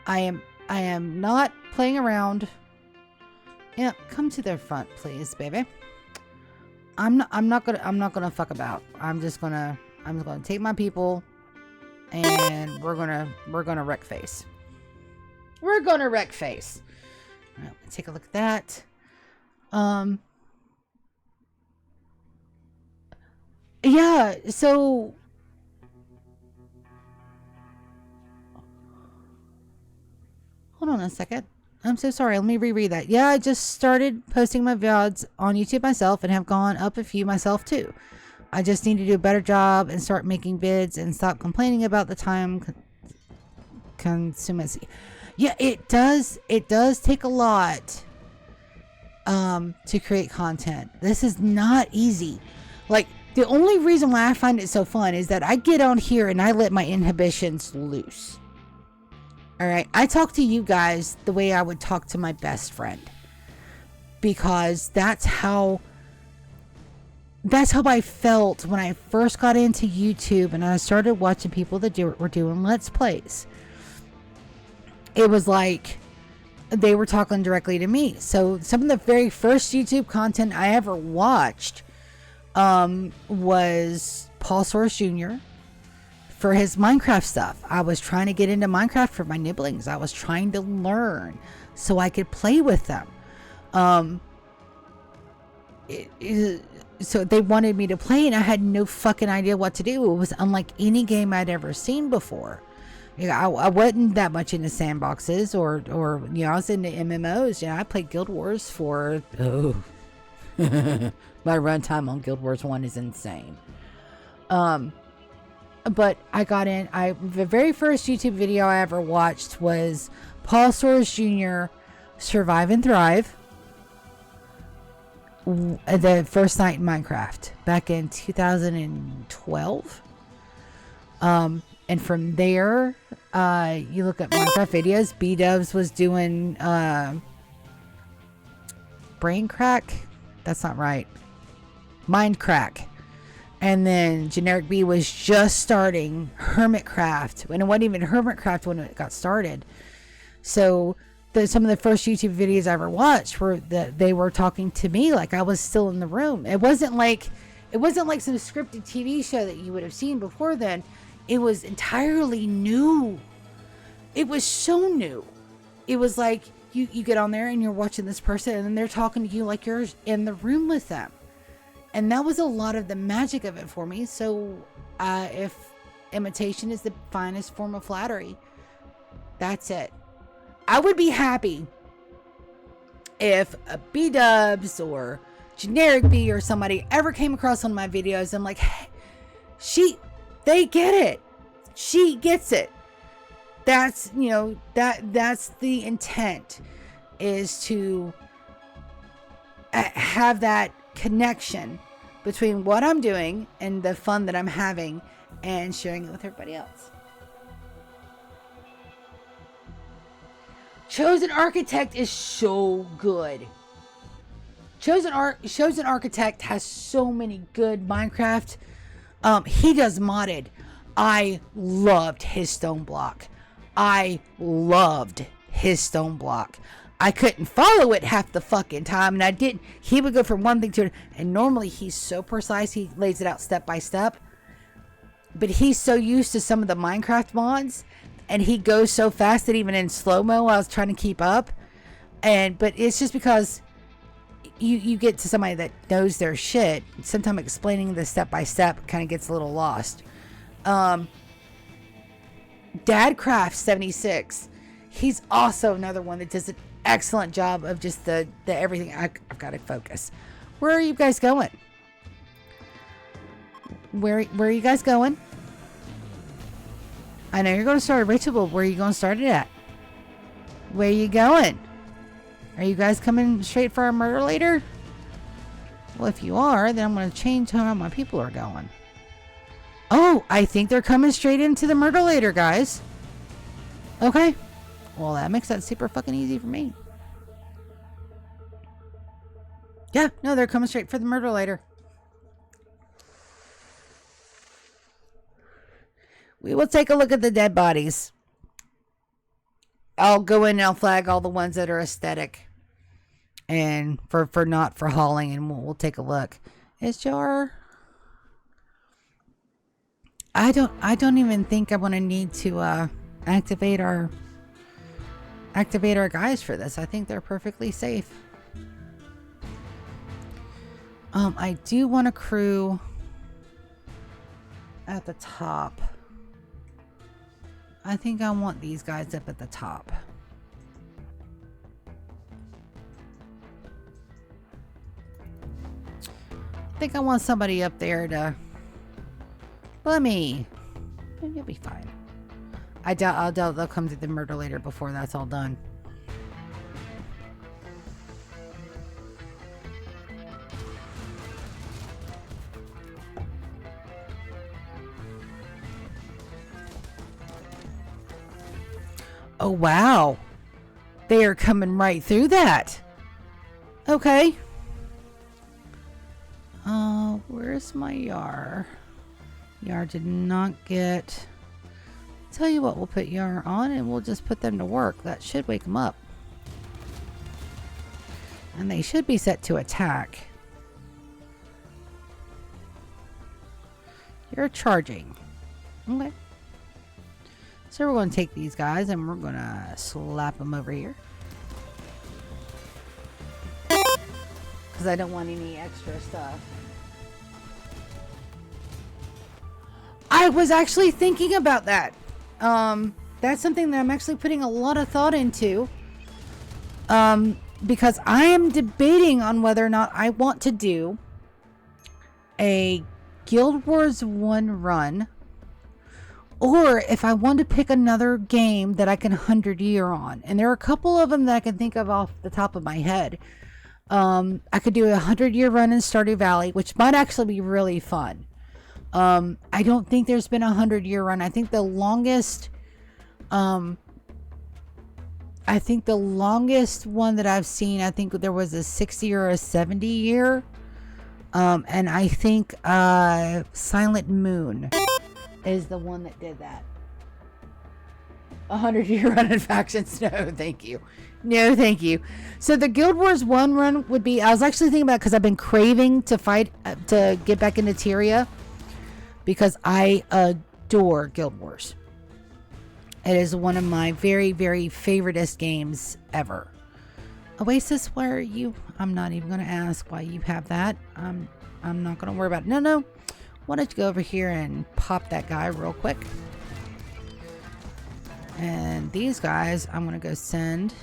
I am not playing around. Yeah, come to the front, please, baby. I'm not gonna fuck about. I'm just gonna take my people, and we're gonna wreck face. We're gonna wreck face. All right, let's take a look at that. Yeah, so Hold on a second. I'm so sorry. Let me reread that. Yeah, I just started posting my VODs on YouTube myself and have gone up a few myself too. I just need to do a better job and start making vids and stop complaining about the time consumacy. Yeah, it does. It does take a lot to create content. This is not easy. Like, the only reason why I find it so fun is that I get on here and I let my inhibitions loose. All right, I talk to you guys the way I would talk to my best friend, because that's how I felt when I first got into YouTube and I started watching people that were doing Let's Plays. It was like they were talking directly to me. So some of the very first YouTube content I ever watched was Paul Source Jr. for his Minecraft stuff. I was trying to get into Minecraft for my nibblings. I was trying to learn so I could play with them. So they wanted me to play and I had no fucking idea what to do. It was unlike any game I'd ever seen before. You know, I wasn't that much into sandboxes or you know, I was into MMOs. You know, I played Guild Wars for my runtime on Guild Wars 1 is insane. But I got in. The very first YouTube video I ever watched was Paul Soares Jr. Survive and Thrive. The first night in Minecraft back in 2012. And from there, you look at Minecraft videos. B-Dubs was doing Brain Crack. That's not right. Mind Crack. And then Generic B was just starting Hermitcraft. And it wasn't even Hermitcraft when it got started. So some of the first YouTube videos I ever watched were that they were talking to me like I was still in the room. It wasn't like some scripted TV show that you would have seen before then. It was entirely new. It was so new. It was like you get on there and you're watching this person and then they're talking to you like you're in the room with them. And that was a lot of the magic of it for me. So if imitation is the finest form of flattery, that's it. I would be happy if a B-Dubs or Generic B or somebody ever came across one of my videos and like, hey, they get it. She gets it. That's, you know, that's the intent, is to have that connection between what I'm doing and the fun that I'm having and sharing it with everybody else. Chosen Architect is so good. Chosen Architect has so many good Minecraft. He does modded. I loved his stone block. I couldn't follow it half the fucking time, and I didn't. He would go from one thing to another, and normally he's so precise, he lays it out step by step. But he's so used to some of the Minecraft mods, and he goes so fast that even in slow-mo, I was trying to keep up. But it's just because you get to somebody that knows their shit. Sometimes explaining the step by step kind of gets a little lost. Dadcraft76, he's also another one that does an excellent job of just the everything. I've got to focus. Where are you guys going? Where are you guys going? I know you're going to start at Rachel, but where are you going to start it at? Where are you going? Are you guys coming straight for our murder later? Well, if you are, then I'm going to change how my people are going. Oh, I think they're coming straight into the murder later, guys. Okay. Well, that makes that super fucking easy for me. Yeah, no, they're coming straight for the murder later. We will take a look at the dead bodies. I'll go in and I'll flag all the ones that are aesthetic. And for not for hauling, and we'll take a look. Is Jar... I don't even think I'm gonna need to activate our guys for this. I think they're perfectly safe. I do want a crew at the top. I think I want these guys up at the top. think I want somebody up there to... Let me... Maybe you'll be fine. I doubt they'll come to the murder later before that's all done. Oh, wow. They are coming right through that. Okay. Where's my Yar? Yar did not get... Tell you what, we'll put Yar on and we'll just put them to work. That should wake them up. And they should be set to attack. You're charging. Okay. So we're going to take these guys and we're going to slap them over here. Because I don't want any extra stuff. I was actually thinking about that. That's something that I'm actually putting a lot of thought into. Because I am debating on whether or not I want to do a Guild Wars 1 run. Or if I want to pick another game that I can 100-year on. And there are a couple of them that I can think of off the top of my head. I could do a 100-year run in Stardew Valley, which might actually be really fun. I don't think there's been a 100-year run. I think the longest one that I've seen, I think there was a 60 or a 70 year. And I think Silent Moon is the one that did that. 100-year run in factions. No, thank you. No, thank you. So the Guild Wars 1 run would be, I was actually thinking about it because I've been craving to fight, to get back into Tyria. Because I adore Guild Wars. It is one of my very, very favoriteest games ever. Oasis, why are you? I'm not even going to ask why you have that. I'm not going to worry about it. No. Why don't you go over here and pop that guy real quick. And these guys, I'm going to go send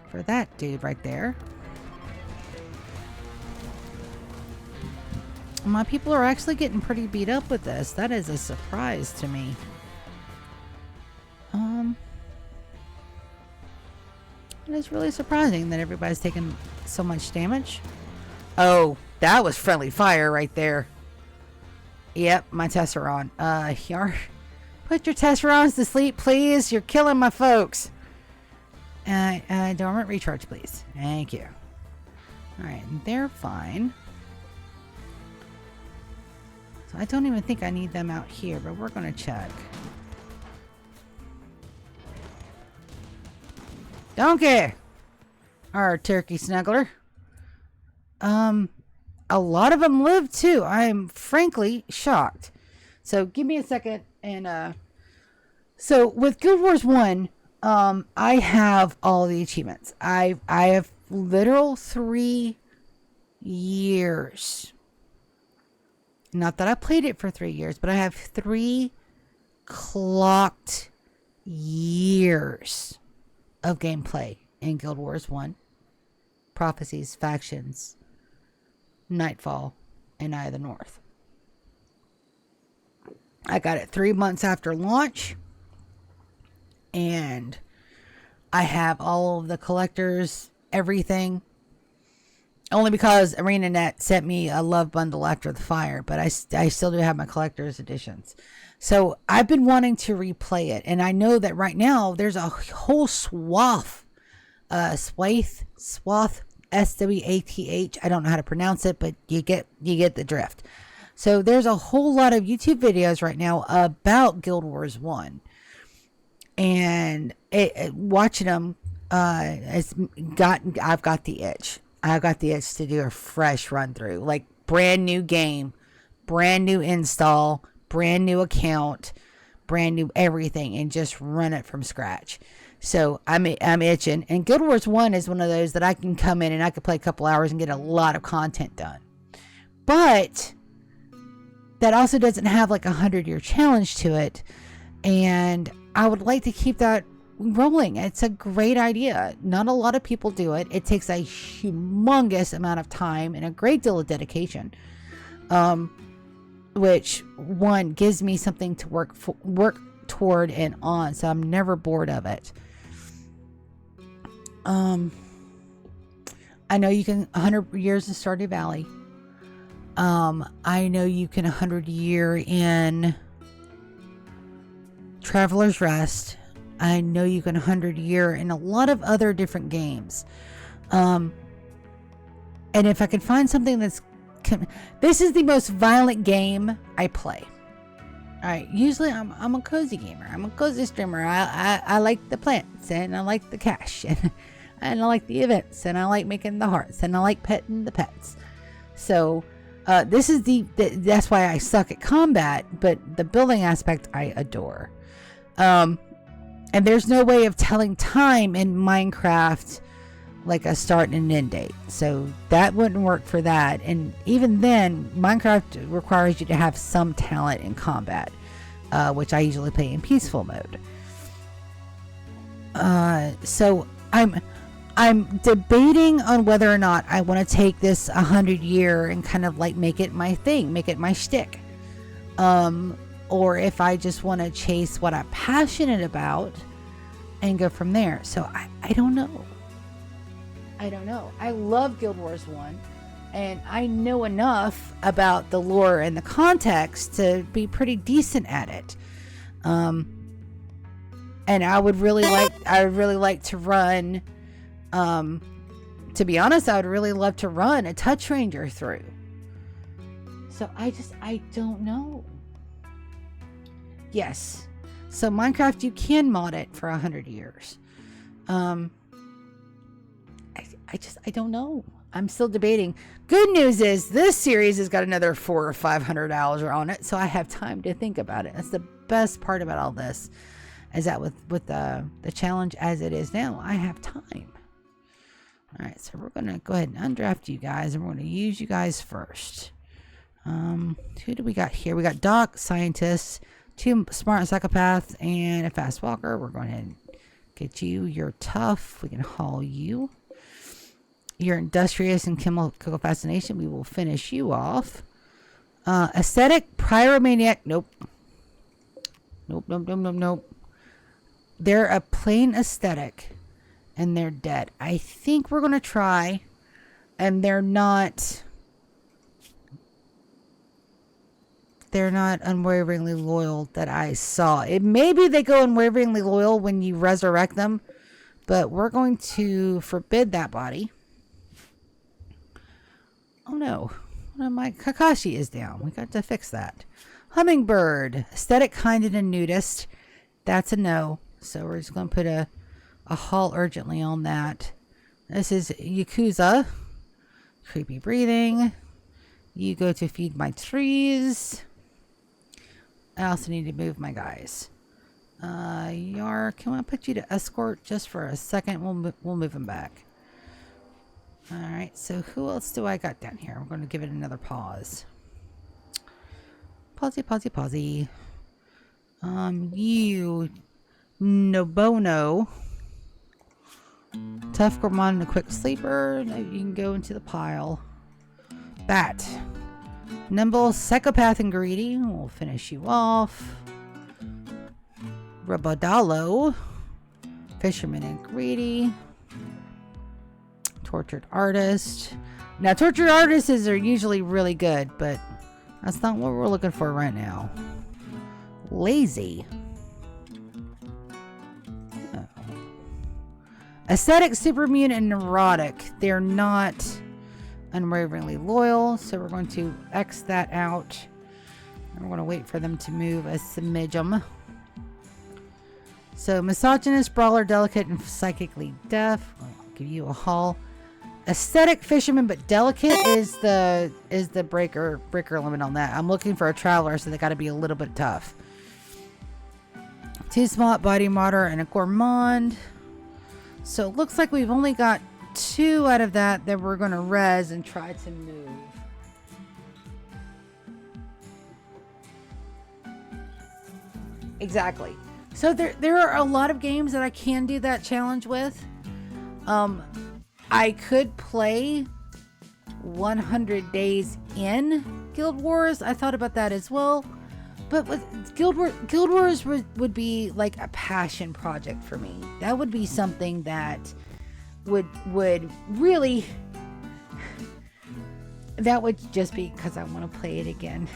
for that dude right there. My people are actually getting pretty beat up with this. That is a surprise to me. It is really surprising that everybody's taking so much damage. Oh, that was friendly fire right there. Yep, my Tesseron. Yar, put your Tesserons to sleep, please. You're killing my folks. Dormant recharge, please. Thank you. Alright, they're fine. So I don't even think I need them out here, but we're going to check. Donkey! Our turkey snuggler. A lot of them live too. I am frankly shocked. So give me a second. And so with Guild Wars 1, I have all the achievements. I have literal 3 years. Not that I played it for 3 years, but I have 3 clocked years of gameplay in Guild Wars 1. Prophecies, Factions, Nightfall, and Eye of the North. I got it 3 months after launch. And I have all of the collectors, everything. Only because ArenaNet sent me a love bundle after the fire, but I still do have my collector's editions. So I've been wanting to replay it, and I know that right now there's a whole swath, swath, S-W-A-T-H. I don't know how to pronounce it, but you get the drift. So there's a whole lot of YouTube videos right now about Guild Wars 1, and watching them, I've got the itch. I've got the itch to do a fresh run through, like brand new game, brand new install, brand new account, brand new everything, and just run it from scratch. So I'm itching, and Guild Wars 1 is one of those that I can come in and I can play a couple hours and get a lot of content done. But that also doesn't have like a 100-year challenge to it, and I would like to keep that rolling. It's a great idea. Not a lot of people do it. It takes a humongous amount of time and a great deal of dedication, which one gives me something to work toward and on, so I'm never bored of it. I know you can 100 years in Stardew Valley. I know you can 100 year in Traveler's Rest. I know you can 100 year in a lot of other different games. And if I could find something that's... This is the most violent game I play. Alright, usually I'm a cozy gamer. I'm a cozy streamer. I like the plants, and I like the cash, and I like the events, and I like making the hearts, and I like petting the pets. So this is that's why I suck at combat, but the building aspect I adore. And there's no way of telling time in Minecraft like a start and an end date, so that wouldn't work for that. And even then, Minecraft requires you to have some talent in combat, which I usually play in peaceful mode. So I'm debating on whether or not I want to take this 100 year and kind of like make it my thing, make it my shtick, or if I just want to chase what I'm passionate about and go from there. So I don't know. I love Guild Wars 1, and I know enough about the lore and the context to be pretty decent at it. And I would really like to run, to be honest, I would really love to run a Touch Ranger through. So I don't know. Yes. So Minecraft, you can mod it for 100 years. I don't know. I'm still debating. Good news is this series has got another 400 or 500 hours on it, so I have time to think about it. That's the best part about all this, is that with the challenge as it is now, I have time. All right, so we're gonna go ahead and undraft you guys, and we're gonna use you guys first. Who do we got here? We got Doc, Scientist, 2 Smart Psychopaths, and a Fast Walker. We're going ahead and get you. You're tough. We can haul you. You're industrious and chemical fascination. We will finish you off. Aesthetic, pyromaniac. Nope. Nope. They're a plain aesthetic, and they're dead. I think we're going to try, and they're not unwaveringly loyal that I saw. It maybe they go unwaveringly loyal when you resurrect them, but we're going to forbid that body. Oh no, my Kakashi is down. We got to fix that. Hummingbird, aesthetic, kinded, and nudist. That's a no. So we're just going to put a haul urgently on that. This is Yakuza. Creepy breathing. You go to feed my trees. I also need to move my guys. Yar, can I put you to escort just for a second? We'll move him back. Alright, so who else do I got down here? I'm going to give it another pause. Pausey. You, Nobono. Tough Gourmand and a quick sleeper. Now you can go into the pile. Bat. Nimble, Psychopath, and Greedy. We'll finish you off. Rabadalo. Fisherman and Greedy. Tortured Artist. Now, Tortured Artists are usually really good, but that's not what we're looking for right now. Lazy. Oh. Aesthetic, Supermune, and Neurotic. They're not unwaveringly loyal, so we're going to X that out. And we're going to wait for them to move a smidgen. So, misogynist, brawler, delicate, and psychically deaf. I'll give you a haul. Aesthetic, fisherman, but delicate is the breaker limit on that. I'm looking for a traveler, so they got to be a little bit tough. 2 smart, body moderate, and a gourmand. So it looks like we've only got 2 out of that we're going to res and try to move. Exactly. So there are a lot of games that I can do that challenge with. I could play 100 days in Guild Wars. I thought about that as well. But with Guild Wars would be like a passion project for me. That would be something that would really... That would just be because I want to play it again.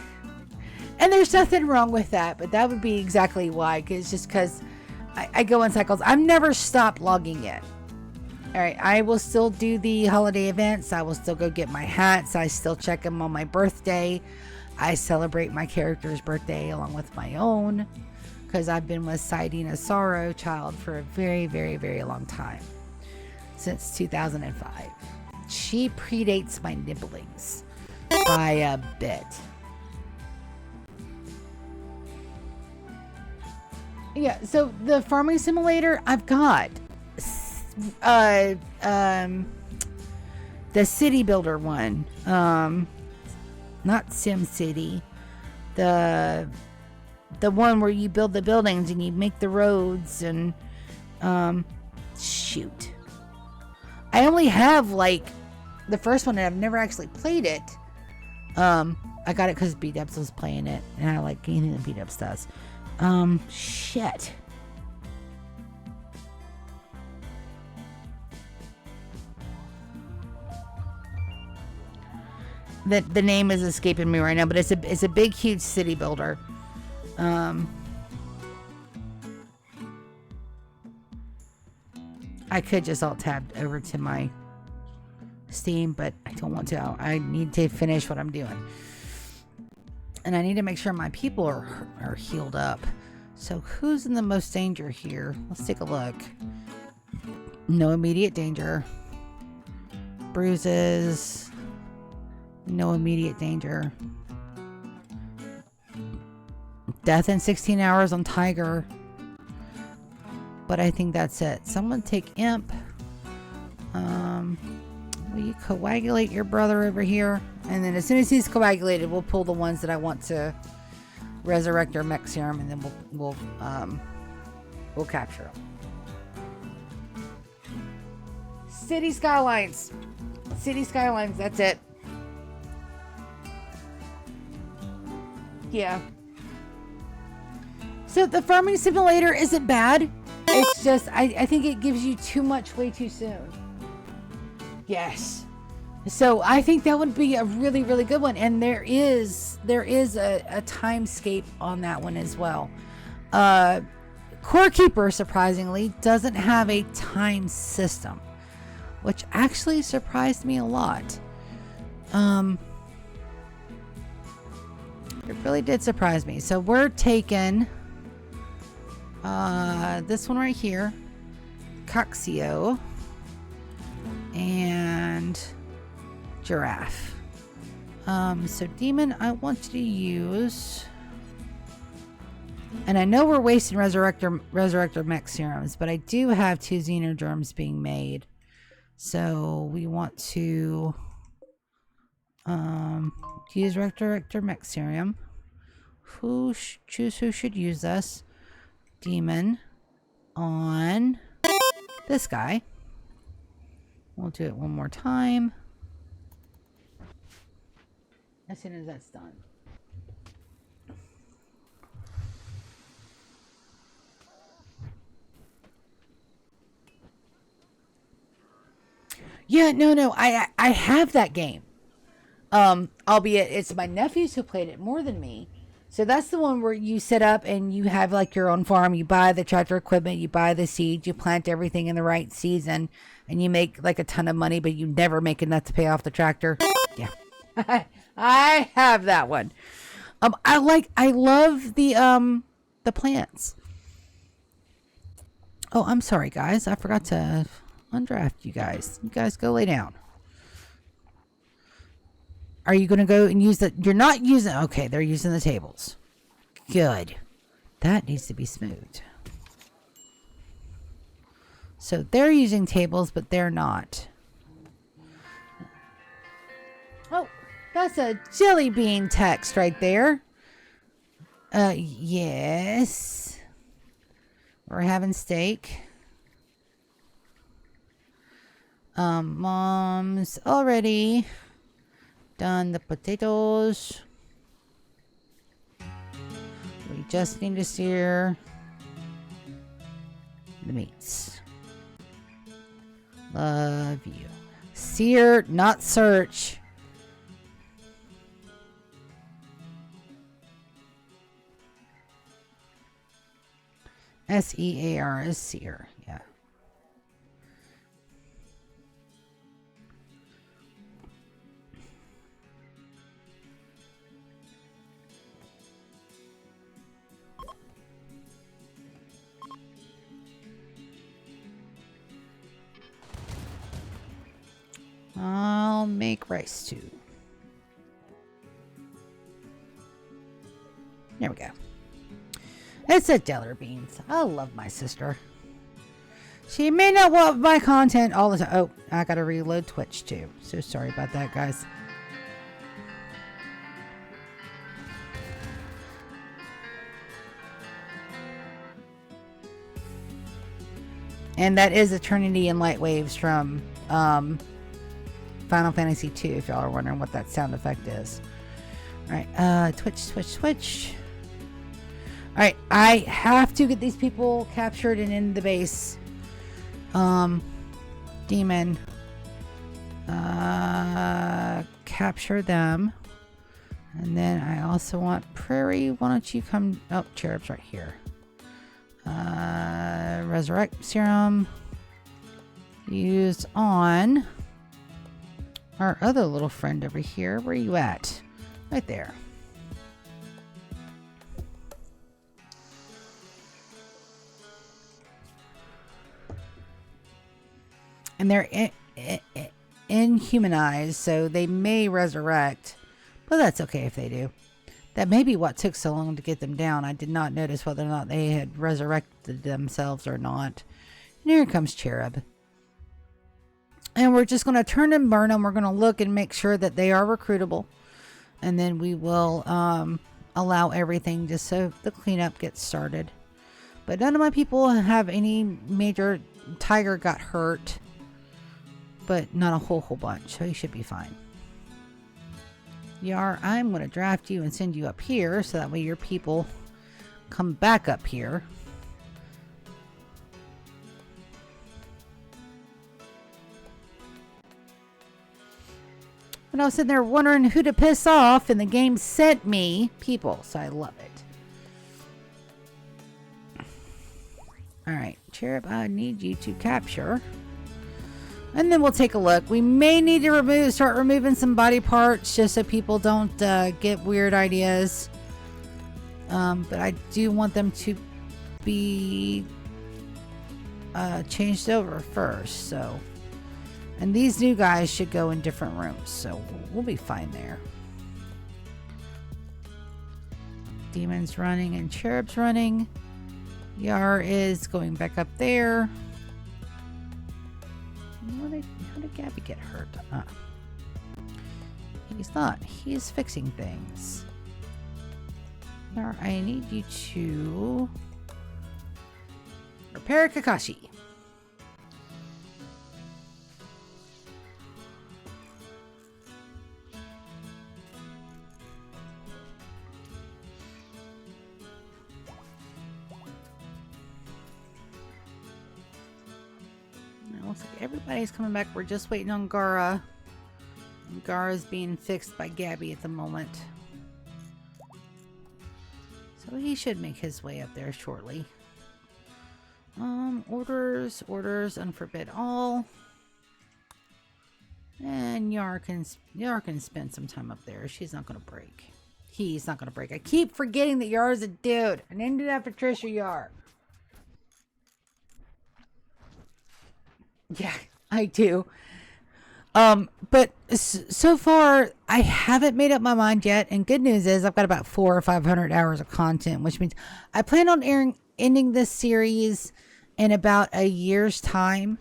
And there's nothing wrong with that, but that would be exactly why. It's just because I go in cycles. I've never stopped logging in. All right, I will still do the holiday events. I will still go get my hats. I still check them on my birthday. I celebrate my character's birthday along with my own, because I've been with Siding a Sorrow Child for a very, very, very long time. Since 2005. She predates my nibblings by a bit. Yeah, so the farming simulator I've got the city builder one, not Sim City, the one where you build the buildings and you make the roads and shoot, I only have like the first one and I've never actually played it. I got it because B-Dubs was playing it and I like anything that B-Dubs does. Shit. The name is escaping me right now, but it's a big, huge city builder. I could just alt tab over to my Steam, but I don't want to. I need to finish what I'm doing. And I need to make sure my people are healed up. So who's in the most danger here? Let's take a look. No immediate danger. Bruises. No immediate danger. Death in 16 hours on Tiger. But I think that's it. Someone take Imp. Will you coagulate your brother over here? And then as soon as he's coagulated, we'll pull the ones that I want to resurrect our mech serum, and then we'll capture them. City Skylines. City Skylines, that's it. Yeah. So the farming simulator isn't bad. It's just, I think it gives you too much way too soon. Yes. So I think that would be a really, really good one. And there is a timescape on that one as well. Core Keeper, surprisingly, doesn't have a time system, which actually surprised me a lot. It really did surprise me. So we're taking this one right here, Coxio, and Giraffe. So Demon, I want you to use, and I know we're wasting Resurrector Mech Serums, but I do have 2 Xenogerms being made. So we want to use Resurrector Mech Serum. Choose who should use this. Demon on this guy. We'll do it one more time. As soon as that's done. Yeah, no. I have that game. Albeit it's my nephews who played it more than me. So that's the one where you set up and you have like your own farm. You buy the tractor equipment, you buy the seeds, you plant everything in the right season, and you make like a ton of money, but you never make enough to pay off the tractor. Yeah. I have that one. I love the plants. Oh, I'm sorry guys. I forgot to undraft you guys. You guys go lay down. Are you going to go and use the... You're not using... Okay, they're using the tables. Good. That needs to be smoothed. So they're using tables, but they're not. Oh, that's a jelly bean text right there. Yes. We're having steak. Mom's already done the potatoes. We just need to sear the meats. Love you. Sear, not search. S-E-A-R is sear. Yeah. I'll make rice stew. There we go. It's a Deller Beans. I love my sister. She may not want my content all the time. Oh, I gotta reload Twitch too. So sorry about that, guys. And that is Eternity and Light Waves from Final Fantasy II, if y'all are wondering what that sound effect is. Alright, Twitch. Alright, I have to get these people captured and in the base. Demon. Capture them. And then I also want Prairie. Why don't you come... Oh, Cherub's right here. Resurrect Serum. Used on our other little friend over here. Where are you at? Right there. And they're inhumanized, so they may resurrect, but that's okay if they do. That may be what took so long to get them down. I did not notice whether or not they had resurrected themselves or not. And here comes Cherub. And we're just going to turn and burn them. We're going to look and make sure that they are recruitable. And then we will allow everything just so the cleanup gets started. But none of my people have any major... Tiger got hurt. But not a whole bunch. So he should be fine. Yar, I'm going to draft you and send you up here. So that way your people come back up here. And I was sitting there wondering who to piss off, and the game sent me people, so I love it. Alright, Cherub, I need you to capture. And then we'll take a look. We may need to start removing some body parts just so people don't get weird ideas. But I do want them to be changed over first, so... And these new guys should go in different rooms, so we'll be fine there. Demon's running and Cherub's running. Yar is going back up there. How did Gabby get hurt? He's not. He's fixing things. Yar, I need you to repair Kakashi. Looks like everybody's coming back. We're just waiting on Gara. And Gara's being fixed by Gabby at the moment. So he should make his way up there shortly. Orders, unforbid all. And Yar can spend some time up there. She's not gonna break. He's not gonna break. I keep forgetting that Yar's a dude. I named it after Trisha Yar. Yeah, I do. But so far, I haven't made up my mind yet. And good news is I've got about 400 or 500 hours of content, which means I plan on ending this series in about a year's time.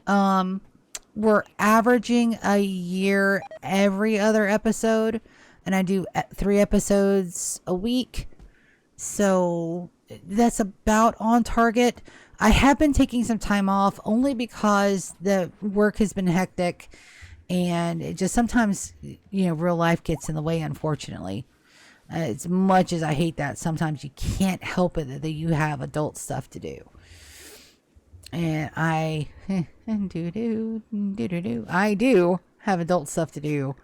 We're averaging a year every other episode, and I do 3 episodes a week. So that's about on target. I have been taking some time off only because the work has been hectic, and it just sometimes, real life gets in the way, unfortunately. As much as I hate that, sometimes you can't help it that you have adult stuff to do. And I do have adult stuff to do.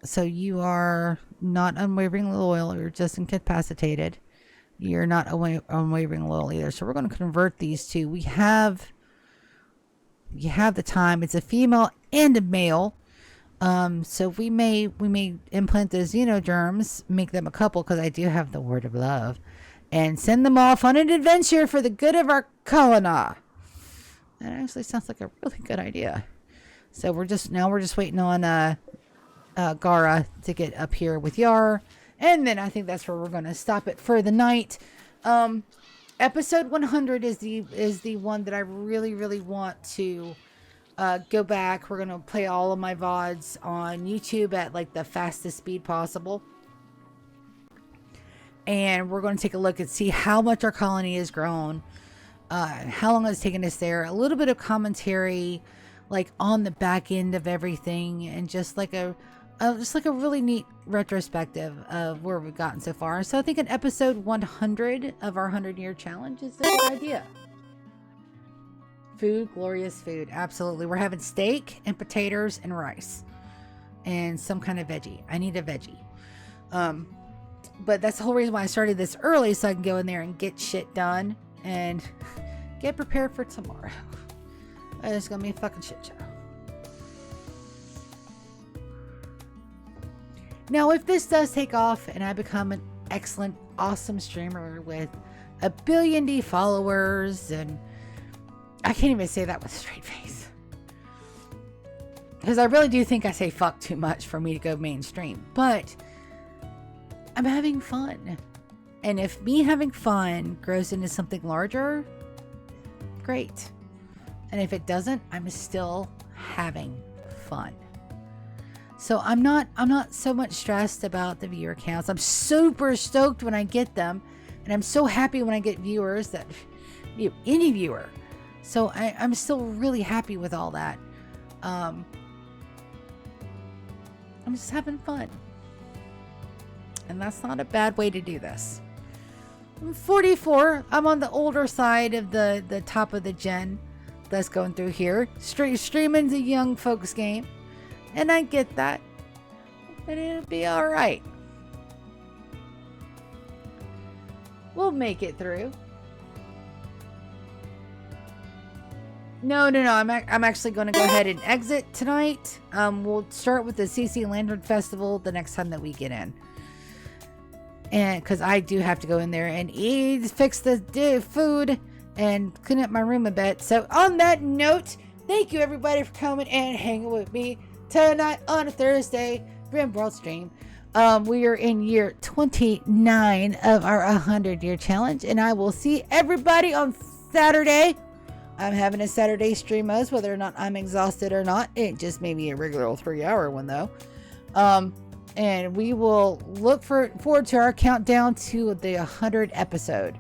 So you are not unwavering loyal. You're just incapacitated. You're not unwavering loyal either. So we're going to convert these two. You have the time. It's a female and a male. So we may implant the xenoderms, make them a couple, because I do have the word of love, and send them off on an adventure for the good of our colony. That actually sounds like a really good idea. So we're just waiting on Gara to get up here with Yar, and then I think that's where we're going to stop it for the night. Episode 100 is the one that I really, really want to go back. We're going to play all of my VODs on YouTube at like the fastest speed possible. And we're going to take a look and see how much our colony has grown, how long it's taken us there, a little bit of commentary like on the back end of everything, and just like a really neat retrospective of where we've gotten so far. So I think an episode 100 of our 100-year challenge is a good idea. Food, glorious food. Absolutely. We're having steak and potatoes and rice and some kind of veggie. I need a veggie. But that's the whole reason why I started this early, so I can go in there and get shit done and get prepared for tomorrow. It's going to be a fucking shit show. Now, if this does take off and I become an excellent, awesome streamer with 1 billion followers, and I can't even say that with a straight face, because I really do think I say fuck too much for me to go mainstream, but I'm having fun. And if me having fun grows into something larger, great. And if it doesn't, I'm still having fun. So I'm not so much stressed about the viewer counts. I'm super stoked when I get them, and I'm so happy when I get viewers that any viewer. So I'm still really happy with all that. I'm just having fun, and that's not a bad way to do this. I'm 44. I'm on the older side of the top of the gen that's going through here. Streaming's a young folks game. And I get that. But it'll be alright. We'll make it through. No. I'm actually going to go ahead and exit tonight. We'll start with the CC Lantern Festival the next time that we get in. And because I do have to go in there and eat, fix the food, and clean up my room a bit. So on that note, thank you everybody for coming and hanging with me tonight on a Thursday Rimworld stream. We are in year 29 of our 100-year challenge, and I will see everybody on Saturday. I'm having a Saturday stream most, whether or not I'm exhausted or not. It just may be a regular 3-hour one though. And we will look forward to our countdown to the 100 episode.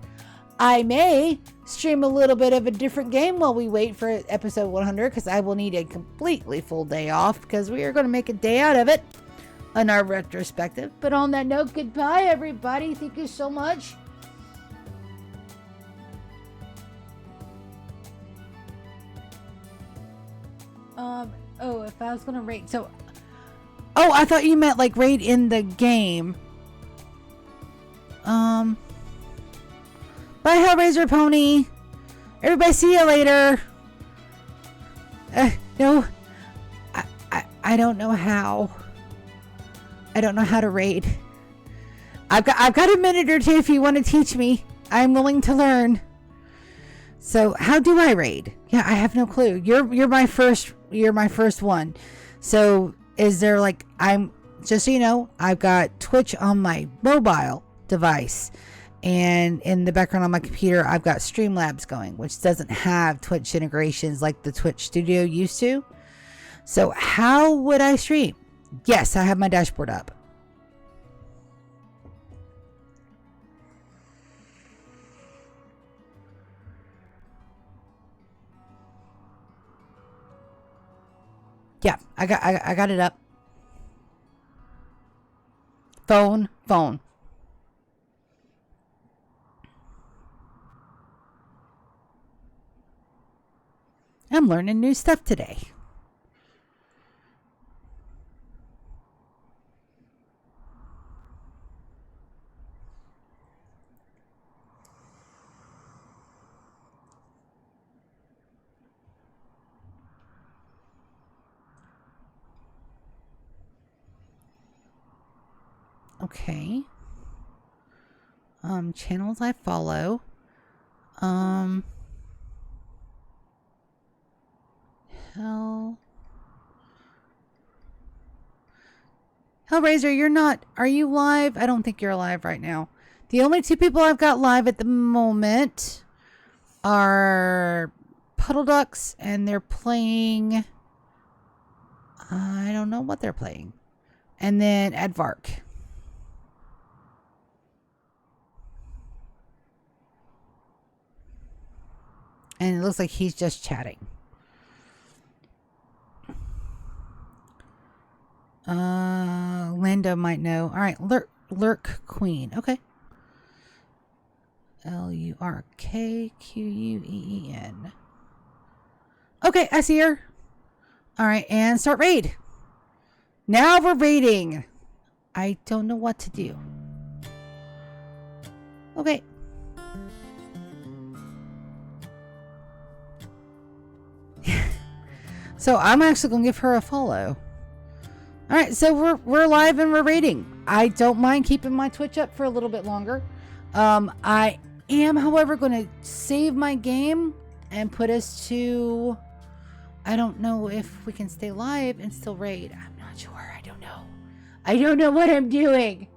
I may stream a little bit of a different game while we wait for episode 100, because I will need a completely full day off, because we are going to make a day out of it on our retrospective. But on that note, goodbye everybody. Thank you so much. If I was going to rate, I thought you meant like rate in the game. Bye, Hellraiser Pony. Everybody, see you later. No, I don't know how. I don't know how to raid. I've got a minute or two if you want to teach me. I'm willing to learn. So how do I raid? Yeah, I have no clue. You're my first one. So is there like, I'm just so you know, I've got Twitch on my mobile device. And in the background on my computer, I've got Streamlabs going, which doesn't have Twitch integrations like the Twitch Studio used to. So how would I stream? Yes, I have my dashboard up. Yeah, I got it up. Phone. I'm learning new stuff today. Okay. Channels I follow. Hellraiser, you're not. Are you live? I don't think you're live right now. The only two people I've got live at the moment are Puddle Ducks, and they're playing. I don't know what they're playing. And then Advark. And it looks like he's just chatting. Linda might know. All right, Lurk Queen. Okay. LURKQUEEN. Okay, I see her. All right, and start raid. Now we're raiding. I don't know what to do. Okay. So I'm actually gonna give her a follow. All right, so we're live and we're raiding. I don't mind keeping my Twitch up for a little bit longer. I am, however, going to save my game and put us to. I don't know if we can stay live and still raid. I'm not sure. I don't know. I don't know what I'm doing.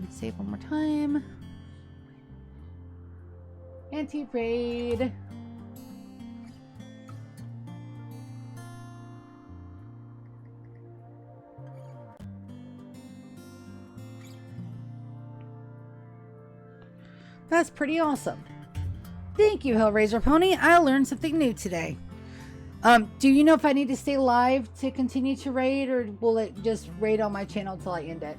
Save one more time. Anti-raid. That's pretty awesome. Thank you, Hellraiser Pony. I learned something new today. Do you know if I need to stay live to continue to raid, or will it just raid on my channel till I end it?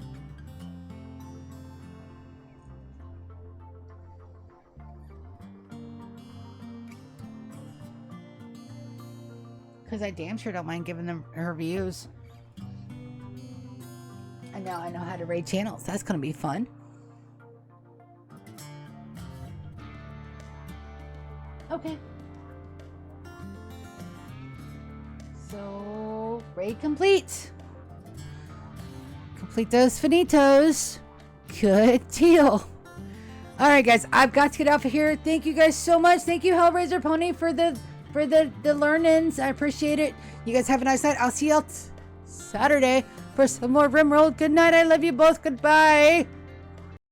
Because I damn sure don't mind giving them her views. And now I know how to raid channels. That's going to be fun. Okay. So, raid complete. Complete those finitos. Good deal. Alright guys, I've got to get off of here. Thank you guys so much. Thank you, Hellraiser Pony, for the learnings. I appreciate it. You guys have a nice night. I'll see you out Saturday for some more Rimworld. Good night. I love you both. Goodbye.